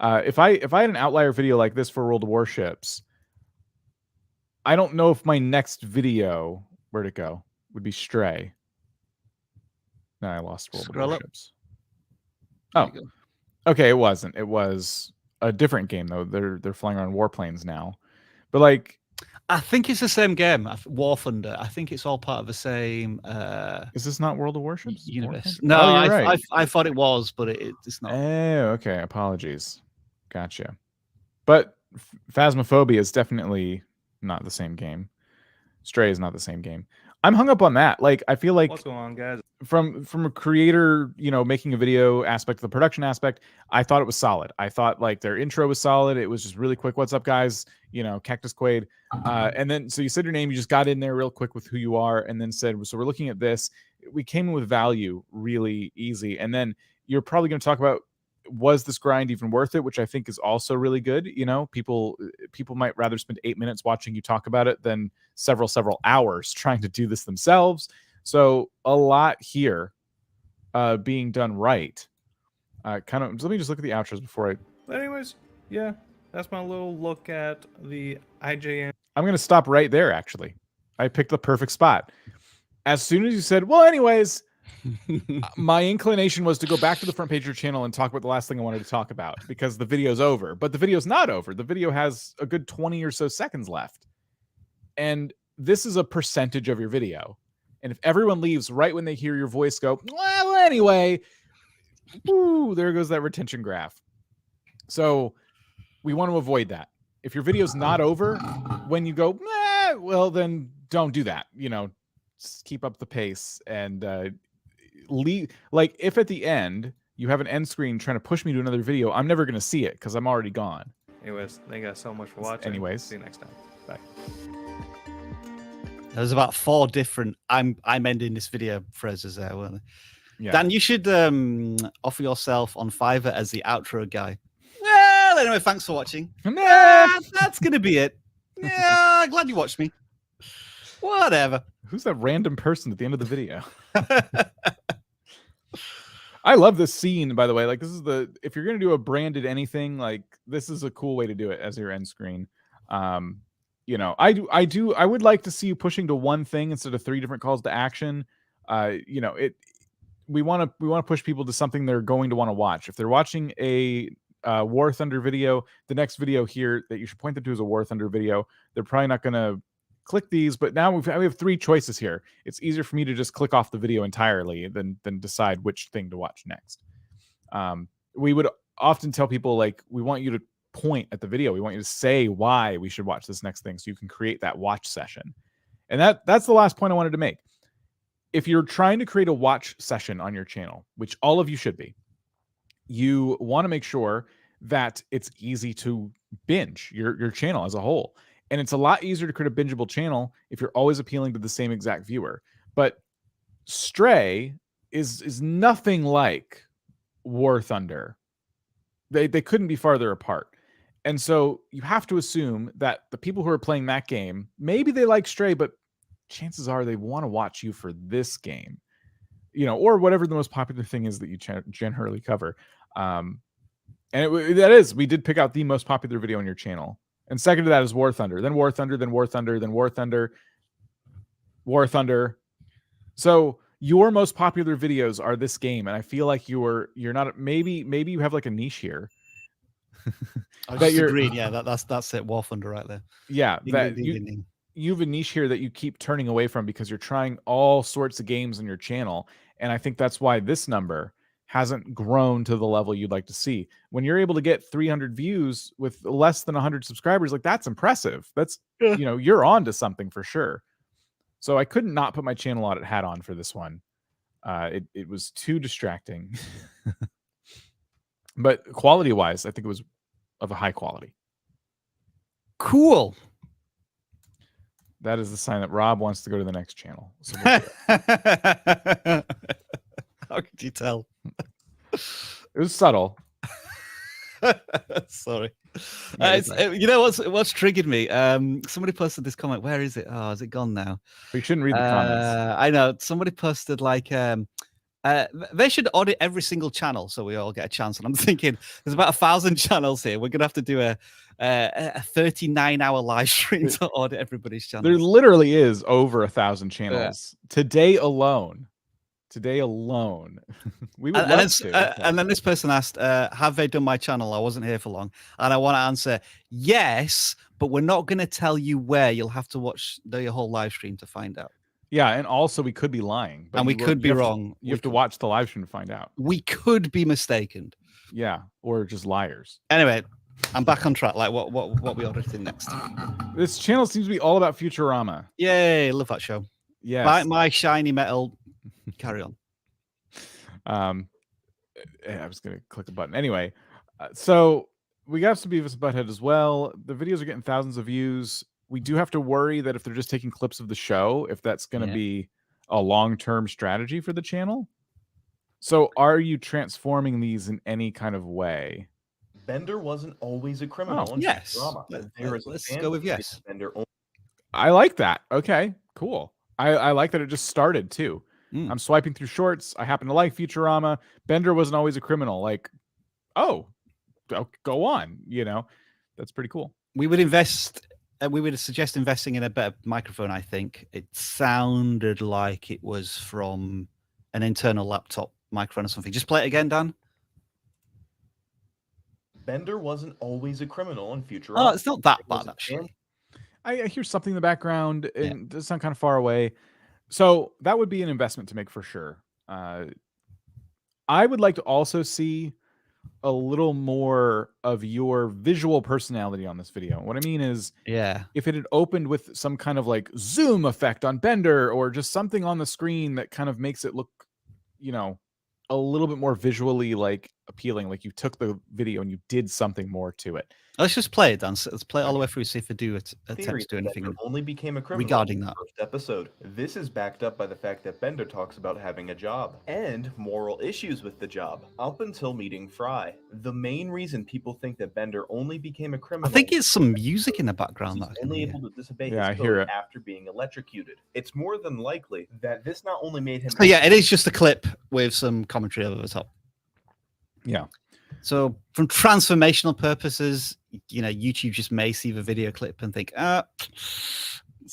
If I had an outlier video like this for World of Warships, I don't know if my next video, where'd it go, would be Stray. No, I lost World of Warships. Oh, okay, it wasn't. It was a different game though. They're flying around warplanes now, but like, I think it's the same game, War Thunder. I think it's all part of the same. Is this not World of Warships universe? No, right. I thought it was, but it's not. Oh, okay. Apologies. Gotcha. But Phasmophobia is definitely not the same game. Stray is not the same game. I'm hung up on that. Like, I feel like what's going on, guys? From a creator, making a video aspect, the production aspect, I thought it was solid. I thought like their intro was solid. It was just really quick. What's up, guys? Cactus Quaid. And then so you said your name, you just got in there real quick with who you are, and then said, so we're looking at this. We came in with value really easy. And then you're probably going to talk about, was this grind even worth it? Which I think is also really good. People might rather spend 8 minutes watching you talk about it than several hours trying to do this themselves. So a lot here being done right. Let me just look at the outros before I. But anyways, yeah, that's my little look at the IJN. I'm going to stop right there, actually. I picked the perfect spot. As soon as you said, well, anyways, my inclination was to go back to the front page of your channel and talk about the last thing I wanted to talk about, because the video's over. But the video's not over. The video has a good 20 or so seconds left. And this is a percentage of your video. And if everyone leaves right when they hear your voice go, well, anyway, woo, there goes that retention graph. So we want to avoid that. If your video's not over when you go, well, then don't do that. Just keep up the pace and leave. Like, if at the end you have an end screen trying to push me to another video, I'm never going to see it because I'm already gone. Anyways, thank you guys so much for watching. Anyways, see you next time. Bye. There's about 4 different I'm ending this video phrases there, weren't there? Yeah. Dan, you should offer yourself on Fiverr as the outro guy. Well, anyway, thanks for watching. That's going to be it. Yeah, glad you watched me. Whatever. Who's that random person at the end of the video? I love this scene, by the way. Like, this is if you're going to do a branded anything, like, this is a cool way to do it as your end screen. I would like to see you pushing to one thing instead of 3 different calls to action. We want to push people to something they're going to want to watch. If they're watching a War Thunder video, the next video here that you should point them to is a War Thunder video. They're probably not going to click these, but now we have 3 choices here. It's easier for me to just click off the video entirely than decide which thing to watch next. We would often tell people, like, we want you to point at the video. We want you to say why we should watch this next thing so you can create that watch session. And that's the last point I wanted to make. If you're trying to create a watch session on your channel, which all of you should be, you want to make sure that it's easy to binge your channel as a whole. And it's a lot easier to create a bingeable channel if you're always appealing to the same exact viewer. But Stray is nothing like War Thunder. They couldn't be farther apart. And so you have to assume that the people who are playing that game, maybe they like Stray, but chances are they want to watch you for this game, or whatever the most popular thing is that you generally cover. We did pick out the most popular video on your channel. And second to that is War Thunder, then War Thunder, then War Thunder, then War Thunder, War Thunder. So your most popular videos are this game, and I feel like you're not. Maybe you have like a niche here. I just agreed. Yeah, that's it. War Thunder right there. Yeah, Ding. You have a niche here that you keep turning away from because you're trying all sorts of games on your channel, and I think that's why this number hasn't grown to the level you'd like to see. When you're able to get 300 views with less than 100 subscribers, like that's impressive. That's you're on to something for sure. So I couldn't not put my channel audit hat on for this one. It was too distracting. But quality wise, I think it was of a high quality. Cool. That is the sign that Rob wants to go to the next channel. So we'll how could you tell? It was subtle. Sorry. What's triggered me? Somebody posted this comment. Where is it? Oh, is it gone now? We shouldn't read the comments. I know. Somebody posted like they should audit every single channel so we all get a chance. And I'm thinking there's about 1,000 channels here. We're gonna have to do a 39-hour live stream to audit everybody's channel. There literally is over 1,000 channels today alone. Today alone. We would love to. And then this person asked, have they done my channel? I wasn't here for long. And I want to answer, yes, but we're not going to tell you where. You'll have to watch the whole live stream to find out. Yeah, and also we could be lying. And we could be wrong. You have to watch the live stream to find out. We could be mistaken. Yeah, or just liars. Anyway, I'm back on track. Like what we auditing next? This channel seems to be all about Futurama. Yay, love that show. Yeah. My shiny metal. Carry on. I was gonna click a button anyway. So we got some Beavis and Butthead as well. The videos are getting thousands of views. We do have to worry that if they're just taking clips of the show, if that's going to be a long-term strategy for the channel. So are you transforming these in any kind of way? Bender wasn't always a criminal. Yes. Drama. Let's go with yes. Bender I like that. Okay, cool. I like that it just started too. I'm swiping through shorts. I happen to like Futurama. Bender wasn't always a criminal. Like, oh, go on. That's pretty cool. We would invest. We would suggest investing in a better microphone. I think it sounded like it was from an internal laptop microphone or something. Just play it again, Dan. Bender wasn't always a criminal in Futurama. Oh, it's not that bad actually. I hear something in the background, and it does sound kind of far away. So that would be an investment to make for sure. I would like to also see a little more of your visual personality on this video. What I mean is, if it had opened with some kind of like zoom effect on Bender or just something on the screen that kind of makes it look, a little bit more visually like appealing, like you took the video and you did something more to it. Let's just play it, Dan. Let's play it all the way through, see if we do attempt to do anything only became a criminal regarding in that. the first episode. This is backed up by the fact that Bender talks about having a job and moral issues with the job up until meeting Fry. The main reason people think that Bender only became a criminal, I think it's some music in the background. He's only able to disobey I his hear code it. after being electrocuted. It's more than likely that this not only made him. So yeah, it is just a clip with some commentary over the top. Yeah. So from transformational purposes, YouTube just may see the video clip and think, I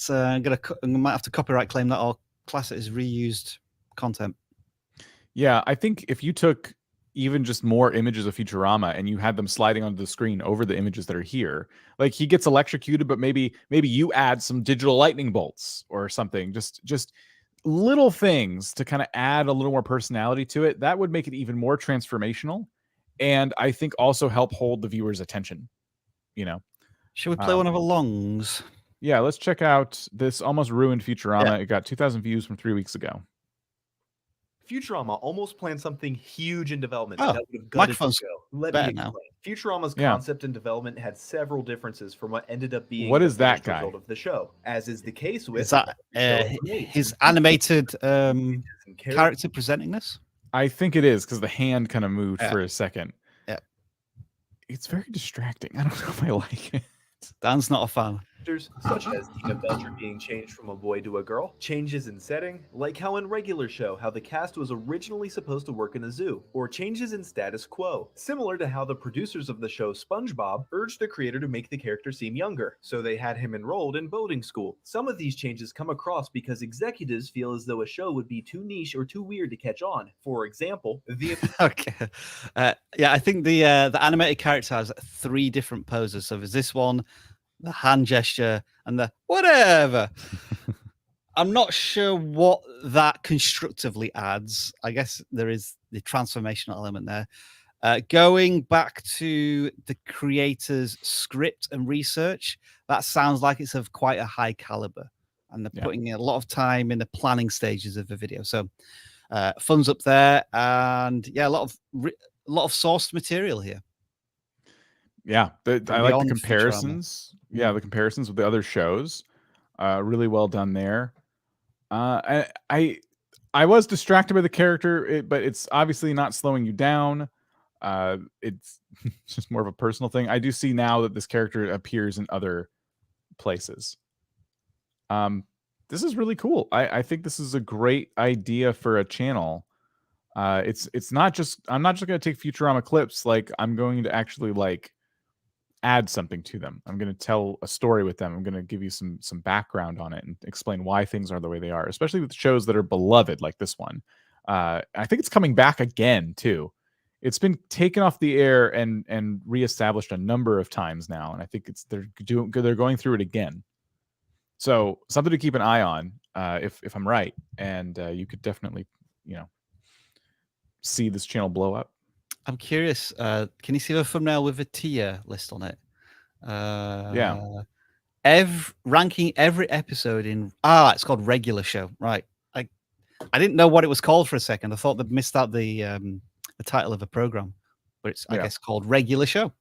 might have to copyright claim that or class it as reused content. Yeah, I think if you took even just more images of Futurama and you had them sliding onto the screen over the images that are here, like he gets electrocuted, but maybe you add some digital lightning bolts or something, just little things to kind of add a little more personality to it. That would make it even more transformational. And I think also help hold the viewer's attention. you know. Should we play one of the longs? Yeah, let's check out this almost ruined Futurama. It got 2,000 views from 3 weeks ago. Futurama almost planned something huge in development Oh, that would have gutted the microphone's show. Let better me now. explain. Futurama's Yeah. concept and development had several differences from what ended up being What the is that finished guy? result of the show, as is the case with Is that his animated character presenting this? I think it is because the hand kind of moved Yeah. for a second. Yeah. It's very distracting. I don't know if I like it. Dan's not a fan. Such as Tina Belcher being changed from a boy to a girl, changes in setting, like how in regular show how the cast was originally supposed to work in a zoo, or changes in status quo, similar to how the producers of the show SpongeBob urged the creator to make the character seem younger, so they had him enrolled in boating school. Some of these changes come across because executives feel as though a show would be too niche or too weird to catch on. For example, the Okay. Yeah, I think the animated character has 3 different poses. So there's this one, the hand gesture, and the whatever. I'm not sure what that constructively adds. I guess there is the transformational element there. Going back to the creator's script and research, that sounds like it's of quite a high caliber, and they're putting in a lot of time in the planning stages of the video. So funds up there, and yeah, a lot of sourced material here. Yeah, I like the beyond Futurama. comparisons. Yeah, the comparisons with the other shows, really well done there. I was distracted by the character, but it's obviously not slowing you down. It's just more of a personal thing. I do see now that this character appears in other places. This is really cool. I think this is a great idea for a channel. It's not just, I'm not just going to take Futurama clips. Like, I'm going to actually like add something to them. I'm going to tell a story with them. I'm going to give you some background on it and explain why things are the way they are, especially with shows that are beloved like this one. I think it's coming back again too. It's been taken off the air and reestablished a number of times now, and I think they're going through it again. So something to keep an eye on, if I'm right, and you could definitely, see this channel blow up. I'm curious. Can you see the thumbnail with a tier list on it? Yeah. Ranking every episode in it's called regular show, right? I didn't know what it was called for a second. I thought they'd missed out the title of a program, but it's I guess called regular show.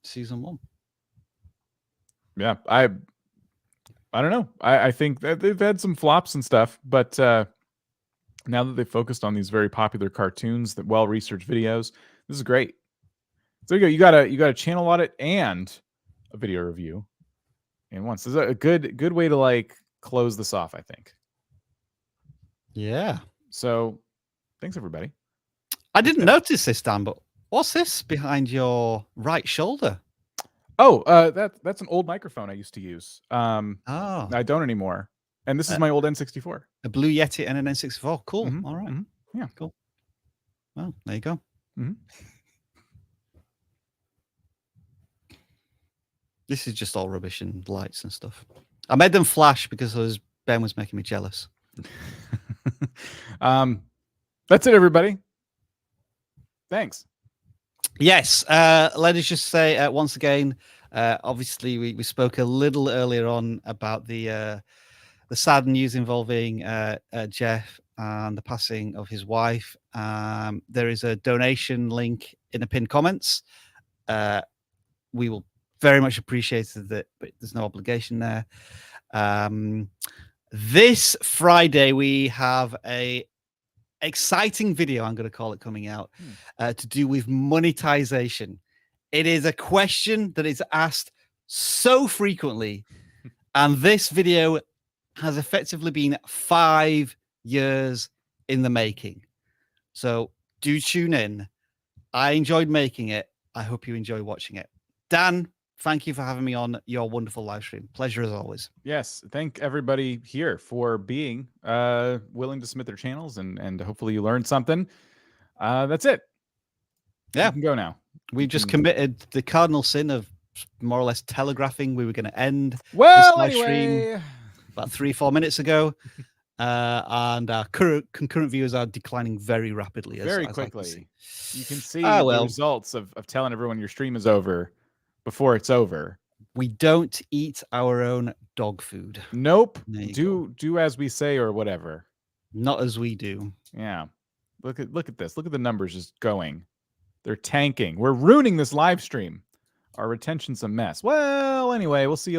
Season 1. Yeah, I don't know. I think that they've had some flops and stuff, but now that they've focused on these very popular cartoons, that well-researched videos, this is great. So you got a channel audit and a video review in once. This is a good way to like close this off, I think. Yeah. So thanks everybody. I didn't notice this, Dan, but what's this behind your right shoulder? Oh, that's an old microphone I used to use. I don't anymore. And this is my old N64. A Blue Yeti and an N64. Cool. Mm-hmm. All right. Mm-hmm. Yeah. Cool. Well, there you go. Mm-hmm. This is just all rubbish and lights and stuff. I made them flash because Ben was making me jealous. That's it, everybody. Thanks. Yes. Let us just say once again, obviously we spoke a little earlier on about the sad news involving Jeff and the passing of his wife. There is a donation link in the pinned comments. We will very much appreciate it, but there's no obligation there. This Friday, we have a exciting video, I'm going to call it, coming out to do with monetization. It is a question that is asked so frequently, and this video has effectively been 5 years in the making. So do tune in. I enjoyed making it. I hope you enjoy watching it. Dan, thank you for having me on your wonderful live stream. Pleasure as always. Yes. Thank everybody here for being willing to submit their channels, and hopefully you learned something. That's it. Yeah. You can go now. We've just committed the cardinal sin of more or less telegraphing we were going to end this live stream about 3-4 minutes ago. And our concurrent viewers are declining very rapidly. Very quickly. You can see the results of telling everyone your stream is over before it's over. We don't eat our own dog food. Nope. There you Do as we say or whatever. Not as we do. Yeah. Look at this. Look at the numbers just going. They're tanking. We're ruining this live stream. Our retention's a mess. Well, anyway, we'll see you later.